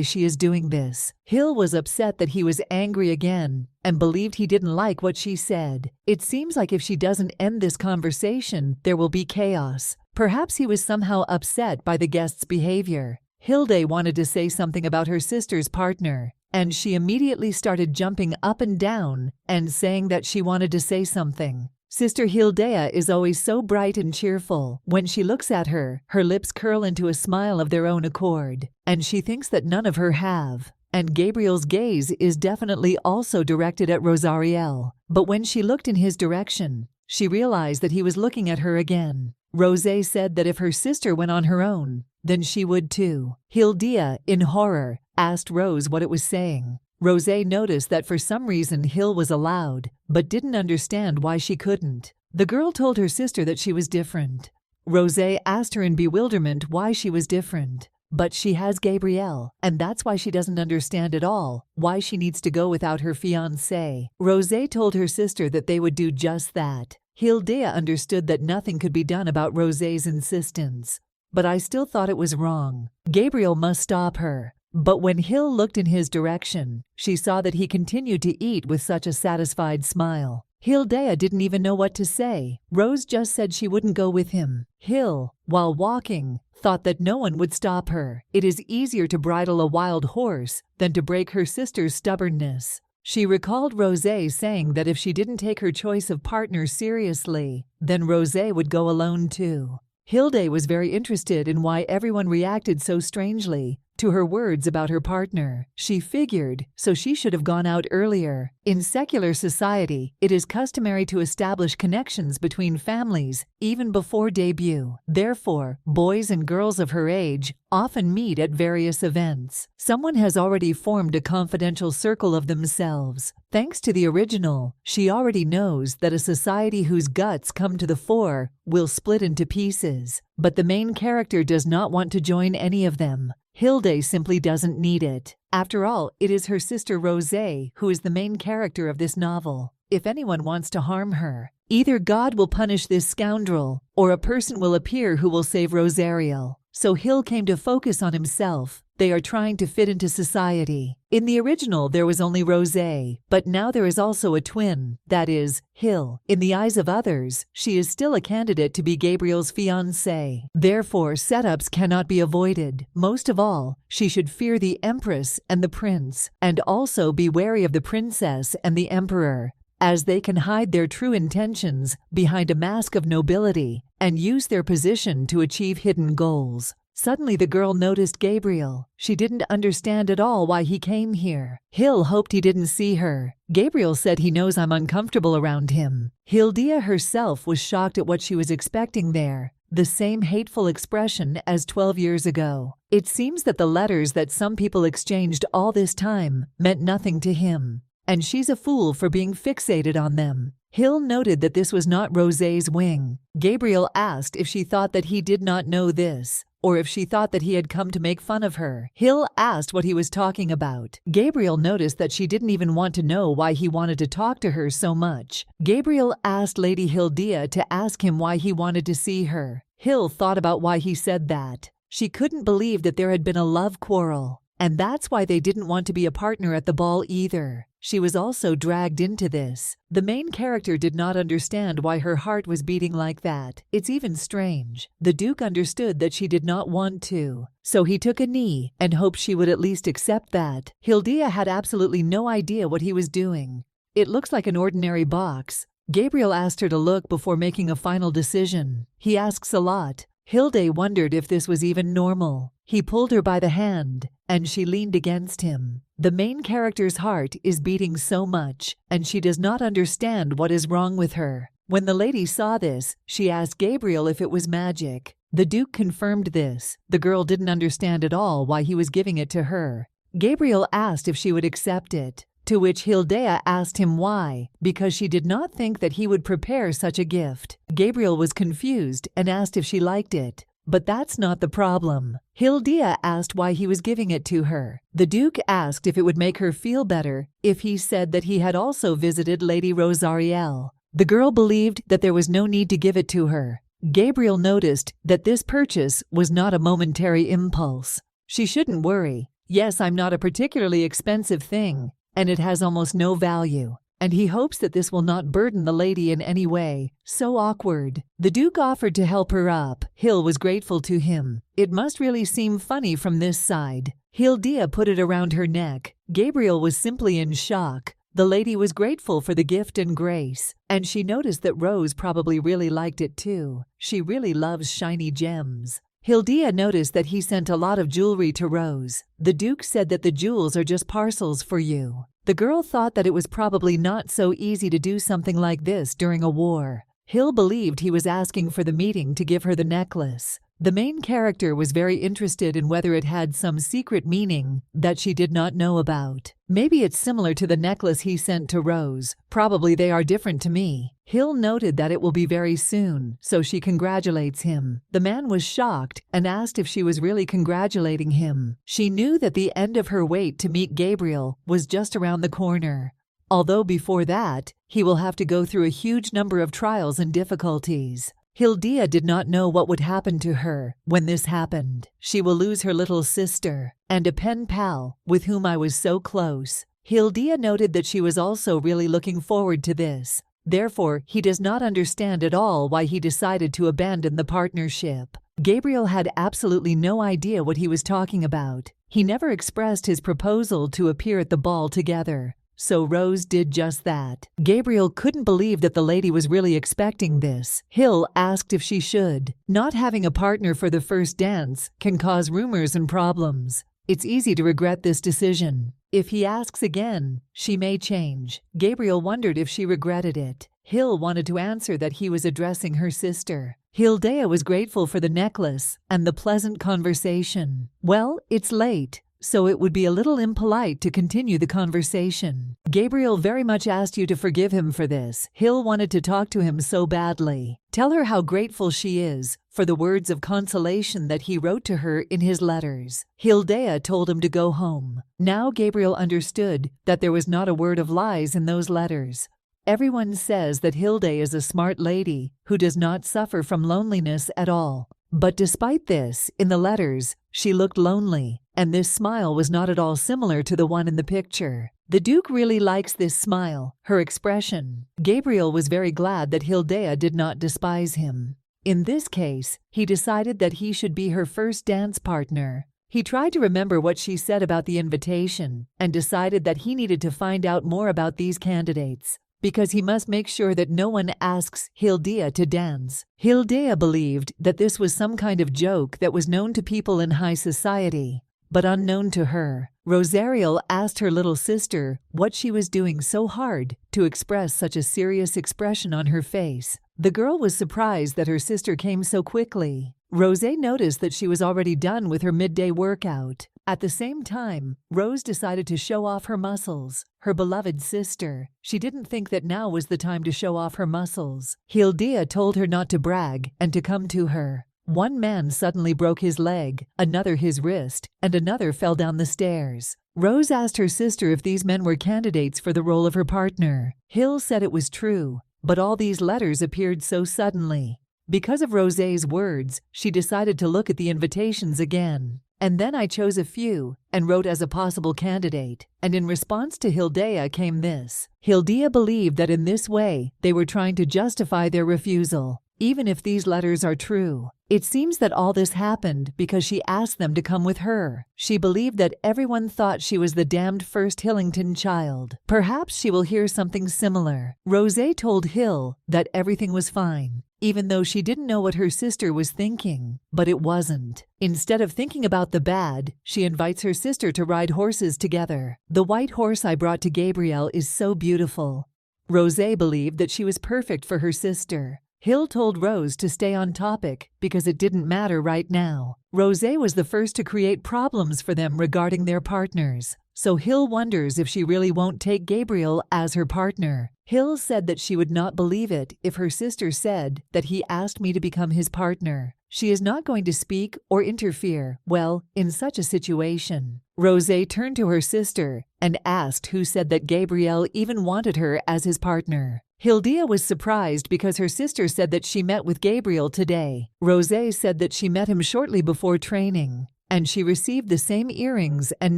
Speaker 1: she is doing this. Hill was upset that he was angry again and believed he didn't like what she said. It seems like if she doesn't end this conversation, there will be chaos. Perhaps he was somehow upset by the guest's behavior. Hilde wanted to say something about her sister's partner, and she immediately started jumping up and down and saying that she wanted to say something. Sister Hildea is always so bright and cheerful. When she looks at her, her lips curl into a smile of their own accord, and she thinks that none of her have. And Gabriel's gaze is definitely also directed at Rosariel. But when she looked in his direction, she realized that he was looking at her again. Rosé said that if her sister went on her own, then she would too. Hildea, in horror, asked Rose what it was saying. Rosé noticed that for some reason Hill was allowed, but didn't understand why she couldn't. The girl told her sister that she was different. Rosé asked her in bewilderment why she was different. But she has Gabriel, and that's why she doesn't understand at all why she needs to go without her fiancé. Rosé told her sister that they would do just that. Hildea understood that nothing could be done about Rosé's insistence. But I still thought it was wrong. Gabriel must stop her. But when Hill looked in his direction, she saw that he continued to eat with such a satisfied smile. Hildea didn't even know what to say. Rose just said she wouldn't go with him. Hill, while walking, thought that no one would stop her. It is easier to bridle a wild horse than to break her sister's stubbornness. She recalled Rosé saying that if she didn't take her choice of partner seriously, then Rosé would go alone too. Hilde was very interested in why everyone reacted so strangely to her words about her partner. She figured, so she should have gone out earlier. In secular society, it is customary to establish connections between families even before debut. Therefore, boys and girls of her age often meet at various events. Someone has already formed a confidential circle of themselves. Thanks to the original, she already knows that a society whose guts come to the fore will split into pieces. But the main character does not want to join any of them. Hilde simply doesn't need it. After all, it is her sister Rosé who is the main character of this novel. If anyone wants to harm her, either God will punish this scoundrel, or a person will appear who will save Rosariel. So Hill came to focus on himself. They are trying to fit into society. In the original, there was only Rosé, but now there is also a twin, that is, Hill. In the eyes of others, she is still a candidate to be Gabriel's fiancée. Therefore, setups cannot be avoided. Most of all, she should fear the Empress and the Prince, and also be wary of the Princess and the Emperor, as they can hide their true intentions behind a mask of nobility and use their position to achieve hidden goals. Suddenly the girl noticed Gabriel. She didn't understand at all why he came here. Hill hoped he didn't see her. Gabriel said he knows I'm uncomfortable around him. Hildea herself was shocked at what she was expecting there. The same hateful expression as 12 years ago. It seems that the letters that some people exchanged all this time meant nothing to him. And she's a fool for being fixated on them. Hill noted that this was not Rosé's wing. Gabriel asked if she thought that he did not know this, or if she thought that he had come to make fun of her. Hill asked what he was talking about. Gabriel noticed that she didn't even want to know why he wanted to talk to her so much. Gabriel asked Lady Hildea to ask him why he wanted to see her. Hill thought about why he said that. She couldn't believe that there had been a love quarrel, and that's why they didn't want to be a partner at the ball either. She was also dragged into this. The main character did not understand why her heart was beating like that. It's even strange. The Duke understood that she did not want to, so he took a knee and hoped she would at least accept that. Hildea had absolutely no idea what he was doing. It looks like an ordinary box. Gabriel asked her to look before making a final decision. He asks a lot. Hilde wondered if this was even normal. He pulled her by the hand, and she leaned against him. The main character's heart is beating so much, and she does not understand what is wrong with her. When the lady saw this, she asked Gabriel if it was magic. The Duke confirmed this. The girl didn't understand at all why he was giving it to her. Gabriel asked if she would accept it, to which Hildea asked him why, because she did not think that he would prepare such a gift. Gabriel was confused and asked if she liked it. But that's not the problem. Hildea asked why he was giving it to her. The Duke asked if it would make her feel better if he said that he had also visited Lady Rosariel. The girl believed that there was no need to give it to her. Gabriel noticed that this purchase was not a momentary impulse. She shouldn't worry. Yes, I'm not a particularly expensive thing, and it has almost no value. and he hopes that this will not burden the lady in any way. So awkward. The Duke offered to help her up. Hill was grateful to him. It must really seem funny from this side. Hilda put it around her neck. Gabriel was simply in shock. The lady was grateful for the gift and grace, and she noticed that Rose probably really liked it too. She really loves shiny gems. Hilda noticed that he sent a lot of jewelry to Rose. The Duke said that the jewels are just parcels for you. The girl thought that it was probably not so easy to do something like this during a war. Hill believed he was asking for the meeting to give her the necklace. The main character was very interested in whether it had some secret meaning that she did not know about. Maybe it's similar to the necklace he sent to Rose. Probably they are different to me. Hill noted that it will be very soon, so she congratulates him. The man was shocked and asked if she was really congratulating him. She knew that the end of her wait to meet Gabriel was just around the corner. Although before that, he will have to go through a huge number of trials and difficulties. Hilda did not know what would happen to her when this happened. She will lose her little sister and a pen pal with whom I was so close. Hilda noted that she was also really looking forward to this. Therefore, he does not understand at all why he decided to abandon the partnership. Gabriel had absolutely no idea what he was talking about. He never expressed his proposal to appear at the ball together. So Rose did just that. Gabriel couldn't believe that the lady was really expecting this. Hill asked if she should. Not having a partner for the first dance can cause rumors and problems. It's easy to regret this decision. If he asks again, she may change. Gabriel wondered if she regretted it. Hill wanted to answer that he was addressing her sister. Hilda was grateful for the necklace and the pleasant conversation. Well, it's late, so it would be a little impolite to continue the conversation. Gabriel very much asked you to forgive him for this. Hill wanted to talk to him so badly. Tell her how grateful she is for the words of consolation that he wrote to her in his letters. Hilda told him to go home. Now Gabriel understood that there was not a word of lies in those letters. Everyone says that Hilda is a smart lady who does not suffer from loneliness at all. But despite this, in the letters, she looked lonely, and this smile was not at all similar to the one in the picture. The Duke really likes this smile, her expression. Gabriel was very glad that Hilda did not despise him. In this case, he decided that he should be her first dance partner. He tried to remember what she said about the invitation and decided that he needed to find out more about these candidates, because he must make sure that no one asks Hilda to dance. Hilda believed that this was some kind of joke that was known to people in high society, but unknown to her. Rosariel asked her little sister what she was doing so hard to express such a serious expression on her face. The girl was surprised that her sister came so quickly. Rosé noticed that she was already done with her midday workout. At the same time, Rose decided to show off her muscles. Her beloved sister. She didn't think that now was the time to show off her muscles. Hilda told her not to brag and to come to her. One man suddenly broke his leg, another his wrist, and another fell down the stairs. Rose asked her sister if these men were candidates for the role of her partner. Hill said it was true, but all these letters appeared so suddenly. Because of Rosé's words, she decided to look at the invitations again. And then I chose a few and wrote as a possible candidate. And in response to Hilda came this. Hilda believed that in this way they were trying to justify their refusal, even if these letters are true. It seems that all this happened because she asked them to come with her. She believed that everyone thought she was the damned first Hillington child. Perhaps she will hear something similar. Rosé told Hill that everything was fine, even though she didn't know what her sister was thinking. But it wasn't. Instead of thinking about the bad, she invites her sister to ride horses together. The white horse I brought to Gabriel is so beautiful. Rosé believed that she was perfect for her sister. Hill told Rose to stay on topic because it didn't matter right now. Rosé was the first to create problems for them regarding their partners. So Hill wonders if she really won't take Gabriel as her partner. Hill said that she would not believe it if her sister said that he asked me to become his partner. She is not going to speak or interfere, well, in such a situation. Rosé turned to her sister and asked who said that Gabriel even wanted her as his partner. Hilda was surprised because her sister said that she met with Gabriel today. Rosé said that she met him shortly before training, and she received the same earrings and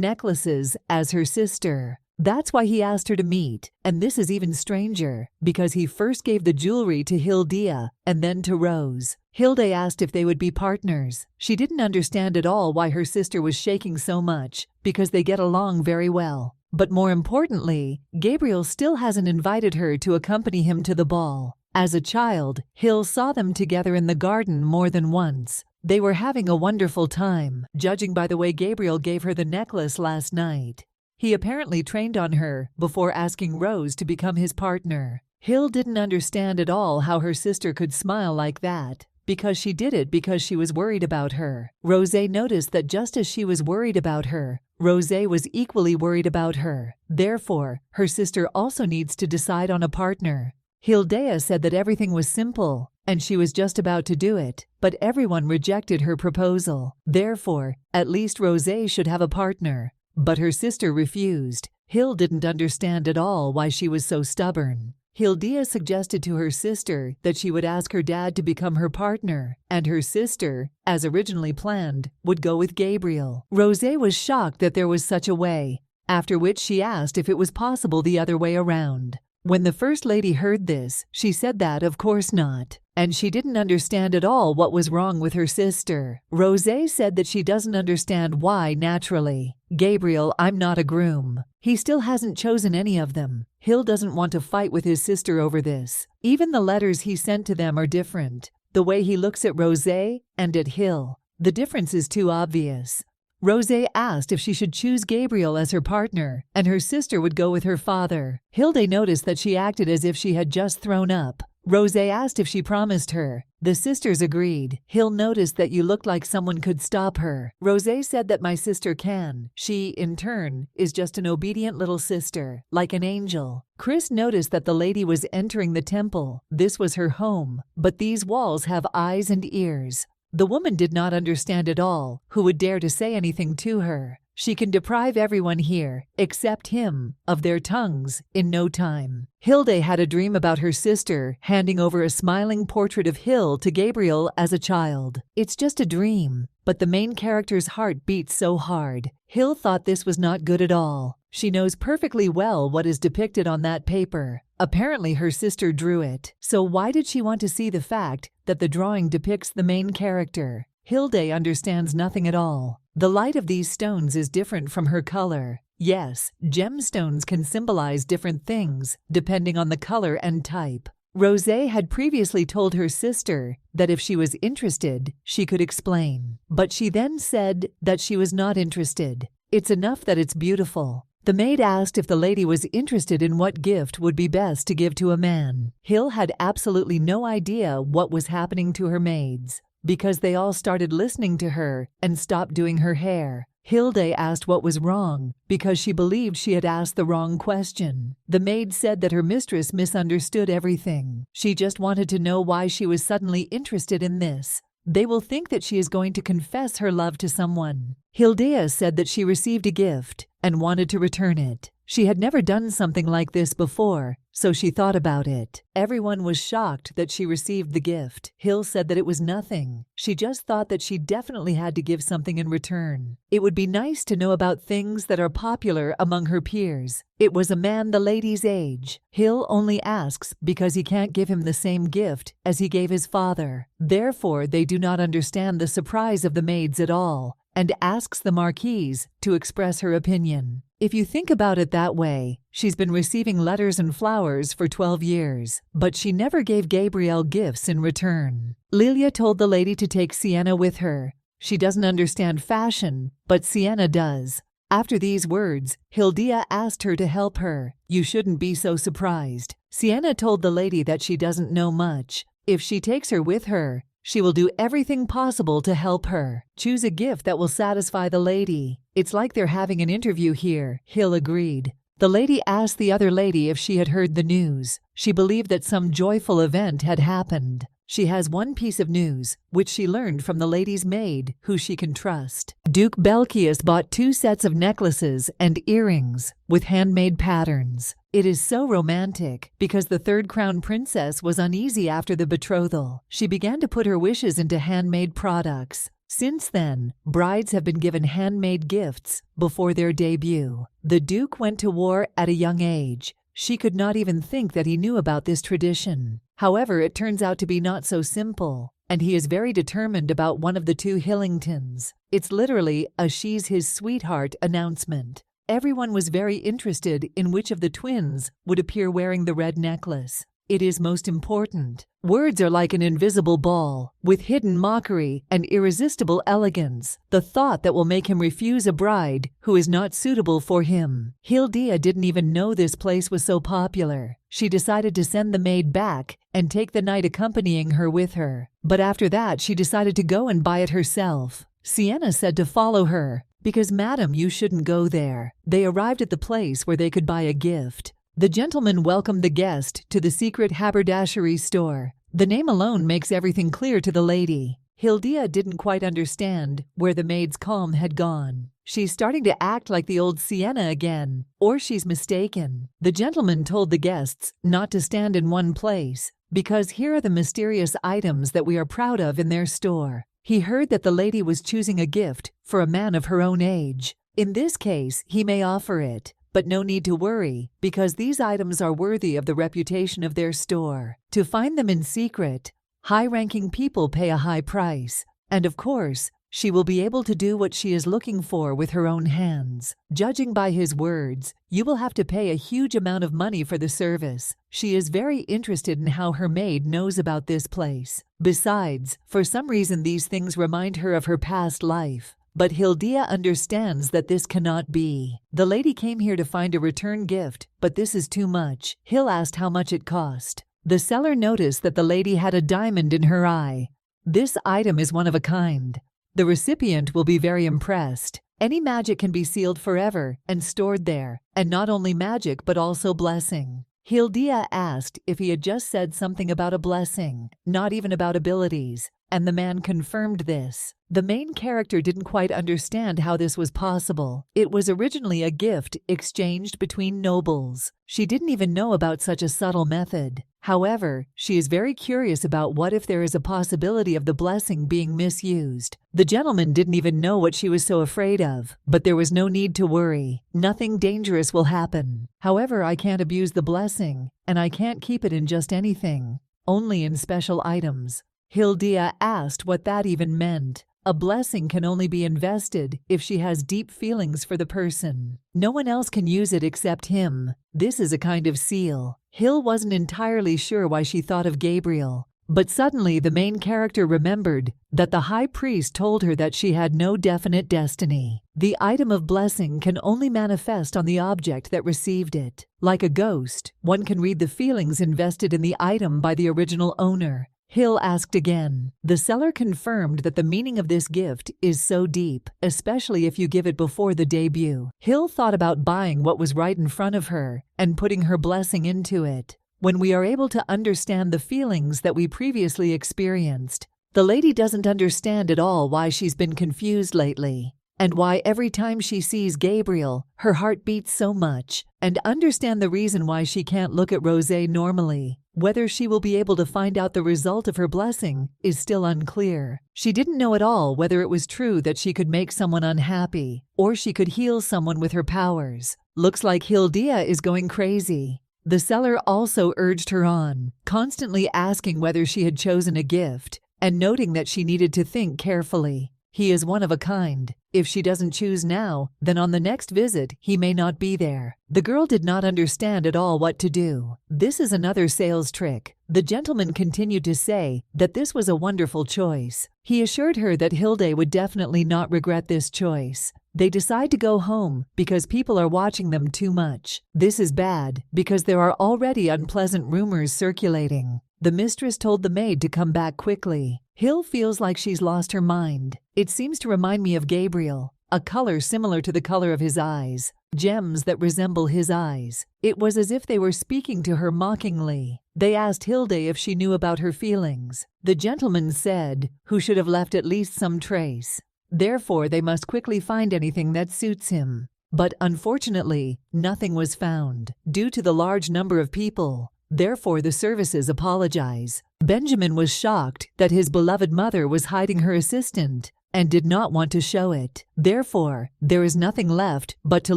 Speaker 1: necklaces as her sister. That's why he asked her to meet, and this is even stranger, because he first gave the jewelry to Hilda and then to Rose. Hilda asked if they would be partners. She didn't understand at all why her sister was shaking so much, because they get along very well. But more importantly, Gabriel still hasn't invited her to accompany him to the ball. As a child, Hill saw them together in the garden more than once. They were having a wonderful time, judging by the way Gabriel gave her the necklace last night. He apparently trained on her before asking Rose to become his partner. Hill didn't understand at all how her sister could smile like that, because she did it because she was worried about her. Rosé noticed that just as she was worried about her, Rosé was equally worried about her. Therefore, her sister also needs to decide on a partner. Hilda said that everything was simple, and she was just about to do it, but everyone rejected her proposal. Therefore, at least Rosé should have a partner. But her sister refused. Hill didn't understand at all why she was so stubborn. Hilda suggested to her sister that she would ask her dad to become her partner, and her sister, as originally planned, would go with Gabriel. Rosé was shocked that there was such a way, after which she asked if it was possible the other way around. When the First Lady heard this, she said that of course not, and she didn't understand at all what was wrong with her sister. Rosé said that she doesn't understand why naturally. Gabriel, I'm not a groom. He still hasn't chosen any of them. Hill doesn't want to fight with his sister over this. Even the letters he sent to them are different. The way he looks at Rosé and at Hill, the difference is too obvious. Rosé asked if she should choose Gabriel as her partner, and her sister would go with her father. Hilda noticed that she acted as if she had just thrown up. Rosé asked if she promised her. The sisters agreed. Hill noticed that you looked like someone could stop her. Rosé said that my sister can. She, in turn, is just an obedient little sister, like an angel. Chris noticed that the lady was entering the temple. This was her home, but these walls have eyes and ears. The woman did not understand at all who would dare to say anything to her. She can deprive everyone here, except him, of their tongues in no time. Hilda had a dream about her sister handing over a smiling portrait of Hill to Gabriel as a child. It's just a dream, but the main character's heart beats so hard. Hill thought this was not good at all. She knows perfectly well what is depicted on that paper. Apparently her sister drew it. So why did she want to see the fact that the drawing depicts the main character? Hilda understands nothing at all. The light of these stones is different from her color. Yes, gemstones can symbolize different things depending on the color and type. Rosé had previously told her sister that if she was interested, she could explain. But she then said that she was not interested. It's enough that it's beautiful. The maid asked if the lady was interested in what gift would be best to give to a man. Hill had absolutely no idea what was happening to her maids, because they all started listening to her and stopped doing her hair. Hilda asked what was wrong, because she believed she had asked the wrong question. The maid said that her mistress misunderstood everything. She just wanted to know why she was suddenly interested in this. They will think that she is going to confess her love to someone. Hilda said that she received a gift and wanted to return it. She had never done something like this before, so she thought about it. Everyone was shocked that she received the gift. Hill said that it was nothing. She just thought that she definitely had to give something in return. It would be nice to know about things that are popular among her peers. It was a man the lady's age. Hill only asks because he can't give him the same gift as he gave his father. Therefore, they do not understand the surprise of the maids at all, and asks the Marquise to express her opinion. If you think about it that way, she's been receiving letters and flowers for 12 years, but she never gave Gabriel gifts in return. Lilia told the lady to take Sienna with her. She doesn't understand fashion, but Sienna does. After these words, Hilda asked her to help her. You shouldn't be so surprised. Sienna told the lady that she doesn't know much. If she takes her with her, she will do everything possible to help her. Choose a gift that will satisfy the lady. It's like they're having an interview here, Hill agreed. The lady asked the other lady if she had heard the news. She believed that some joyful event had happened. She has one piece of news, which she learned from the lady's maid, who she can trust. Duke Belkius bought 2 sets of necklaces and earrings with handmade patterns. It is so romantic because the third crown princess was uneasy after the betrothal. She began to put her wishes into handmade products. Since then, brides have been given handmade gifts before their debut. The Duke went to war at a young age. She could not even think that he knew about this tradition. However, it turns out to be not so simple, and he is very determined about one of the two Hillingtons. It's literally a "she's his sweetheart" announcement. Everyone was very interested in which of the twins would appear wearing the red necklace. It is most important. Words are like an invisible ball, with hidden mockery and irresistible elegance, the thought that will make him refuse a bride who is not suitable for him. Hildia didn't even know this place was so popular. She decided to send the maid back and take the knight accompanying her with her. But after that, she decided to go and buy it herself. Sienna said to follow her, "Because, madam, you shouldn't go there." They arrived at the place where they could buy a gift. The gentleman welcomed the guest to the secret haberdashery store. The name alone makes everything clear to the lady. Hildia didn't quite understand where the maid's calm had gone. She's starting to act like the old Sienna again, or she's mistaken. The gentleman told the guests not to stand in one place, because here are the mysterious items that we are proud of in their store. He heard that the lady was choosing a gift for a man of her own age. In this case, he may offer it. But no need to worry, because these items are worthy of the reputation of their store. To find them in secret, high-ranking people pay a high price. And of course, she will be able to do what she is looking for with her own hands. Judging by his words, you will have to pay a huge amount of money for the service. She is very interested in how her maid knows about this place. Besides, for some reason these things remind her of her past life. But Hildia understands that this cannot be. The lady came here to find a return gift, but this is too much. Hill asked how much it cost. The seller noticed that the lady had a diamond in her eye. This item is one of a kind. The recipient will be very impressed. Any magic can be sealed forever and stored there, and not only magic but also blessing. Hildia asked if he had just said something about a blessing, not even about abilities, and the man confirmed this. The main character didn't quite understand how this was possible. It was originally a gift exchanged between nobles. She didn't even know about such a subtle method. However, she is very curious about what if there is a possibility of the blessing being misused. The gentleman didn't even know what she was so afraid of, but there was no need to worry. Nothing dangerous will happen. However, I can't abuse the blessing, and I can't keep it in just anything, only in special items. Hildia asked what that even meant. A blessing can only be invested if she has deep feelings for the person. No one else can use it except him. This is a kind of seal. Hill wasn't entirely sure why she thought of Gabriel, but suddenly the main character remembered that the high priest told her that she had no definite destiny. The item of blessing can only manifest on the object that received it. Like a ghost, one can read the feelings invested in the item by the original owner. Hill asked again. The seller confirmed that the meaning of this gift is so deep, especially if you give it before the debut. Hill thought about buying what was right in front of her and putting her blessing into it. When we are able to understand the feelings that we previously experienced, the lady doesn't understand at all why she's been confused lately, and why every time she sees Gabriel, her heart beats so much, and understand the reason why she can't look at Rosé normally. Whether she will be able to find out the result of her blessing is still unclear. She didn't know at all whether it was true that she could make someone unhappy, or she could heal someone with her powers. Looks like Hildia is going crazy. The seller also urged her on, constantly asking whether she had chosen a gift, and noting that she needed to think carefully. He is one of a kind. If she doesn't choose now, then on the next visit, he may not be there. The girl did not understand at all what to do. This is another sales trick. The gentleman continued to say that this was a wonderful choice. He assured her that Hilde would definitely not regret this choice. They decide to go home because people are watching them too much. This is bad because there are already unpleasant rumors circulating. The mistress told the maid to come back quickly. Hill feels like she's lost her mind. It seems to remind me of Gabriel, a color similar to the color of his eyes, gems that resemble his eyes. It was as if they were speaking to her mockingly. They asked Hilde if she knew about her feelings. The gentleman said, who should have left at least some trace. Therefore, they must quickly find anything that suits him. But unfortunately, nothing was found, due to the large number of people. Therefore, the services apologize. Benjamin was shocked that his beloved mother was hiding her assistant and did not want to show it. Therefore, there is nothing left but to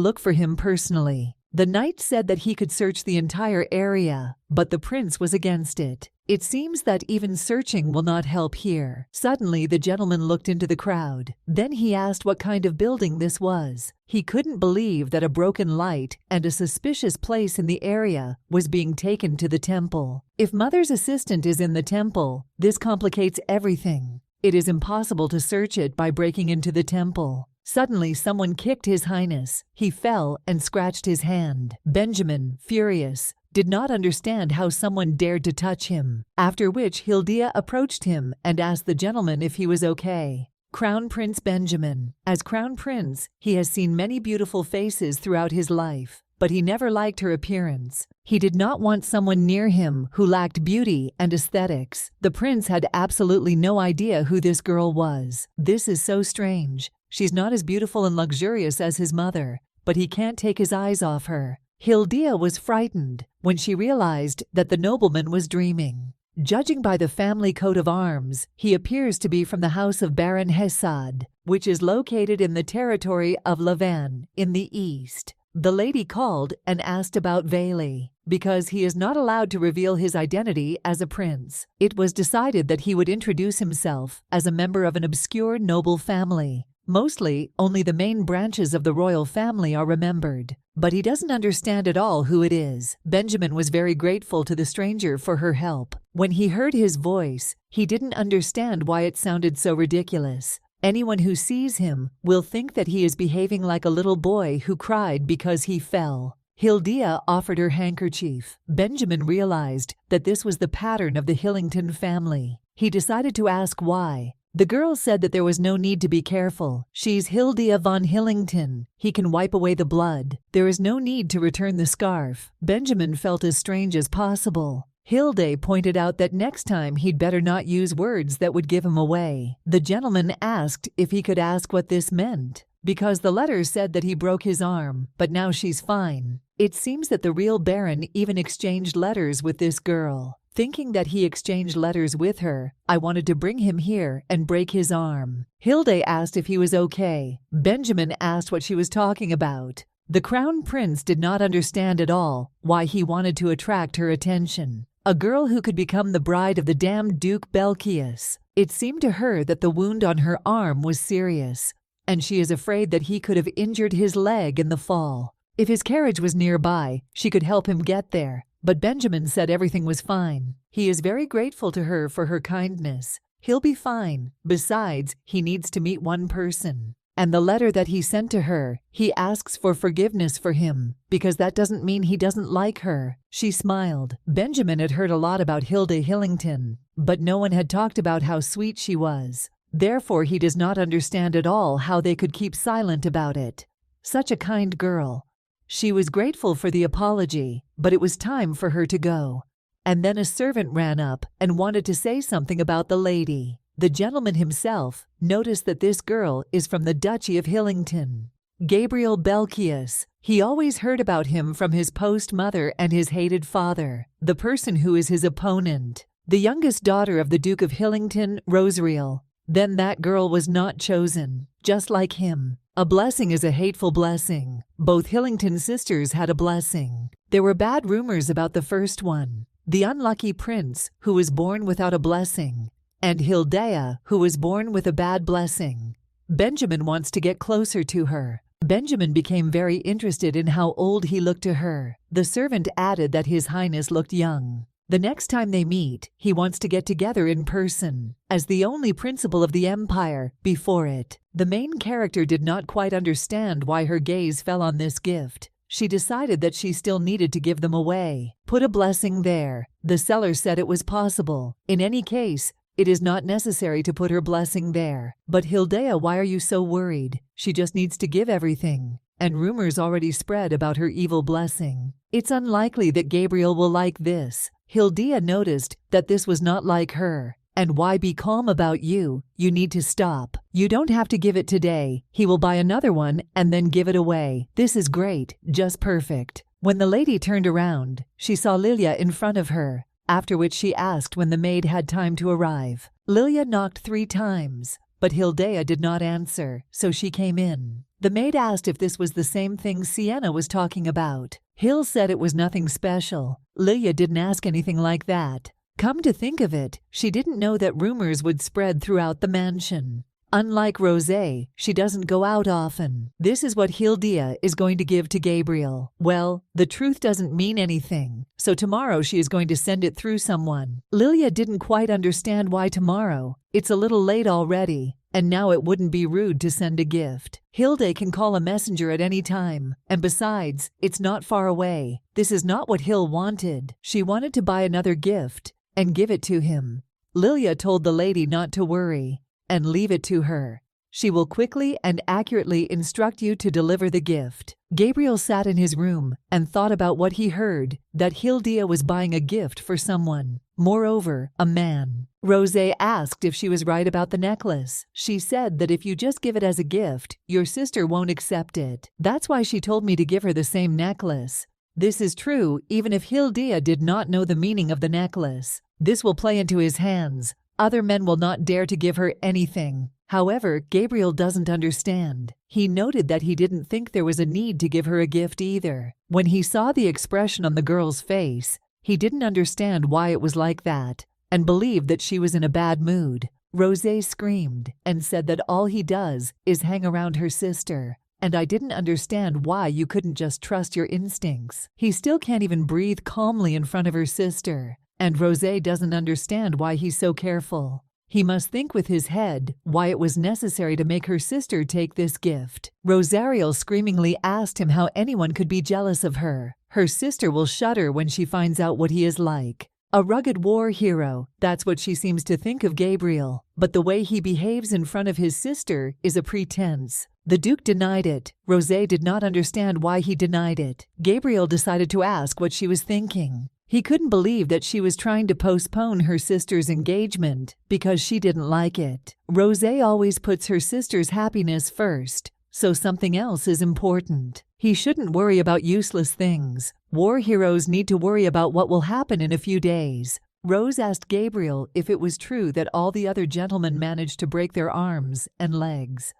Speaker 1: look for him personally. The knight said that he could search the entire area, but the prince was against it. It seems that even searching will not help here. Suddenly, the gentleman looked into the crowd. Then he asked what kind of building this was. He couldn't believe that a broken light and a suspicious place in the area was being taken to the temple. If Mother's assistant is in the temple, this complicates everything. It is impossible to search it by breaking into the temple. Suddenly, someone kicked His Highness. He fell and scratched his hand. Benjamin, furious, did not understand how someone dared to touch him, after which Hilda approached him and asked the gentleman if he was okay. Crown Prince Benjamin. As Crown Prince, he has seen many beautiful faces throughout his life, but he never liked her appearance. He did not want someone near him who lacked beauty and aesthetics. The prince had absolutely no idea who this girl was. This is so strange. She's not as beautiful and luxurious as his mother, but he can't take his eyes off her. Hilda was frightened when she realized that the nobleman was dreaming. Judging by the family coat of arms, he appears to be from the house of Baron Hesad, which is located in the territory of Lavan in the east. The lady called and asked about Veli, because he is not allowed to reveal his identity as a prince. It was decided that he would introduce himself as a member of an obscure noble family. Mostly, only the main branches of the royal family are remembered, but he doesn't understand at all who it is. Benjamin was very grateful to the stranger for her help. When he heard his voice, he didn't understand why it sounded so ridiculous. Anyone who sees him will think that he is behaving like a little boy who cried because he fell. Hilda offered her handkerchief. Benjamin realized that this was the pattern of the Hillington family. He decided to ask why. The girl said that there was no need to be careful. She's Hilda von Hillington. He can wipe away the blood. There is no need to return the scarf. Benjamin felt as strange as possible. Hilda pointed out that next time he'd better not use words that would give him away. The gentleman asked if he could ask what this meant, because the letter said that he broke his arm, but now she's fine. It seems that the real Baron even exchanged letters with this girl. Thinking that he exchanged letters with her, I wanted to bring him here and break his arm. Hilda asked if he was okay. Benjamin asked what she was talking about. The crown prince did not understand at all why he wanted to attract her attention. A girl who could become the bride of the damned Duke Belchius. It seemed to her that the wound on her arm was serious, and she is afraid that he could have injured his leg in the fall. If his carriage was nearby, she could help him get there. But Benjamin said everything was fine. He is very grateful to her for her kindness. He'll be fine. Besides, he needs to meet one person. And the letter that he sent to her, he asks for forgiveness for him, because that doesn't mean he doesn't like her. She smiled. Benjamin had heard a lot about Hilda Hillington, but no one had talked about how sweet she was. Therefore, he does not understand at all how they could keep silent about it. Such a kind girl. She was grateful for the apology, but it was time for her to go. And then a servant ran up and wanted to say something about the lady. The gentleman himself noticed that this girl is from the Duchy of Hillington. Gabriel Belchius. He always heard about him from his post-mother and his hated father, the person who is his opponent. The youngest daughter of the Duke of Hillington, Rosariel. Then that girl was not chosen, just like him. A blessing is a hateful blessing. Both Hillington sisters had a blessing. There were bad rumors about the first one, the unlucky prince who was born without a blessing, and Hilda, who was born with a bad blessing. Benjamin wants to get closer to her. Benjamin became very interested in how old he looked to her. The servant added that His Highness looked young. The next time they meet, he wants to get together in person, as the only principal of the empire before it. The main character did not quite understand why her gaze fell on this gift. She decided that she still needed to give them away. Put a blessing there. The seller said it was possible. In any case, it is not necessary to put her blessing there. But Hilda, why are you so worried? She just needs to give everything. And rumors already spread about her evil blessing. It's unlikely that Gabriel will like this. Hilda noticed that this was not like her. And why be calm about you? You need to stop. You don't have to give it today. He will buy another one and then give it away. This is great, just perfect. When the lady turned around, she saw Lilia in front of her, after which she asked when the maid had time to arrive. Lilia knocked 3 times. but Hildea did not answer, so she came in. The maid asked if this was the same thing Sienna was talking about. Hill said it was nothing special. Lilia didn't ask anything like that. Come to think of it, she didn't know that rumors would spread throughout the mansion. Unlike Rosé, she doesn't go out often. This is what Hildea is going to give to Gabriel. Well, the truth doesn't mean anything, so tomorrow she is going to send it through someone. Lilia didn't quite understand why tomorrow. It's a little late already, and now it wouldn't be rude to send a gift. Hilde can call a messenger at any time, and besides, it's not far away. This is not what Hill wanted. She wanted to buy another gift and give it to him. Lilia told the lady not to worry and leave it to her. She will quickly and accurately instruct you to deliver the gift. Gabriel sat in his room and thought about what he heard, that Hildea was buying a gift for someone. Moreover, a man. Rosé asked if she was right about the necklace. She said that if you just give it as a gift, your sister won't accept it. That's why she told me to give her the same necklace. This is true even if Hildea did not know the meaning of the necklace. This will play into his hands. Other men will not dare to give her anything. However, Gabriel doesn't understand. He noted that he didn't think there was a need to give her a gift either. When he saw the expression on the girl's face, he didn't understand why it was like that, and believed that she was in a bad mood. Rosé screamed and said that all he does is hang around her sister, and I didn't understand why you couldn't just trust your instincts. He still can't even breathe calmly in front of her sister. And Rosé doesn't understand why he's so careful. He must think with his head why it was necessary to make her sister take this gift. Rosariel screamingly asked him how anyone could be jealous of her. Her sister will shudder when she finds out what he is like. A rugged war hero, that's what she seems to think of Gabriel. But the way he behaves in front of his sister is a pretense. The Duke denied it. Rosé did not understand why he denied it. Gabriel decided to ask what she was thinking. He couldn't believe that she was trying to postpone her sister's engagement because she didn't like it. Rosé always puts her sister's happiness first, so something else is important. He shouldn't worry about useless things. War heroes need to worry about what will happen in a few days. Rose asked Gabriel if it was true that all the other gentlemen managed to break their arms and legs.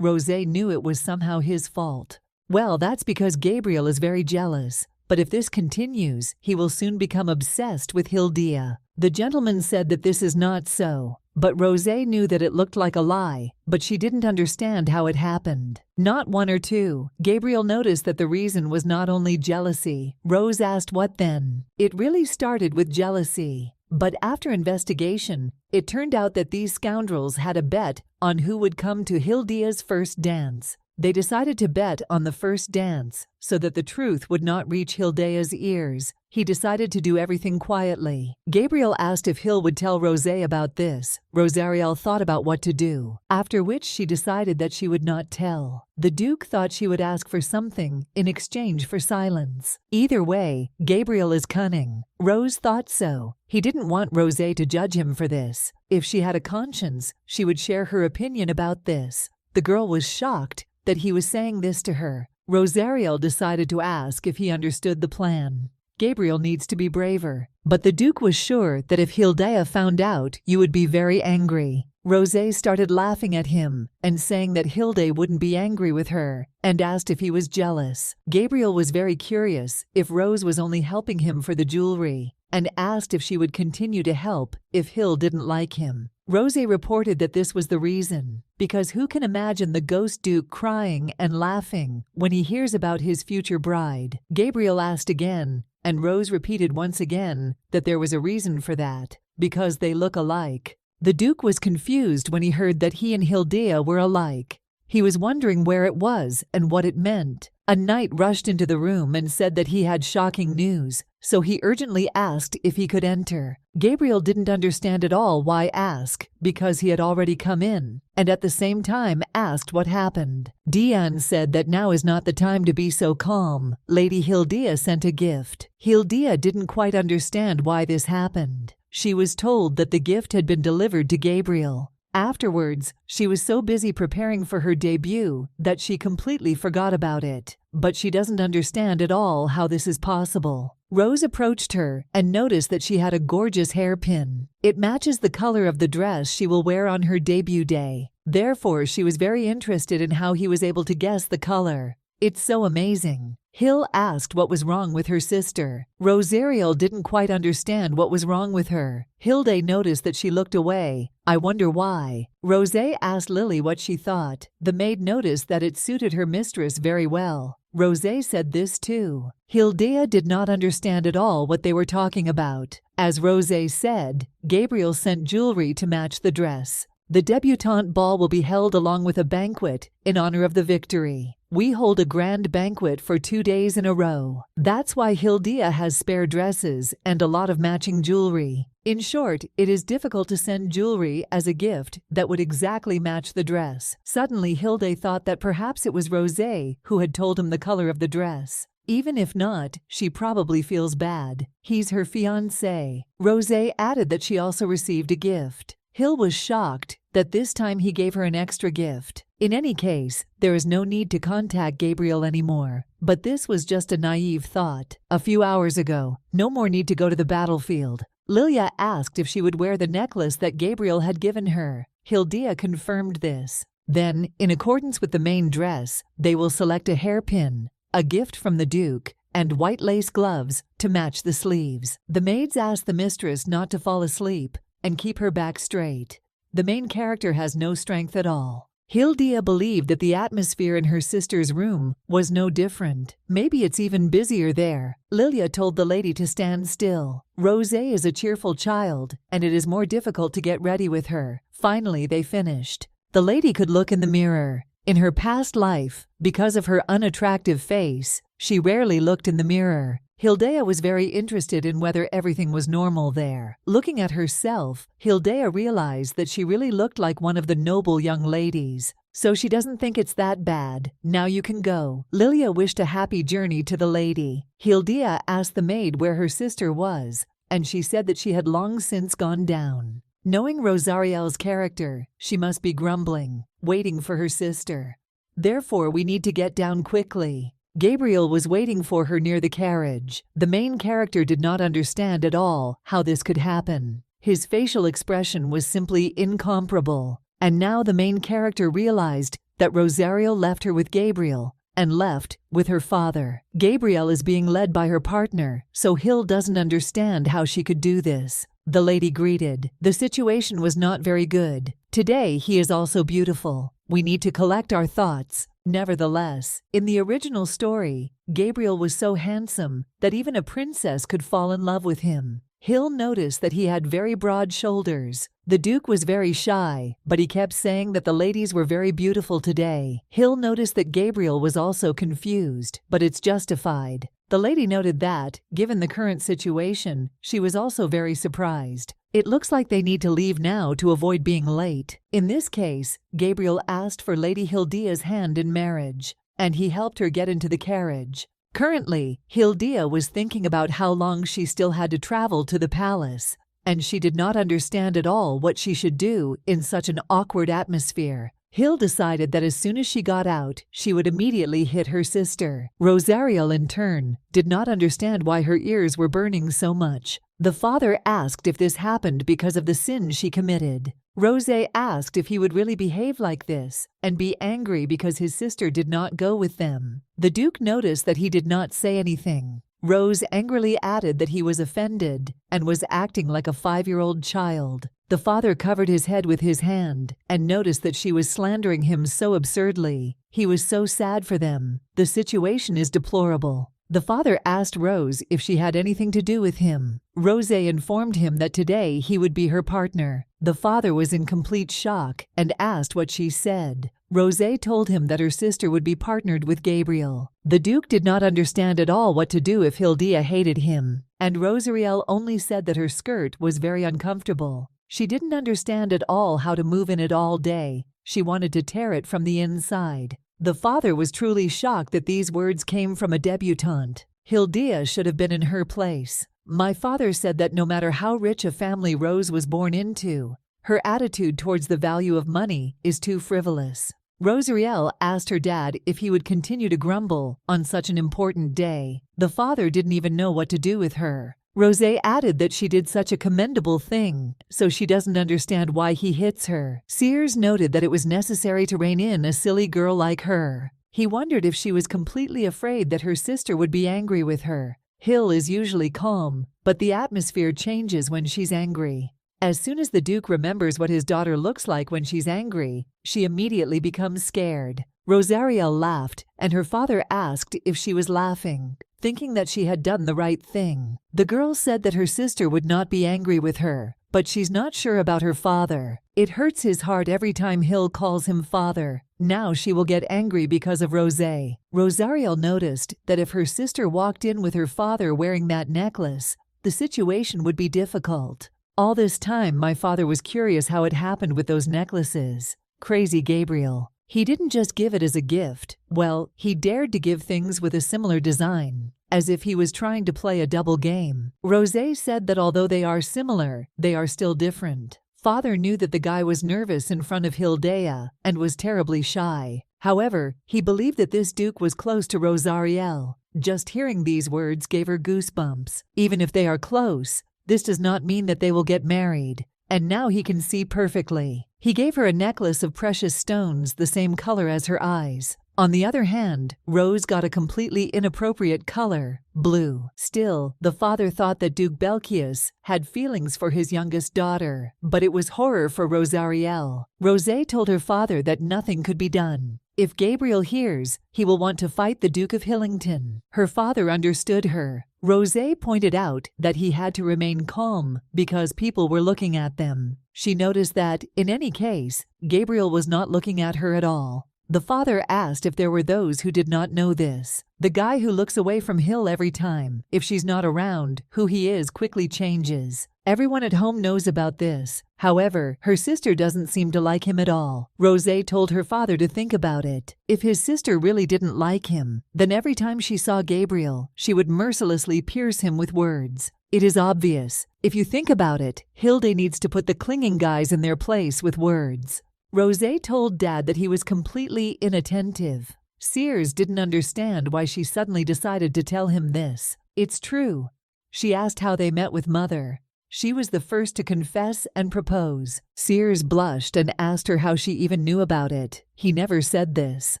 Speaker 1: Rosé knew it was somehow his fault. Well, that's because Gabriel is very jealous. But if this continues, he will soon become obsessed with Hildea. The gentleman said that this is not so, but Rosé knew that it looked like a lie, but she didn't understand how it happened. Not one or two. Gabriel noticed that the reason was not only jealousy. Rose asked what then? It really started with jealousy. But after investigation, it turned out that these scoundrels had a bet on who would come to Hildea's first dance. They decided to bet on the first dance so that the truth would not reach Hildea's ears. He decided to do everything quietly. Gabriel asked if Hill would tell Rosé about this. Rosariel thought about what to do, after which she decided that she would not tell. The Duke thought she would ask for something in exchange for silence. Either way, Gabriel is cunning. Rose thought so. He didn't want Rosé to judge him for this. If she had a conscience, she would share her opinion about this. The girl was shocked that he was saying this to her. Rosariel decided to ask if he understood the plan. Gabriel needs to be braver. But the Duke was sure that if Hildea found out, you would be very angry. Rosé started laughing at him and saying that Hilde wouldn't be angry with her, and asked if he was jealous. Gabriel was very curious if Rose was only helping him for the jewelry, and asked if she would continue to help if Hill didn't like him. Rosé reported that this was the reason, because who can imagine the ghost Duke crying and laughing when he hears about his future bride? Gabriel asked again, and Rose repeated once again that there was a reason for that, because they look alike. The Duke was confused when he heard that he and Hildea were alike. He was wondering where it was and what it meant. A knight rushed into the room and said that he had shocking news, so he urgently asked if he could enter. Gabriel didn't understand at all why ask, because he had already come in, and at the same time asked what happened. Diane said that now is not the time to be so calm. Lady Hildea sent a gift. Hildea didn't quite understand why this happened. She was told that the gift had been delivered to Gabriel. Afterwards, she was so busy preparing for her debut that she completely forgot about it. But she doesn't understand at all how this is possible. Rose approached her and noticed that she had a gorgeous hairpin. It matches the color of the dress she will wear on her debut day. Therefore, she was very interested in how he was able to guess the color. It's so amazing. Hill asked what was wrong with her sister. Rosariel didn't quite understand what was wrong with her. Hilde noticed that she looked away. I wonder why. Rosé asked Lily what she thought. The maid noticed that it suited her mistress very well. Rosé said this too. Hilda did not understand at all what they were talking about. As Rosé said, Gabriel sent jewelry to match the dress. The debutante ball will be held along with a banquet in honor of the victory. We hold a grand banquet for 2 days in a row. That's why Hilda has spare dresses and a lot of matching jewelry. In short, it is difficult to send jewelry as a gift that would exactly match the dress. Suddenly, Hilde thought that perhaps it was Rosé who had told him the color of the dress. Even if not, she probably feels bad. He's her fiancé. Rosé added that she also received a gift. Hill was shocked that this time he gave her an extra gift. In any case, there is no need to contact Gabriel anymore. But this was just a naive thought. A few hours ago, no more need to go to the battlefield. Lilia asked if she would wear the necklace that Gabriel had given her. Hilda confirmed this. Then, in accordance with the main dress, they will select a hairpin, a gift from the Duke, and white lace gloves to match the sleeves. The maids asked the mistress not to fall asleep and keep her back straight. The main character has no strength at all. Hilda believed that the atmosphere in her sister's room was no different. Maybe it's even busier there. Lilia told the lady to stand still. Rosé is a cheerful child, and it is more difficult to get ready with her. Finally, they finished. The lady could look in the mirror. In her past life, because of her unattractive face, she rarely looked in the mirror. Hilda was very interested in whether everything was normal there. Looking at herself, Hilda realized that she really looked like one of the noble young ladies. So she doesn't think it's that bad. Now you can go. Lilia wished a happy journey to the lady. Hilda asked the maid where her sister was, and she said that she had long since gone down. Knowing Rosariel's character, she must be grumbling, waiting for her sister. Therefore, we need to get down quickly. Gabriel was waiting for her near the carriage. The main character did not understand at all how this could happen. His facial expression was simply incomparable. And now the main character realized that Rosariel left her with Gabriel and left with her father. Gabriel is being led by her partner, so Hill doesn't understand how she could do this. The lady greeted. The situation was not very good. Today he is also beautiful. We need to collect our thoughts. Nevertheless, in the original story, Gabriel was so handsome that even a princess could fall in love with him. Hill noticed that he had very broad shoulders. The Duke was very shy, but he kept saying that the ladies were very beautiful today. Hill noticed that Gabriel was also confused, but it's justified. The lady noted that, given the current situation, she was also very surprised. It looks like they need to leave now to avoid being late. In this case, Gabriel asked for Lady Hilda's hand in marriage, and he helped her get into the carriage. Currently, Hilda was thinking about how long she still had to travel to the palace, and she did not understand at all what she should do in such an awkward atmosphere. Hill decided that as soon as she got out, she would immediately hit her sister. Rosariel, in turn, did not understand why her ears were burning so much. The father asked if this happened because of the sin she committed. Rosé asked if he would really behave like this and be angry because his sister did not go with them. The Duke noticed that he did not say anything. Rose angrily added that he was offended and was acting like a 5-year-old child. The father covered his head with his hand and noticed that she was slandering him so absurdly. He was so sad for them. The situation is deplorable. The father asked Rose if she had anything to do with him. Rosé informed him that today he would be her partner. The father was in complete shock and asked what she said. Rosé told him that her sister would be partnered with Gabriel. The Duke did not understand at all what to do if Hilda hated him, and Rosariel only said that her skirt was very uncomfortable. She didn't understand at all how to move in it all day. She wanted to tear it from the inside. The father was truly shocked that these words came from a debutante. Hilda should have been in her place. My father said that no matter how rich a family Rose was born into, her attitude towards the value of money is too frivolous. Rosariel asked her dad if he would continue to grumble on such an important day. The father didn't even know what to do with her. Rosé added that she did such a commendable thing, so she doesn't understand why he hits her. Sears noted that it was necessary to rein in a silly girl like her. He wondered if she was completely afraid that her sister would be angry with her. Hill is usually calm, but the atmosphere changes when she's angry. As soon as the Duke remembers what his daughter looks like when she's angry, she immediately becomes scared. Rosariel laughed, and her father asked if she was laughing, thinking that she had done the right thing. The girl said that her sister would not be angry with her, but she's not sure about her father. It hurts his heart every time Hill calls him father. Now she will get angry because of Rosé. Rosariel noticed that if her sister walked in with her father wearing that necklace, the situation would be difficult. All this time, my father was curious how it happened with those necklaces. Crazy Gabriel. He didn't just give it as a gift. Well, he dared to give things with a similar design, as if he was trying to play a double game. Rosé said that although they are similar, they are still different. Father knew that the guy was nervous in front of Hildea and was terribly shy. However, he believed that this Duke was close to Rosariel. Just hearing these words gave her goosebumps. Even if they are close, this does not mean that they will get married. And now he can see perfectly. He gave her a necklace of precious stones the same color as her eyes. On the other hand, Rose got a completely inappropriate color, blue. Still, the father thought that Duke Belchius had feelings for his youngest daughter, but it was horror for Rosariel. Rosé told her father that nothing could be done. If Gabriel hears, he will want to fight the Duke of Hillington. Her father understood her. Rosé pointed out that he had to remain calm because people were looking at them. She noticed that, in any case, Gabriel was not looking at her at all. The father asked if there were those who did not know this. The guy who looks away from Hill every time, if she's not around, who he is quickly changes. Everyone at home knows about this. However, her sister doesn't seem to like him at all. Rosé told her father to think about it. If his sister really didn't like him, then every time she saw Gabriel, she would mercilessly pierce him with words. It is obvious. If you think about it, Hilde needs to put the clinging guys in their place with words. Rosé told Dad that he was completely inattentive. Sears didn't understand why she suddenly decided to tell him this. It's true. She asked how they met with Mother. She was the first to confess and propose. Sears blushed and asked her how she even knew about it. He never said this.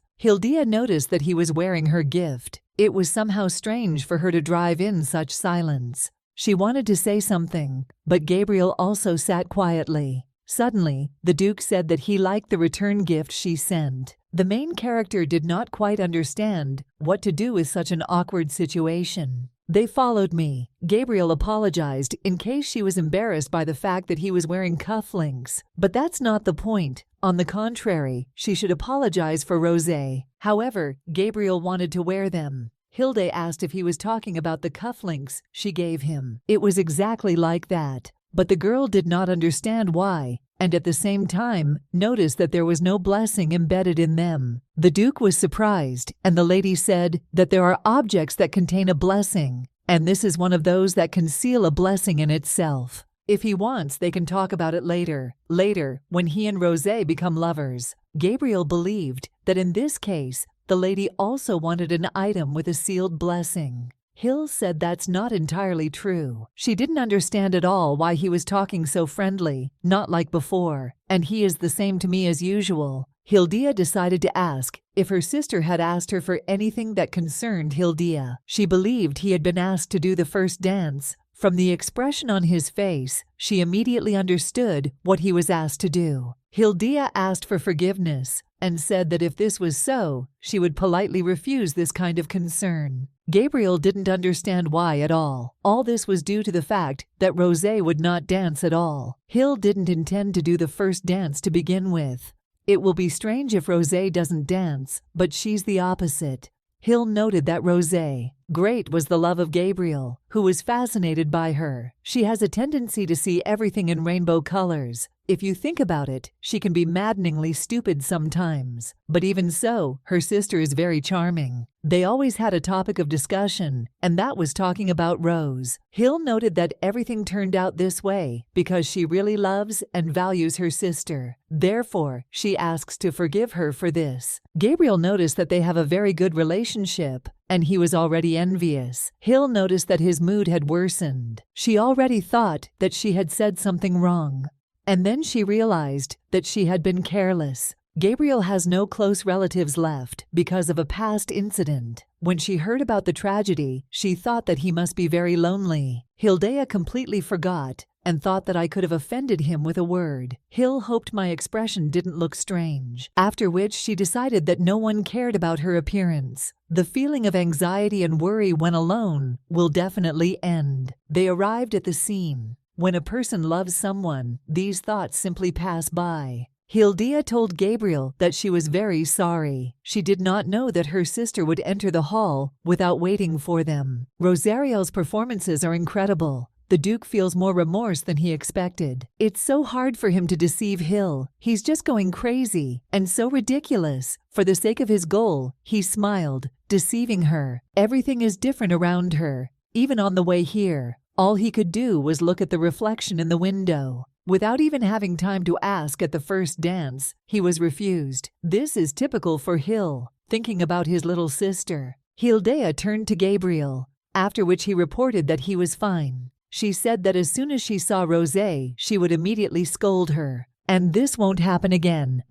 Speaker 1: Hildea noticed that he was wearing her gift. It was somehow strange for her to drive in such silence. She wanted to say something, but Gabriel also sat quietly. Suddenly, the Duke said that he liked the return gift she sent. The main character did not quite understand what to do with such an awkward situation. They followed me. Gabriel apologized in case she was embarrassed by the fact that he was wearing cufflinks. But that's not the point. On the contrary, she should apologize for Rosé. However, Gabriel wanted to wear them. Hilde asked if he was talking about the cufflinks she gave him. It was exactly like that. But the girl did not understand why, and at the same time noticed that there was no blessing embedded in them. The Duke was surprised, and the lady said that there are objects that contain a blessing, and this is one of those that conceal a blessing in itself. If he wants, they can talk about it later. Later, when he and Rosé become lovers. Gabriel believed that in this case, the lady also wanted an item with a sealed blessing. Hill said that's not entirely true. She didn't understand at all why he was talking so friendly, not like before, and he is the same to me as usual. Hildea decided to ask if her sister had asked her for anything that concerned Hildea. She believed he had been asked to do the first dance. From the expression on his face, she immediately understood what he was asked to do. Hildea asked for forgiveness and said that if this was so, she would politely refuse this kind of concern. Gabriel didn't understand why at all. All this was due to the fact that Rosé would not dance at all. Hill didn't intend to do the first dance to begin with. It will be strange if Rosé doesn't dance, but she's the opposite. Hill noted that Rosé, great was the love of Gabriel, who was fascinated by her. She has a tendency to see everything in rainbow colors. If you think about it, she can be maddeningly stupid sometimes. But even so, her sister is very charming. They always had a topic of discussion, and that was talking about Rose. Hill noted that everything turned out this way because she really loves and values her sister. Therefore, she asks to forgive her for this. Gabriel noticed that they have a very good relationship, and he was already envious. Hill noticed that his mood had worsened. She already thought that she had said something wrong. And then she realized that she had been careless. Gabriel has no close relatives left because of a past incident. When she heard about the tragedy, she thought that he must be very lonely. Hildea completely forgot and thought that I could have offended him with a word. Hill hoped my expression didn't look strange, after which she decided that no one cared about her appearance. The feeling of anxiety and worry when alone will definitely end. They arrived at the scene. When a person loves someone, these thoughts simply pass by. Hildea told Gabriel that she was very sorry. She did not know that her sister would enter the hall without waiting for them. Rosario's performances are incredible. The Duke feels more remorse than he expected. It's so hard for him to deceive Hill. He's just going crazy and so ridiculous. For the sake of his goal, he smiled, deceiving her. Everything is different around her. Even on the way here, all he could do was look at the reflection in the window. Without even having time to ask at the first dance, he was refused. This is typical for Hill, thinking about his little sister. Hildea turned to Gabriel, after which he reported that he was fine. She said that as soon as she saw Rosé, she would immediately scold her. And this won't happen again.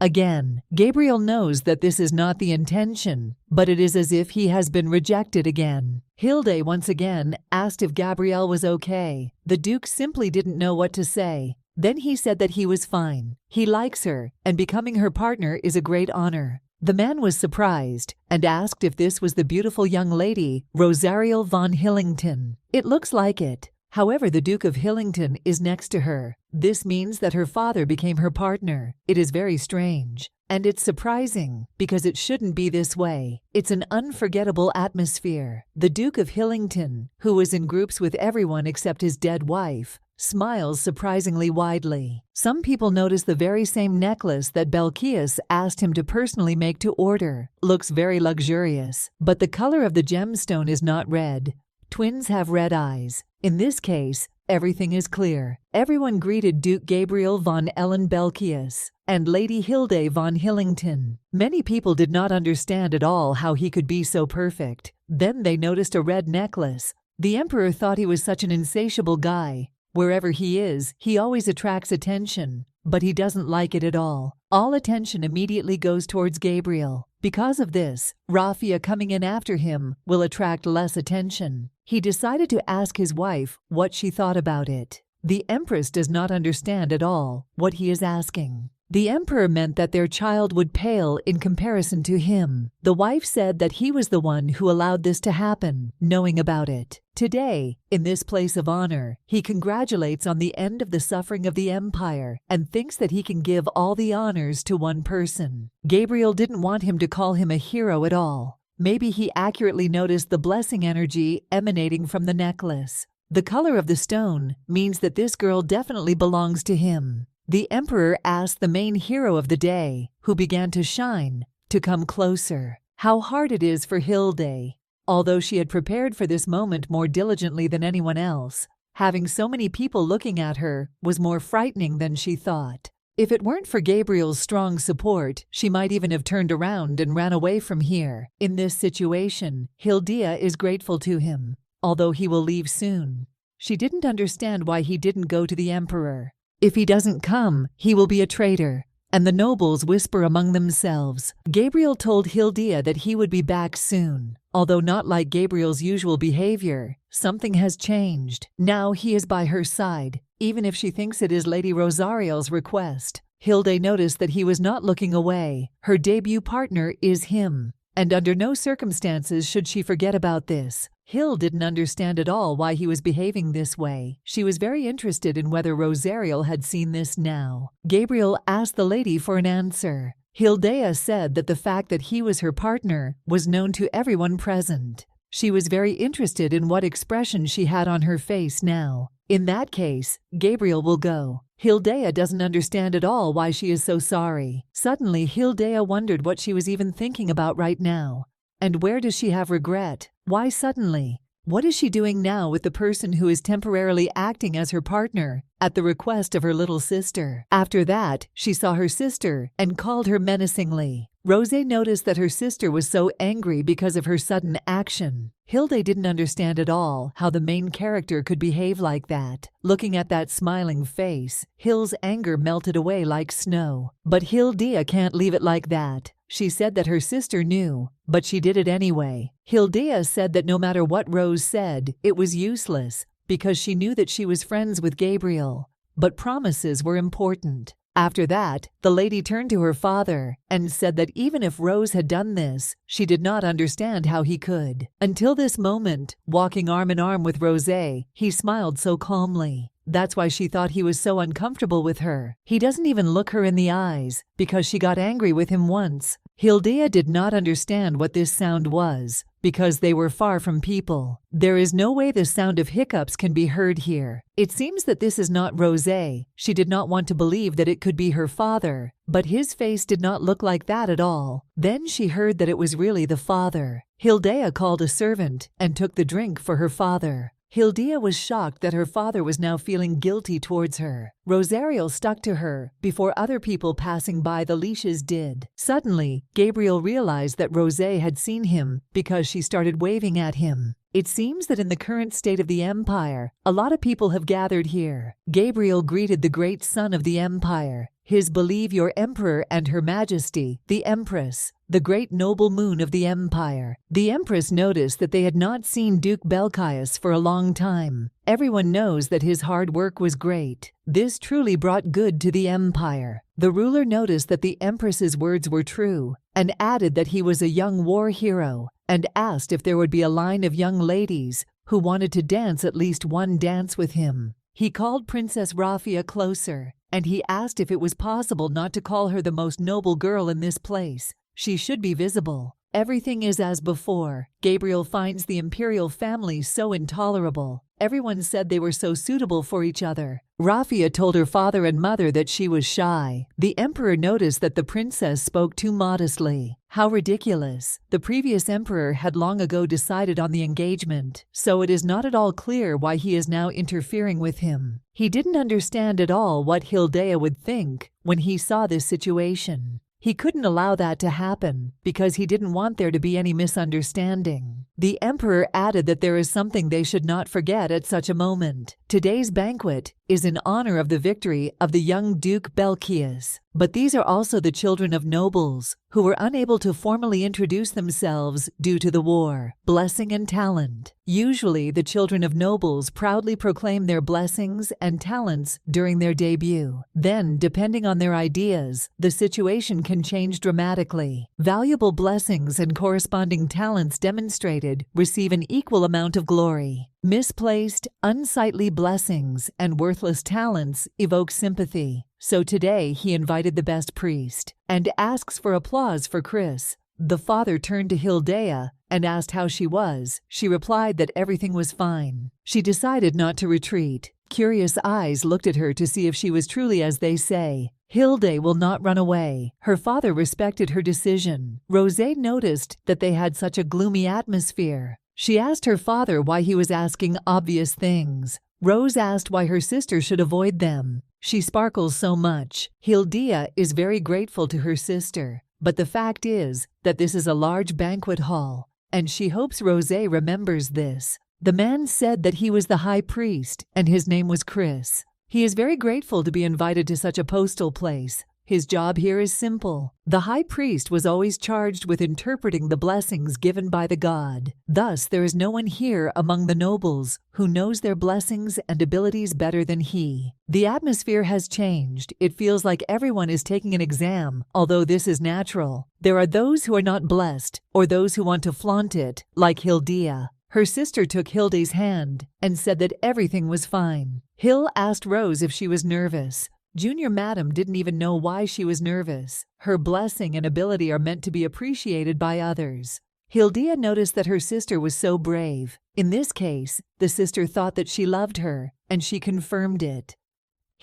Speaker 1: Gabriel knows that this is not the intention, but it is as if he has been rejected again. Hilde once again asked if Gabrielle was okay. The Duke simply didn't know what to say. Then he said that he was fine. He likes her, and becoming her partner is a great honor. The man was surprised and asked if this was the beautiful young lady, Rosario von Hillington. It looks like it. However, the Duke of Hillington is next to her. This means that her father became her partner. It is very strange. And it's surprising, because it shouldn't be this way. It's an unforgettable atmosphere. The Duke of Hillington, who was in groups with everyone except his dead wife, smiles surprisingly widely. Some people notice the very same necklace that Belkias asked him to personally make to order. Looks very luxurious. But the color of the gemstone is not red. Twins have red eyes. In this case, everything is clear. Everyone greeted Duke Gabriel von Ellen Belkias and Lady Hilde von Hillington. Many people did not understand at all how he could be so perfect. Then they noticed a red necklace. The Emperor thought he was such an insatiable guy. Wherever he is, he always attracts attention, but he doesn't like it at all. All attention immediately goes towards Gabriel. Because of this, Raffia coming in after him will attract less attention. He decided to ask his wife what she thought about it. The Empress does not understand at all what he is asking. The Emperor meant that their child would pale in comparison to him. The wife said that he was the one who allowed this to happen, knowing about it. Today, in this place of honor, he congratulates on the end of the suffering of the empire and thinks that he can give all the honors to one person. Gabriel didn't want him to call him a hero at all. Maybe he accurately noticed the blessing energy emanating from the necklace. The color of the stone means that this girl definitely belongs to him. The Emperor asked the main hero of the day, who began to shine, to come closer. How hard it is for Hilde. Although she had prepared for this moment more diligently than anyone else, having so many people looking at her was more frightening than she thought. If it weren't for Gabriel's strong support, she might even have turned around and ran away from here. In this situation, Hildea is grateful to him, although he will leave soon. She didn't understand why he didn't go to the Emperor. If he doesn't come, he will be a traitor. And the nobles whisper among themselves. Gabriel told Hildea that he would be back soon. Although not like Gabriel's usual behavior, something has changed. Now he is by her side, even if she thinks it is Lady Rosario's request. Hilde noticed that he was not looking away. Her debut partner is him. And under no circumstances should she forget about this. Hill didn't understand at all why he was behaving this way. She was very interested in whether Rosariel had seen this now. Gabriel asked the lady for an answer. Hildea said that the fact that he was her partner was known to everyone present. She was very interested in what expression she had on her face now. In that case, Gabriel will go. Hildea doesn't understand at all why she is so sorry. Suddenly, Hildea wondered what she was even thinking about right now. And where does she have regret? Why suddenly? What is she doing now with the person who is temporarily acting as her partner at the request of her little sister? After that, she saw her sister and called her menacingly. Rosé noticed that her sister was so angry because of her sudden action. Hilde didn't understand at all how the main character could behave like that. Looking at that smiling face, Hill's anger melted away like snow. But Hildea can't leave it like that. She said that her sister knew, but she did it anyway. Hildea said that no matter what Rose said, it was useless, because she knew that she was friends with Gabriel. But promises were important. After that, the lady turned to her father and said that even if Rose had done this, she did not understand how he could. Until this moment, walking arm in arm with Rosé, he smiled so calmly. That's why she thought he was so uncomfortable with her. He doesn't even look her in the eyes, because she got angry with him once. Hildea did not understand what this sound was, because they were far from people. There is no way the sound of hiccups can be heard here. It seems that this is not Rosé. She did not want to believe that it could be her father, but his face did not look like that at all. Then she heard that it was really the father. Hildea called a servant and took the drink for her father. Hildea was shocked that her father was now feeling guilty towards her. Rosario stuck to her before other people passing by the leashes did. Suddenly, Gabriel realized that Rosé had seen him because she started waving at him. It seems that in the current state of the empire, a lot of people have gathered here. Gabriel greeted the great son of the empire, His Believe Your Emperor and Her Majesty, the Empress, the great noble moon of the empire. The Empress noticed that they had not seen Duke Belkias for a long time. Everyone knows that his hard work was great. This truly brought good to the empire. The ruler noticed that the Empress's words were true, and added that he was a young war hero, and asked if there would be a line of young ladies who wanted to dance at least one dance with him. He called Princess Rafia closer, and he asked if it was possible not to call her the most noble girl in this place. She should be visible. Everything is as before. Gabriel finds the imperial family so intolerable. Everyone said they were so suitable for each other. Rafia told her father and mother that she was shy. The emperor noticed that the princess spoke too modestly. How ridiculous. The previous emperor had long ago decided on the engagement, so it is not at all clear why he is now interfering with him. He didn't understand at all what Hildea would think when he saw this situation. He couldn't allow that to happen because he didn't want there to be any misunderstanding. The emperor added that there is something they should not forget at such a moment. Today's banquet is in honor of the victory of the young Duke Belkias. But these are also the children of nobles who were unable to formally introduce themselves due to the war, blessing and talent. Usually, the children of nobles proudly proclaim their blessings and talents during their debut. Then, depending on their ideas, the situation can change dramatically. Valuable blessings and corresponding talents demonstrated receive an equal amount of glory. Misplaced, unsightly blessings and worthless talents evoke sympathy. So today he invited the best priest and asks for applause for Chris. The father turned to Hildea and asked how she was. She replied that everything was fine. She decided not to retreat. Curious eyes looked at her to see if she was truly as they say. Hilde will not run away. Her father respected her decision. Rosé noticed that they had such a gloomy atmosphere. She asked her father why he was asking obvious things. Rose asked why her sister should avoid them. She sparkles so much. Hildea is very grateful to her sister, but the fact is that this is a large banquet hall, and she hopes Rosé remembers this. The man said that he was the high priest, and his name was Chris. He is very grateful to be invited to such a postal place. His job here is simple. The high priest was always charged with interpreting the blessings given by the god. Thus, there is no one here among the nobles who knows their blessings and abilities better than he. The atmosphere has changed. It feels like everyone is taking an exam, although this is natural. There are those who are not blessed, or those who want to flaunt it, like Hildea. Her sister took Hilde's hand and said that everything was fine. Hill asked Rose if she was nervous. Junior Madam didn't even know why she was nervous. Her blessing and ability are meant to be appreciated by others. Hildea noticed that her sister was so brave. In this case, the sister thought that she loved her, and she confirmed it.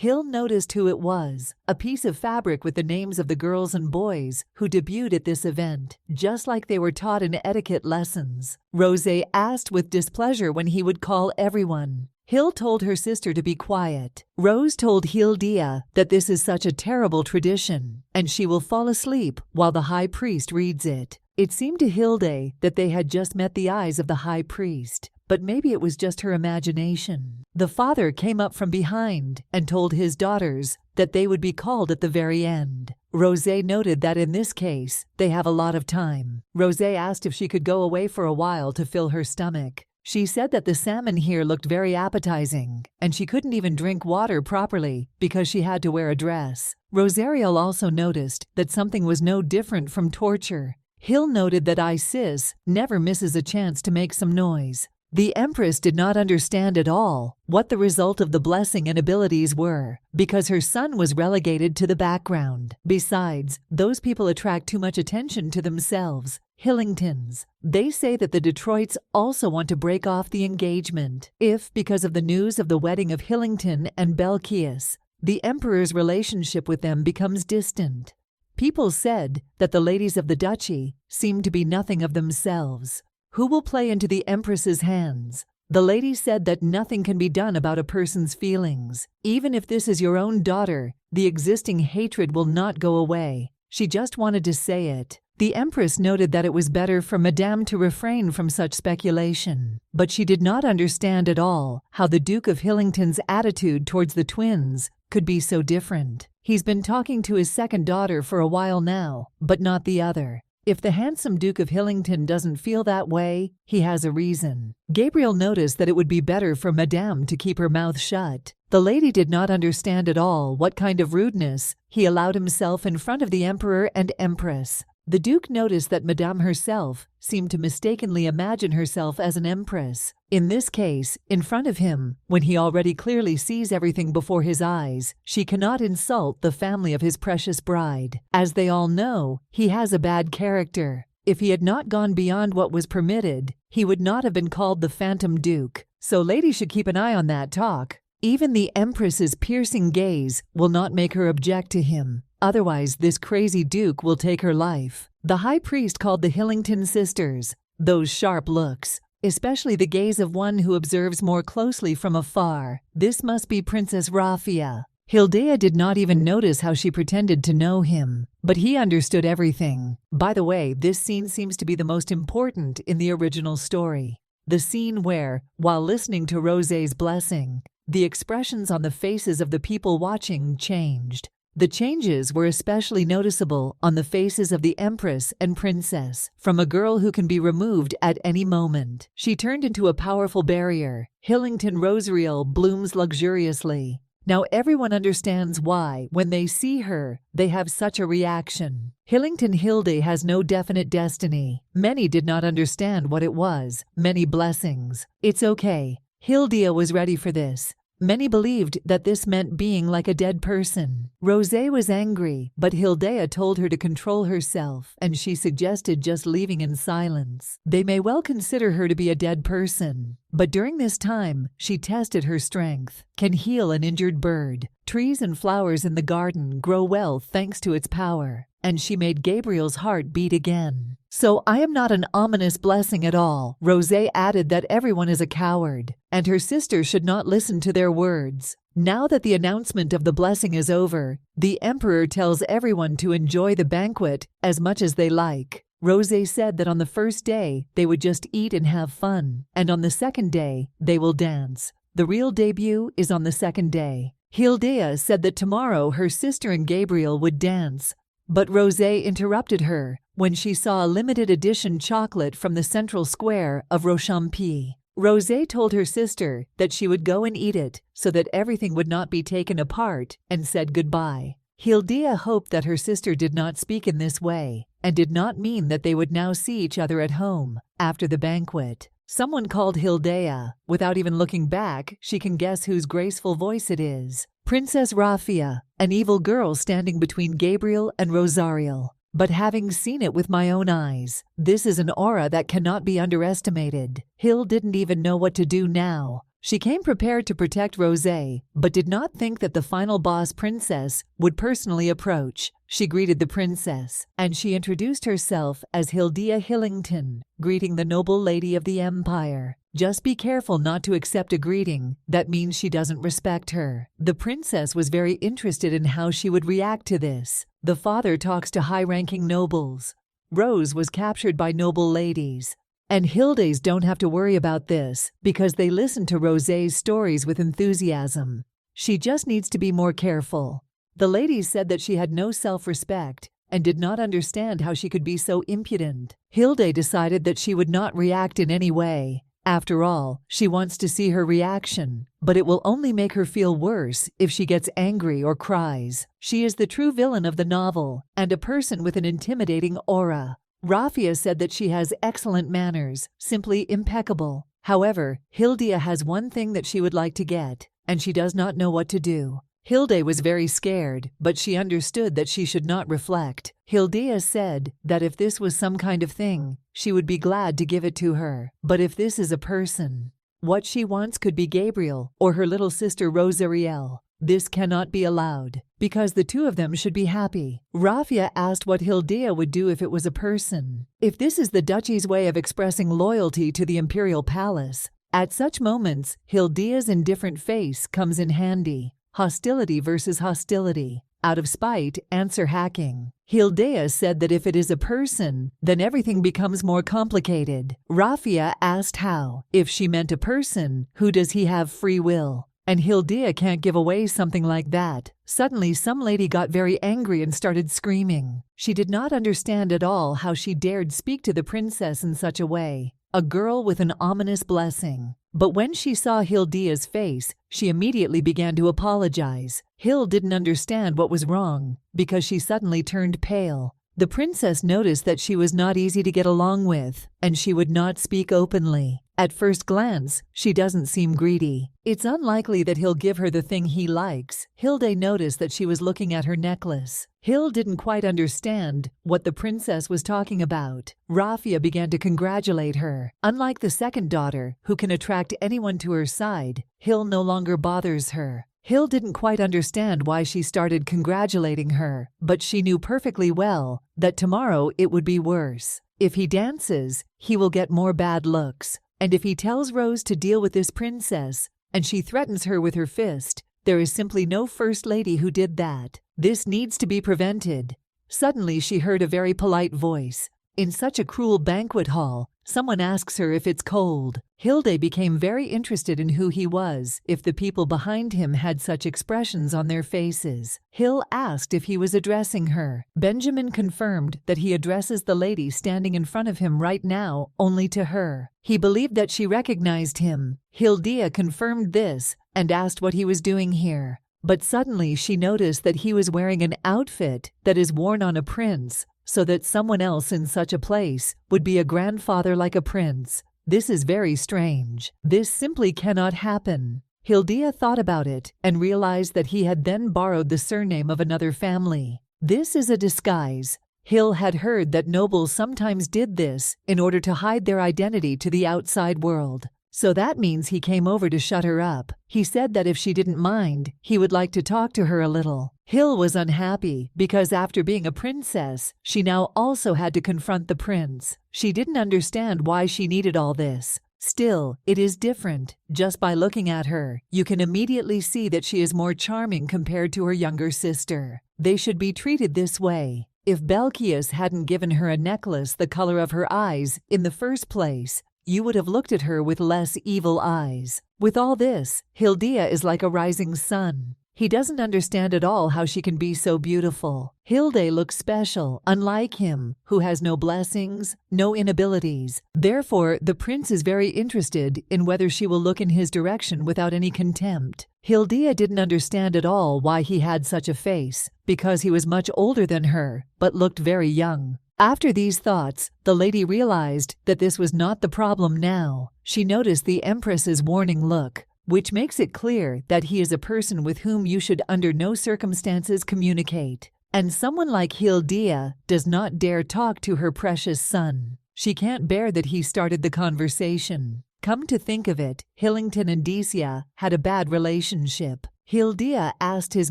Speaker 1: Hill noticed who it was, a piece of fabric with the names of the girls and boys who debuted at this event, just like they were taught in etiquette lessons. Rosé asked with displeasure when he would call everyone. Hill told her sister to be quiet. Rose told Hildia that this is such a terrible tradition, and she will fall asleep while the high priest reads it. It seemed to Hilde that they had just met the eyes of the high priest, but maybe it was just her imagination. The father came up from behind and told his daughters that they would be called at the very end. Rosé noted that in this case, they have a lot of time. Rosé asked if she could go away for a while to fill her stomach. She said that the salmon here looked very appetizing, and she couldn't even drink water properly because she had to wear a dress. Rosariel also noticed that something was no different from torture. Hill noted that Isis never misses a chance to make some noise. The Empress did not understand at all what the result of the blessing and abilities were, because her son was relegated to the background. Besides, those people attract too much attention to themselves. Hillingtons. They say that the Detroits also want to break off the engagement. If, because of the news of the wedding of Hillington and Belkias, the Emperor's relationship with them becomes distant. People said that the ladies of the duchy seem to be nothing of themselves. Who will play into the Empress's hands? The lady said that nothing can be done about a person's feelings. Even if this is your own daughter, the existing hatred will not go away. She just wanted to say it. The Empress noted that it was better for Madame to refrain from such speculation, but she did not understand at all how the Duke of Hillington's attitude towards the twins could be so different. He's been talking to his second daughter for a while now, but not the other. If the handsome Duke of Hillington doesn't feel that way, he has a reason. Gabriel noticed that it would be better for Madame to keep her mouth shut. The lady did not understand at all what kind of rudeness he allowed himself in front of the Emperor and Empress. The Duke noticed that Madame herself seemed to mistakenly imagine herself as an empress. In this case, in front of him, when he already clearly sees everything before his eyes, she cannot insult the family of his precious bride. As they all know, he has a bad character. If he had not gone beyond what was permitted, he would not have been called the Phantom Duke. So ladies should keep an eye on that talk. Even the Empress's piercing gaze will not make her object to him. Otherwise, this crazy Duke will take her life. The High Priest called the Hillington sisters, those sharp looks, especially the gaze of one who observes more closely from afar. This must be Princess Raphia. Hildea did not even notice how she pretended to know him, but he understood everything. By the way, this scene seems to be the most important in the original story. The scene where, while listening to Rosé's blessing, the expressions on the faces of the people watching changed. The changes were especially noticeable on the faces of the Empress and Princess. From a girl who can be removed at any moment, she turned into a powerful barrier. Hillington Rosariel blooms luxuriously. Now everyone understands why, when they see her, they have such a reaction. Hillington Hilde has no definite destiny. Many did not understand what it was. Many blessings. It's okay. Hildia was ready for this. Many believed that this meant being like a dead person. Rosé was angry, but Hildea told her to control herself, and she suggested just leaving in silence. They may well consider her to be a dead person, but during this time, she tested her strength. Can heal an injured bird. Trees and flowers in the garden grow well thanks to its power, and she made Gabriel's heart beat again. So I am not an ominous blessing at all. Rosé added that everyone is a coward, and her sister should not listen to their words. Now that the announcement of the blessing is over, the Emperor tells everyone to enjoy the banquet as much as they like. Rosé said that on the first day, they would just eat and have fun, and on the second day, they will dance. The real debut is on the second day. Hildea said that tomorrow her sister and Gabriel would dance, but Rosé interrupted her when she saw a limited edition chocolate from the central square of Rochampi. Rosé told her sister that she would go and eat it so that everything would not be taken apart, and said goodbye. Hildea hoped that her sister did not speak in this way and did not mean that they would now see each other at home after the banquet. Someone called Hildea. Without even looking back, she can guess whose graceful voice it is. Princess Raphia, an evil girl standing between Gabriel and Rosariel. But having seen it with my own eyes, this is an aura that cannot be underestimated. Hill didn't even know what to do now. She came prepared to protect Rosé, but did not think that the final boss princess would personally approach. She greeted the princess, and she introduced herself as Hildia Hillington, greeting the noble lady of the empire. Just be careful not to accept a greeting that means she doesn't respect her. The princess was very interested in how she would react to this. The father talks to high-ranking nobles. Rose was captured by noble ladies. And Hildes don't have to worry about this because they listen to Rosé's stories with enthusiasm. She just needs to be more careful. The ladies said that she had no self-respect and did not understand how she could be so impudent. Hilde decided that she would not react in any way. After all, she wants to see her reaction, but it will only make her feel worse if she gets angry or cries. She is the true villain of the novel and a person with an intimidating aura. Rafia said that she has excellent manners, simply impeccable. However, Hildia has one thing that she would like to get, and she does not know what to do. Hilde was very scared, but she understood that she should not reflect. Hildia said that if this was some kind of thing, she would be glad to give it to her. But if this is a person, what she wants could be Gabriel or her little sister Rosariel. This cannot be allowed, because the two of them should be happy. Rafia asked what Hildia would do if it was a person. If this is the duchy's way of expressing loyalty to the imperial palace, at such moments, Hildia's indifferent face comes in handy. Hostility versus hostility. Out of spite, answer hacking. Hildia said that if it is a person, then everything becomes more complicated. Rafia asked how. If she meant a person, who does he have free will? And Hildia can't give away something like that. Suddenly some lady got very angry and started screaming. She did not understand at all how she dared speak to the princess in such a way. A girl with an ominous blessing. But when she saw Hildia's face, she immediately began to apologize. Hill didn't understand what was wrong, because she suddenly turned pale. The princess noticed that she was not easy to get along with, and she would not speak openly. At first glance, she doesn't seem greedy. It's unlikely that he'll give her the thing he likes. Hilde noticed that she was looking at her necklace. Hill didn't quite understand what the princess was talking about. Rafia began to congratulate her. Unlike the second daughter, who can attract anyone to her side, Hill no longer bothers her. Hill didn't quite understand why she started congratulating her, but she knew perfectly well that tomorrow it would be worse. If he dances, he will get more bad looks. And if he tells Rose to deal with this princess, and she threatens her with her fist, there is simply no first lady who did that. This needs to be prevented. Suddenly she heard a very polite voice. In such a cruel banquet hall, someone asks her if it's cold. Hilde became very interested in who he was, if the people behind him had such expressions on their faces. Hill asked if he was addressing her. Benjamin confirmed that he addresses the lady standing in front of him right now only to her. He believed that she recognized him. Hildia confirmed this and asked what he was doing here. But suddenly she noticed that he was wearing an outfit that is worn on a prince, so that someone else in such a place would be a grandfather like a prince. This is very strange. This simply cannot happen. Hildia thought about it and realized that he had then borrowed the surname of another family. This is a disguise. Hill had heard that nobles sometimes did this in order to hide their identity to the outside world. So that means he came over to shut her up. He said that if she didn't mind, he would like to talk to her a little. Hill was unhappy because after being a princess, she now also had to confront the prince. She didn't understand why she needed all this. Still, it is different. Just by looking at her, you can immediately see that she is more charming compared to her younger sister. They should be treated this way. If Belkias hadn't given her a necklace the color of her eyes in the first place, you would have looked at her with less evil eyes. With all this, Hildia is like a rising sun. He doesn't understand at all how she can be so beautiful. Hilde looks special, unlike him, who has no blessings, no inabilities. Therefore, the prince is very interested in whether she will look in his direction without any contempt. Hildia didn't understand at all why he had such a face, because he was much older than her, but looked very young. After these thoughts, the lady realized that this was not the problem now. She noticed the Empress's warning look, which makes it clear that he is a person with whom you should under no circumstances communicate. And someone like Hildia does not dare talk to her precious son. She can't bear that he started the conversation. Come to think of it, Hillington and Decia had a bad relationship. Hilda asked His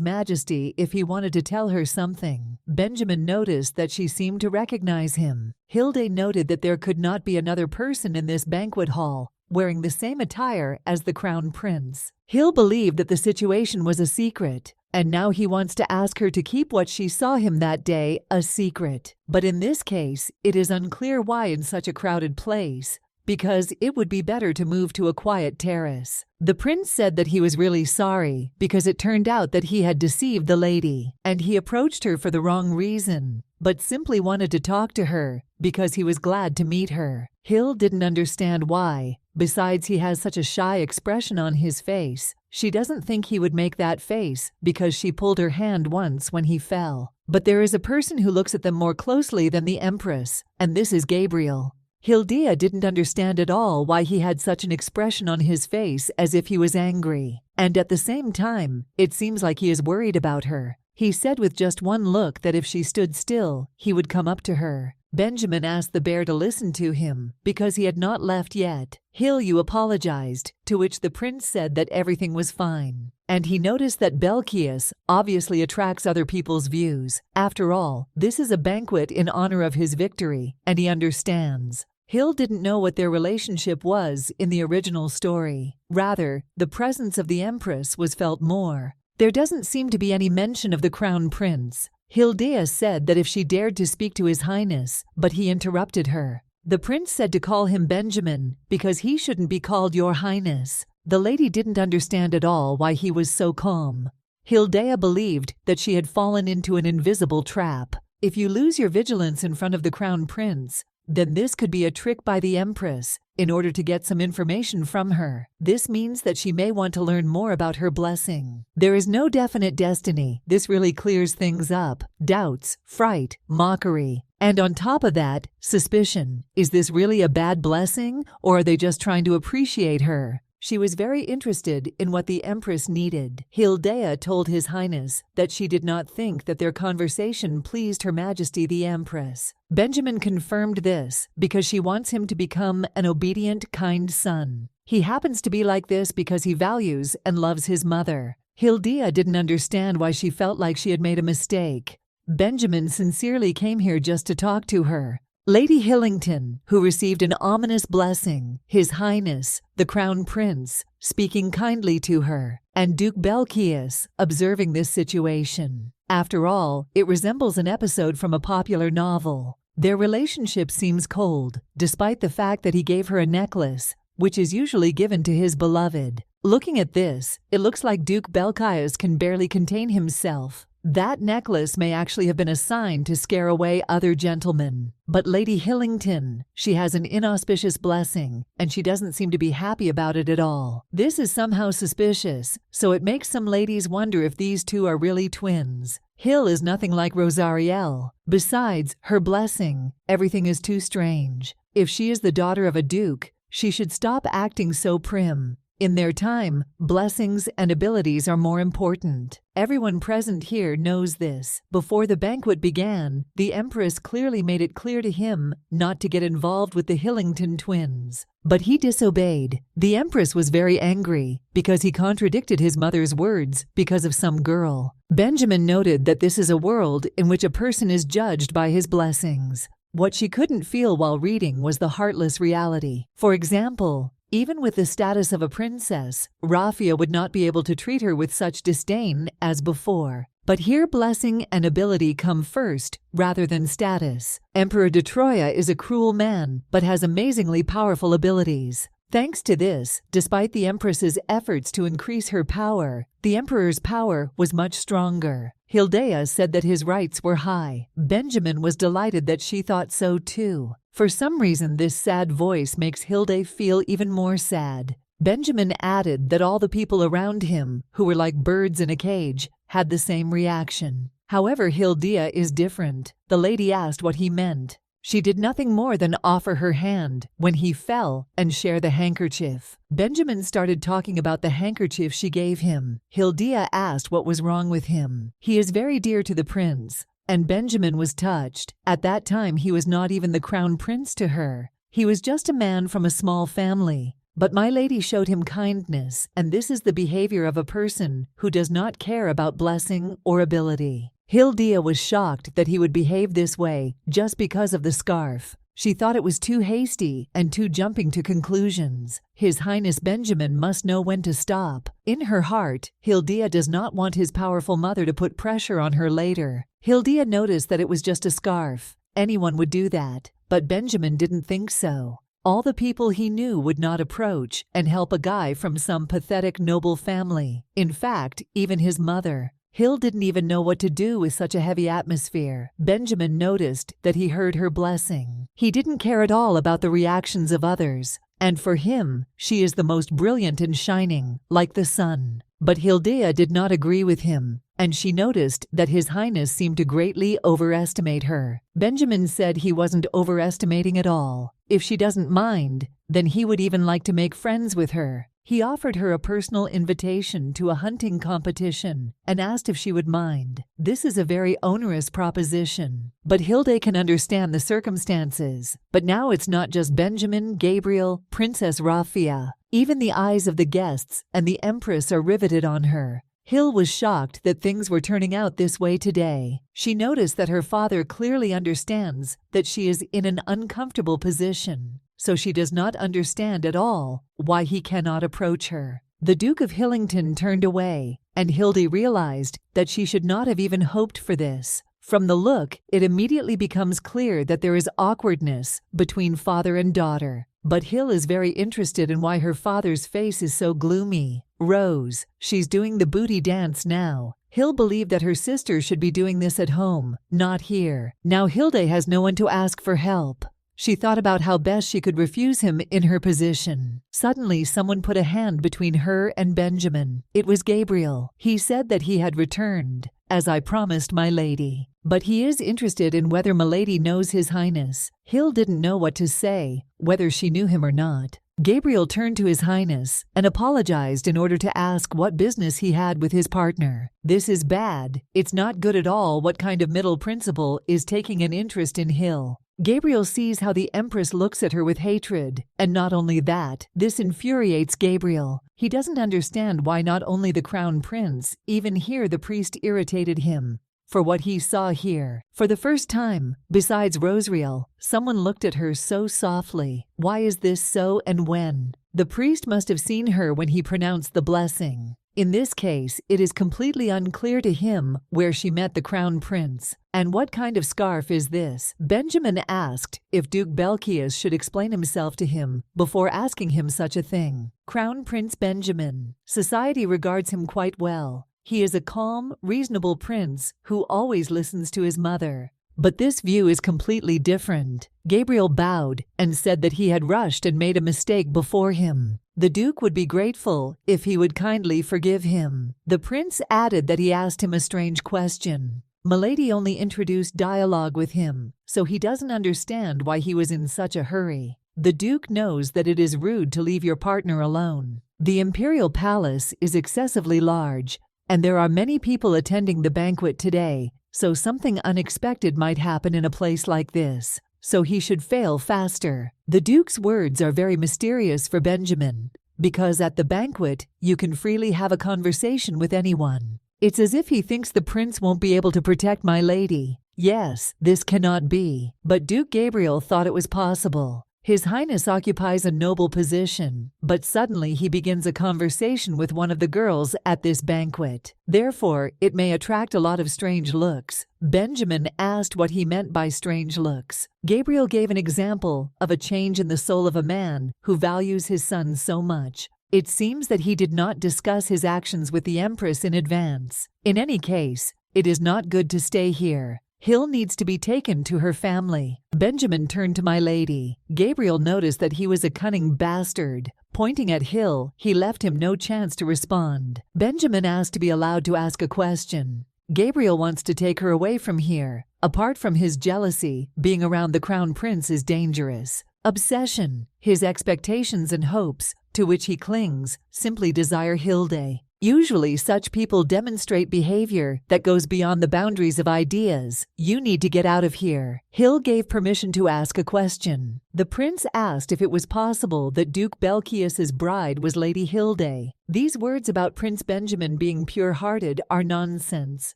Speaker 1: Majesty if he wanted to tell her something. Benjamin noticed that she seemed to recognize him. Hilda noted that there could not be another person in this banquet hall wearing the same attire as the crown prince. Hill believed that the situation was a secret, and now he wants to ask her to keep what she saw him that day a secret. But in this case, it is unclear why in such a crowded place, because it would be better to move to a quiet terrace. The prince said that he was really sorry because it turned out that he had deceived the lady, and he approached her for the wrong reason, but simply wanted to talk to her because he was glad to meet her. Hill didn't understand why. Besides, he has such a shy expression on his face. She doesn't think he would make that face because she pulled her hand once when he fell. But there is a person who looks at them more closely than the Empress, and this is Gabriel. Hilda didn't understand at all why he had such an expression on his face as if he was angry. And at the same time, it seems like he is worried about her. He said with just one look that if she stood still, he would come up to her. Benjamin asked the bear to listen to him because he had not left yet. You apologized, to which the prince said that everything was fine. And he noticed that Belkias obviously attracts other people's views. After all, this is a banquet in honor of his victory, and he understands. Hill didn't know what their relationship was in the original story. Rather, the presence of the Empress was felt more. There doesn't seem to be any mention of the Crown Prince. Hilda said that if she dared to speak to His Highness, but he interrupted her. The prince said to call him Benjamin because he shouldn't be called Your Highness. The lady didn't understand at all why he was so calm. Hilda believed that she had fallen into an invisible trap. If you lose your vigilance in front of the Crown Prince, then this could be a trick by the Empress in order to get some information from her. This means that she may want to learn more about her blessing. There is no definite destiny. This really clears things up. Doubts, fright, mockery. And on top of that, suspicion. Is this really a bad blessing, or are they just trying to appreciate her? She was very interested in what the Empress needed. Hilda told His Highness that she did not think that their conversation pleased Her Majesty the Empress. Benjamin confirmed this because she wants him to become an obedient, kind son. He happens to be like this because he values and loves his mother. Hilda didn't understand why she felt like she had made a mistake. Benjamin sincerely came here just to talk to her. Lady Hillington, who received an ominous blessing, His Highness, the Crown Prince, speaking kindly to her, and Duke Belkias observing this situation. After all, it resembles an episode from a popular novel. Their relationship seems cold, despite the fact that he gave her a necklace, which is usually given to his beloved. Looking at this, it looks like Duke Belkias can barely contain himself. That necklace may actually have been a sign to scare away other gentlemen. But Lady Hillington, she has an inauspicious blessing, and she doesn't seem to be happy about it at all. This is somehow suspicious, so it makes some ladies wonder if these two are really twins. Hill is nothing like Rosariel. Besides, her blessing, everything is too strange. If she is the daughter of a duke, she should stop acting so prim. In their time, blessings and abilities are more important. Everyone present here knows this. Before the banquet began, the Empress clearly made it clear to him not to get involved with the Hillington twins. But he disobeyed. The Empress was very angry because he contradicted his mother's words because of some girl. Benjamin noted that this is a world in which a person is judged by his blessings. What she couldn't feel while reading was the heartless reality. For example, even with the status of a princess, Raphia would not be able to treat her with such disdain as before. But here blessing and ability come first, rather than status. Emperor de Troya is a cruel man, but has amazingly powerful abilities. Thanks to this, despite the Empress's efforts to increase her power, the Emperor's power was much stronger. Hilda said that his rights were high. Benjamin was delighted that she thought so too. For some reason, this sad voice makes Hilda feel even more sad. Benjamin added that all the people around him, who were like birds in a cage, had the same reaction. However, Hilda is different. The lady asked what he meant. She did nothing more than offer her hand when he fell and share the handkerchief. Benjamin started talking about the handkerchief she gave him. Hilda asked what was wrong with him. He is very dear to the prince, and Benjamin was touched. At that time, he was not even the crown prince to her. He was just a man from a small family. But my lady showed him kindness, and this is the behavior of a person who does not care about blessing or ability. Hilda was shocked that he would behave this way just because of the scarf. She thought it was too hasty and too jumping to conclusions. His Highness Benjamin must know when to stop. In her heart, Hilda does not want his powerful mother to put pressure on her later. Hilda noticed that it was just a scarf. Anyone would do that, but Benjamin didn't think so. All the people he knew would not approach and help a guy from some pathetic noble family. In fact, even his mother. Hill didn't even know what to do with such a heavy atmosphere. Benjamin noticed that he heard her blessing. He didn't care at all about the reactions of others, and for him, she is the most brilliant and shining, like the sun. But Hilda did not agree with him, and she noticed that His Highness seemed to greatly overestimate her. Benjamin said he wasn't overestimating at all. If she doesn't mind, then he would even like to make friends with her. He offered her a personal invitation to a hunting competition and asked if she would mind. This is a very onerous proposition, but Hilda can understand the circumstances. But now it's not just Benjamin, Gabriel, Princess Rafia. Even the eyes of the guests and the Empress are riveted on her. Hill was shocked that things were turning out this way today. She noticed that her father clearly understands that she is in an uncomfortable position, so she does not understand at all why he cannot approach her. The Duke of Hillington turned away, and Hilda realized that she should not have even hoped for this. From the look, it immediately becomes clear that there is awkwardness between father and daughter. But Hill is very interested in why her father's face is so gloomy. Rose, she's doing the booty dance now. Hill believed that her sister should be doing this at home, not here. Now Hilda has no one to ask for help. She thought about how best she could refuse him in her position. Suddenly, someone put a hand between her and Benjamin. It was Gabriel. He said that he had returned, as I promised my lady. But he is interested in whether milady knows His Highness. Hill didn't know what to say, whether she knew him or not. Gabriel turned to His Highness and apologized in order to ask what business he had with his partner. This is bad. It's not good at all. What kind of middle principal is taking an interest in Hill? Gabriel sees how the Empress looks at her with hatred, and not only that, this infuriates Gabriel. He doesn't understand why not only the Crown Prince, even here the priest irritated him. For what he saw here, for the first time, besides Rosriel, someone looked at her so softly. Why is this so and when? The priest must have seen her when he pronounced the blessing. In this case, it is completely unclear to him where she met the Crown Prince. And what kind of scarf is this? Benjamin asked if Duke Belkias should explain himself to him before asking him such a thing. Crown Prince Benjamin. Society regards him quite well. He is a calm, reasonable prince who always listens to his mother. But this view is completely different. Gabriel bowed and said that he had rushed and made a mistake before him. The Duke would be grateful if he would kindly forgive him. The prince added that he asked him a strange question. Milady only introduced dialogue with him, so he doesn't understand why he was in such a hurry. The Duke knows that it is rude to leave your partner alone. The imperial palace is excessively large, and there are many people attending the banquet today, so something unexpected might happen in a place like this. So he should fail faster. The Duke's words are very mysterious for Benjamin, because at the banquet, you can freely have a conversation with anyone. It's as if he thinks the prince won't be able to protect my lady. Yes, this cannot be. But Duke Gabriel thought it was possible. His Highness occupies a noble position, but suddenly he begins a conversation with one of the girls at this banquet. Therefore, it may attract a lot of strange looks. Benjamin asked what he meant by strange looks. Gabriel gave an example of a change in the soul of a man who values his son so much. It seems that he did not discuss his actions with the Empress in advance. In any case, it is not good to stay here. Hill needs to be taken to her family. Benjamin turned to my lady. Gabriel noticed that he was a cunning bastard. Pointing at Hill, he left him no chance to respond. Benjamin asked to be allowed to ask a question. Gabriel wants to take her away from here. Apart from his jealousy, being around the Crown Prince is dangerous. Obsession, his expectations and hopes, to which he clings, simply desire Hilda. Usually such people demonstrate behavior that goes beyond the boundaries of ideas. You need to get out of here. Hill gave permission to ask a question. The prince asked if it was possible that Duke Belkias's bride was Lady Hilde. These words about Prince Benjamin being pure-hearted are nonsense,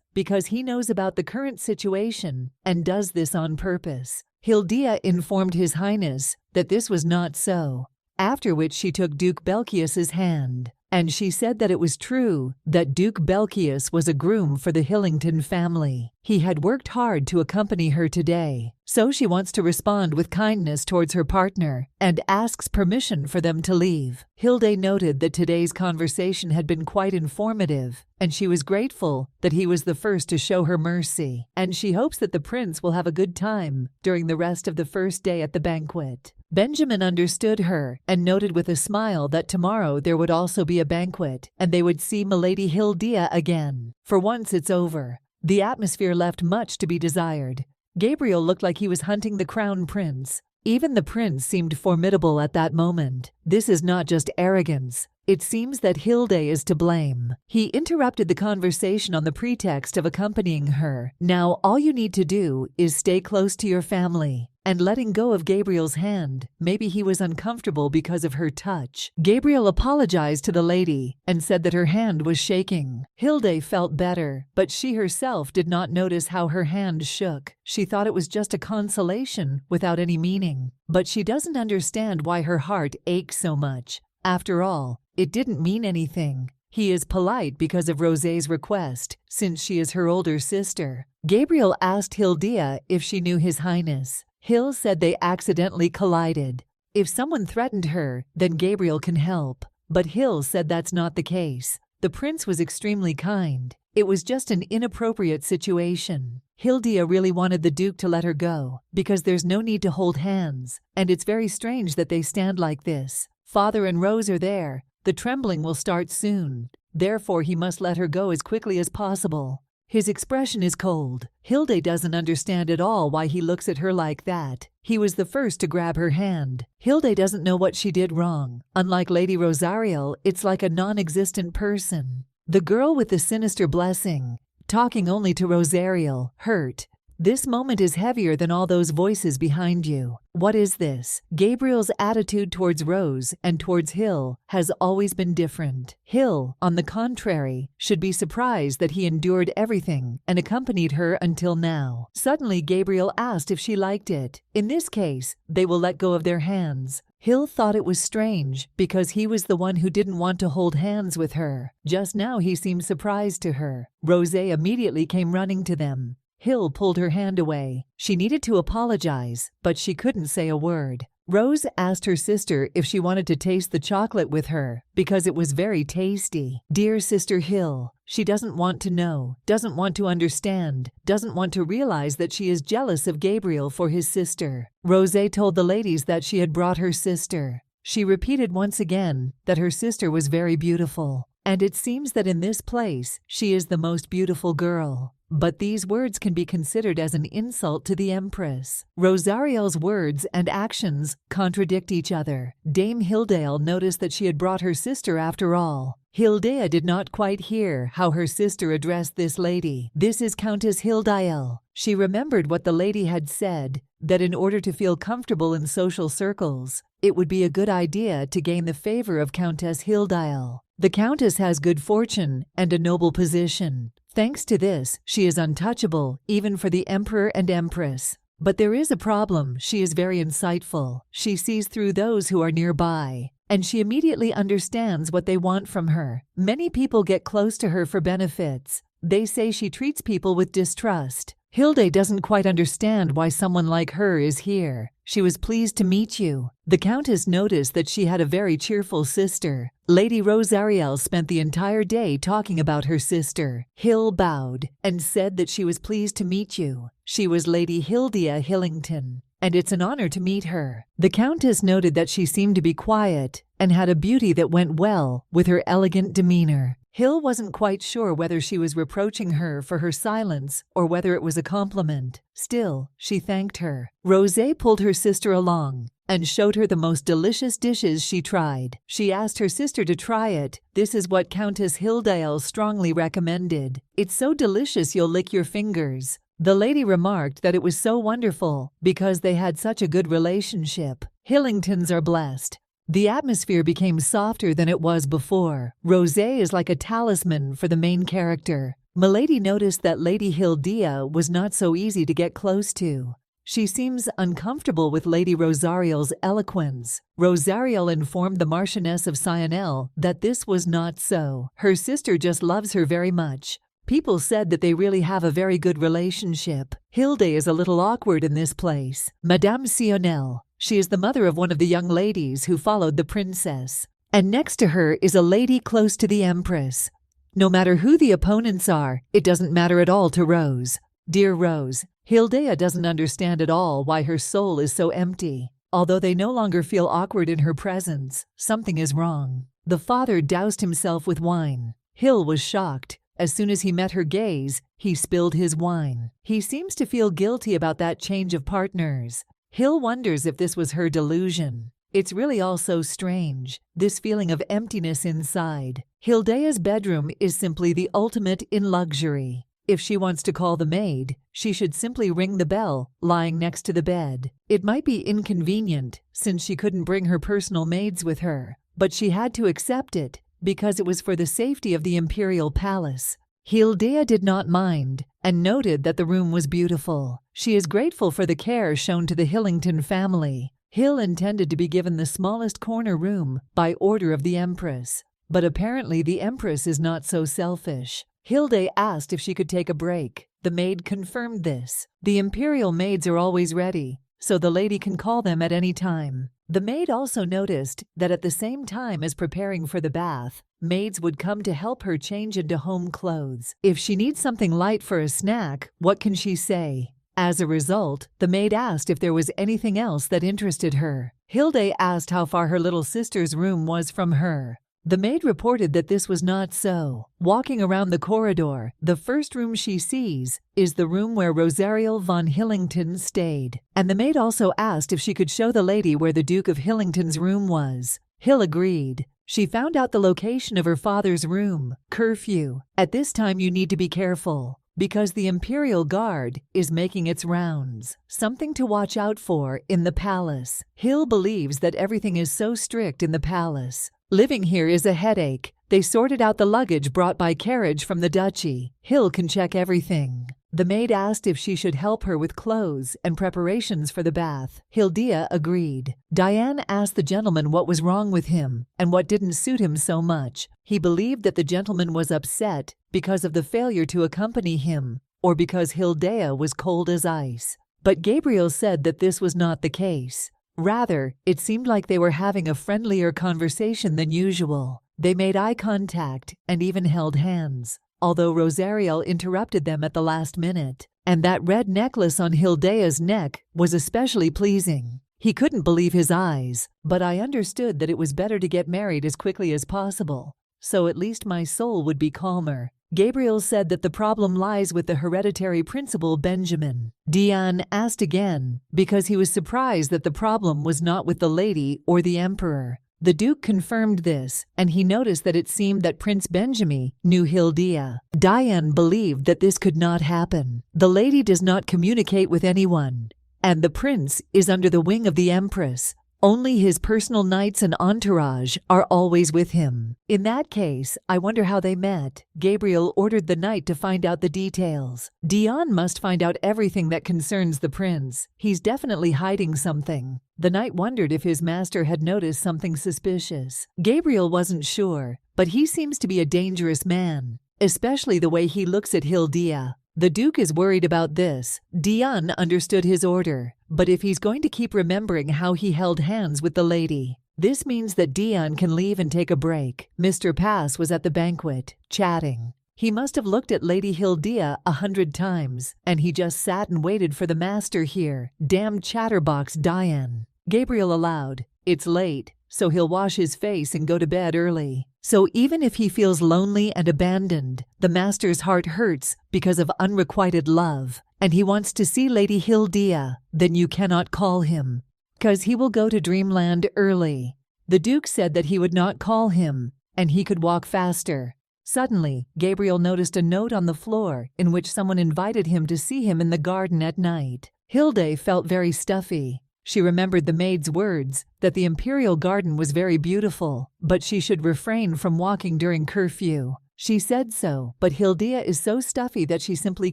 Speaker 1: because he knows about the current situation and does this on purpose. Hilda informed His Highness that this was not so, after which she took Duke Belkias's hand. And she said that it was true that Duke Belkias was a groom for the Hillington family. He had worked hard to accompany her today, so she wants to respond with kindness towards her partner and asks permission for them to leave. Hilde noted that today's conversation had been quite informative, and she was grateful that he was the first to show her mercy, and she hopes that the prince will have a good time during the rest of the first day at the banquet. Benjamin understood her and noted with a smile that tomorrow there would also be a banquet and they would see Milady Hilda again. For once it's over. The atmosphere left much to be desired. Gabriel looked like he was hunting the crown prince. Even the prince seemed formidable at that moment. This is not just arrogance. It seems that Hilde is to blame. He interrupted the conversation on the pretext of accompanying her. Now all you need to do is stay close to your family. And letting go of Gabriel's hand, maybe he was uncomfortable because of her touch. Gabriel apologized to the lady and said that her hand was shaking. Hilde felt better, but she herself did not notice how her hand shook. She thought it was just a consolation without any meaning. But she doesn't understand why her heart aches so much. After all, it didn't mean anything. He is polite because of Rosé's request, since she is her older sister. Gabriel asked Hilda if she knew His Highness. Hill said they accidentally collided. If someone threatened her, then Gabriel can help. But Hill said that's not the case. The prince was extremely kind. It was just an inappropriate situation. Hilda really wanted the Duke to let her go, because there's no need to hold hands, and it's very strange that they stand like this. Father and Rose are there. The trembling will start soon. Therefore, he must let her go as quickly as possible. His expression is cold. Hilde doesn't understand at all why he looks at her like that. He was the first to grab her hand. Hilde doesn't know what she did wrong. Unlike Lady Rosariel, it's like a non-existent person. The girl with the sinister blessing, talking only to Rosariel, hurt. This moment is heavier than all those voices behind you. What is this? Gabriel's attitude towards Rose and towards Hill has always been different. Hill, on the contrary, should be surprised that he endured everything and accompanied her until now. Suddenly, Gabriel asked if she liked it. In this case, they will let go of their hands. Hill thought it was strange because he was the one who didn't want to hold hands with her. Just now he seemed surprised to her. Rosé immediately came running to them. Hill pulled her hand away. She needed to apologize, but she couldn't say a word. Rose asked her sister if she wanted to taste the chocolate with her, because it was very tasty. Dear Sister Hill, she doesn't want to know, doesn't want to understand, doesn't want to realize that she is jealous of Gabriel for his sister. Rosé told the ladies that she had brought her sister. She repeated once again that her sister was very beautiful, and it seems that in this place she is the most beautiful girl. But these words can be considered as an insult to the Empress. Rosariel's words and actions contradict each other. Dame Hildale noticed that she had brought her sister after all. Hilda did not quite hear how her sister addressed this lady. This is Countess Hildale. She remembered what the lady had said, that in order to feel comfortable in social circles, it would be a good idea to gain the favor of Countess Hildale. The Countess has good fortune and a noble position. Thanks to this, she is untouchable, even for the Emperor and Empress. But there is a problem. She is very insightful. She sees through those who are nearby, and she immediately understands what they want from her. Many people get close to her for benefits. They say she treats people with distrust. Hilde doesn't quite understand why someone like her is here. She was pleased to meet you. The Countess noticed that she had a very cheerful sister. Lady Rosariel spent the entire day talking about her sister. Hill bowed and said that she was pleased to meet you. She was Lady Hilda Hillington, and it's an honor to meet her. The Countess noted that she seemed to be quiet and had a beauty that went well with her elegant demeanor. Hill wasn't quite sure whether she was reproaching her for her silence or whether it was a compliment. Still, she thanked her. Rosé pulled her sister along. and showed her the most delicious dishes she tried. She asked her sister to try it. This is what Countess Hildale strongly recommended. It's so delicious you'll lick your fingers. The lady remarked that it was so wonderful because they had such a good relationship. Hillingtons are blessed. The atmosphere became softer than it was before. Rosé is like a talisman for the main character. Milady noticed that Lady Hildia was not so easy to get close to. She seems uncomfortable with Lady Rosariel's eloquence. Rosariel informed the Marchioness of Sionel that this was not so. Her sister just loves her very much. People said that they really have a very good relationship. Hilde is a little awkward in this place. Madame Sionel. She is the mother of one of the young ladies who followed the princess. And next to her is a lady close to the Empress. No matter who the opponents are, it doesn't matter at all to Rose. Dear Rose, Hildea doesn't understand at all why her soul is so empty. Although they no longer feel awkward in her presence, something is wrong. The father doused himself with wine. Hill was shocked. As soon as he met her gaze, he spilled his wine. He seems to feel guilty about that change of partners. Hill wonders if this was her delusion. It's really all so strange, this feeling of emptiness inside. Hildea's bedroom is simply the ultimate in luxury. If she wants to call the maid, she should simply ring the bell, lying next to the bed. It might be inconvenient, since she couldn't bring her personal maids with her, but she had to accept it, because it was for the safety of the imperial palace. Hildea did not mind, and noted that the room was beautiful. She is grateful for the care shown to the Hillington family. Hill intended to be given the smallest corner room by order of the Empress, but apparently the Empress is not so selfish. Hilde asked if she could take a break. The maid confirmed this. The imperial maids are always ready, so the lady can call them at any time. The maid also noticed that at the same time as preparing for the bath, maids would come to help her change into home clothes. If she needs something light for a snack, what can she say? As a result, the maid asked if there was anything else that interested her. Hilde asked how far her little sister's room was from her. The maid reported that this was not so. Walking around the corridor, the first room she sees is the room where Rosariel von Hillington stayed. And the maid also asked if she could show the lady where the Duke of Hillington's room was. Hill agreed. She found out the location of her father's room. Curfew. At this time you need to be careful, because the Imperial Guard is making its rounds. Something to watch out for in the palace. Hill believes that everything is so strict in the palace. Living here is a headache. They sorted out the luggage brought by carriage from the duchy. Hill can check everything. The maid asked if she should help her with clothes and preparations for the bath. Hildea agreed. Diane asked the gentleman what was wrong with him and what didn't suit him so much. He believed that the gentleman was upset because of the failure to accompany him, or because Hildea was cold as ice. But Gabriel said that this was not the case. Rather, it seemed like they were having a friendlier conversation than usual. They made eye contact and even held hands, although Rosariel interrupted them at the last minute. And that red necklace on Hildea's neck was especially pleasing. He couldn't believe his eyes, but I understood that it was better to get married as quickly as possible, so at least my soul would be calmer. Gabriel said that the problem lies with the hereditary principal Benjamin. Diane asked again, because he was surprised that the problem was not with the lady or the emperor. The Duke confirmed this, and he noticed that it seemed that Prince Benjamin knew Hildea. Diane believed that this could not happen. The lady does not communicate with anyone, and the prince is under the wing of the Empress. Only his personal knights and entourage are always with him. In that case, I wonder how they met. Gabriel ordered the knight to find out the details. Dion must find out everything that concerns the prince. He's definitely hiding something. The knight wondered if his master had noticed something suspicious. Gabriel wasn't sure, but he seems to be a dangerous man, especially the way he looks at Hildea. The Duke is worried about this. Dion understood his order, but if he's going to keep remembering how he held hands with the lady, this means that Dion can leave and take a break. Mr. Pass was at the banquet, chatting. He must have looked at Lady Hildea 100 times, and he just sat and waited for the master here. Damn chatterbox Diane. Gabriel allowed. It's late, so he'll wash his face and go to bed early. So even if he feels lonely and abandoned, the master's heart hurts because of unrequited love, and he wants to see Lady Hildea. Then you cannot call him. 'cause he will go to dreamland early. The Duke said that he would not call him, and he could walk faster. Suddenly, Gabriel noticed a note on the floor in which someone invited him to see him in the garden at night. Hilde felt very stuffy. She remembered the maid's words, that the imperial garden was very beautiful, but she should refrain from walking during curfew. She said so, but Hilda is so stuffy that she simply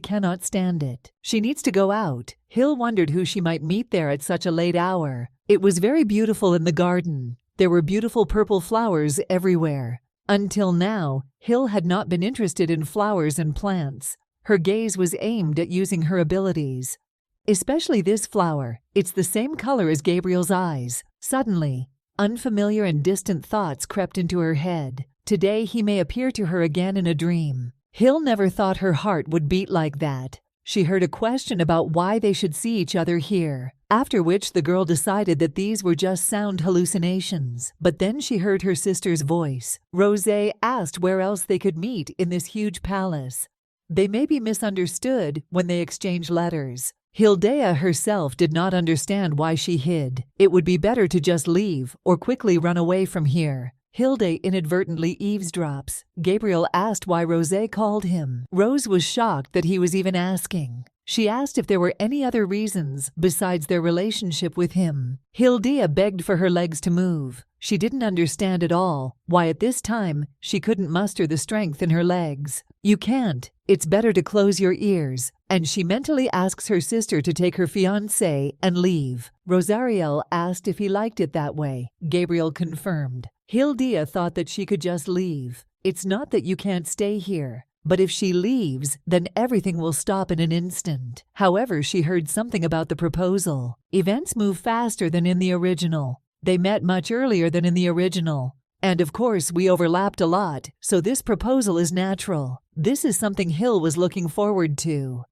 Speaker 1: cannot stand it. She needs to go out. Hill wondered who she might meet there at such a late hour. It was very beautiful in the garden. There were beautiful purple flowers everywhere. Until now, Hill had not been interested in flowers and plants. Her gaze was aimed at using her abilities. Especially this flower. It's the same color as Gabriel's eyes. Suddenly, unfamiliar and distant thoughts crept into her head. Today he may appear to her again in a dream. Hill never thought her heart would beat like that. She heard a question about why they should see each other here, after which the girl decided that these were just sound hallucinations. But then she heard her sister's voice. Rosé asked where else they could meet in this huge palace. They may be misunderstood when they exchange letters. Hildea herself did not understand why she hid. It would be better to just leave or quickly run away from here. Hilde inadvertently eavesdrops. Gabriel asked why Rosé called him. Rose was shocked that he was even asking. She asked if there were any other reasons besides their relationship with him. Hildea begged for her legs to move. She didn't understand at all why at this time she couldn't muster the strength in her legs. You can't. It's better to close your ears. And she mentally asks her sister to take her fiancé and leave. Rosariel asked if he liked it that way. Gabriel confirmed. Hildea thought that she could just leave. It's not that you can't stay here. But if she leaves, then everything will stop in an instant. However, she heard something about the proposal. Events move faster than in the original. They met much earlier than in the original. And of course, we overlapped a lot, so this proposal is natural. This is something Hill was looking forward to.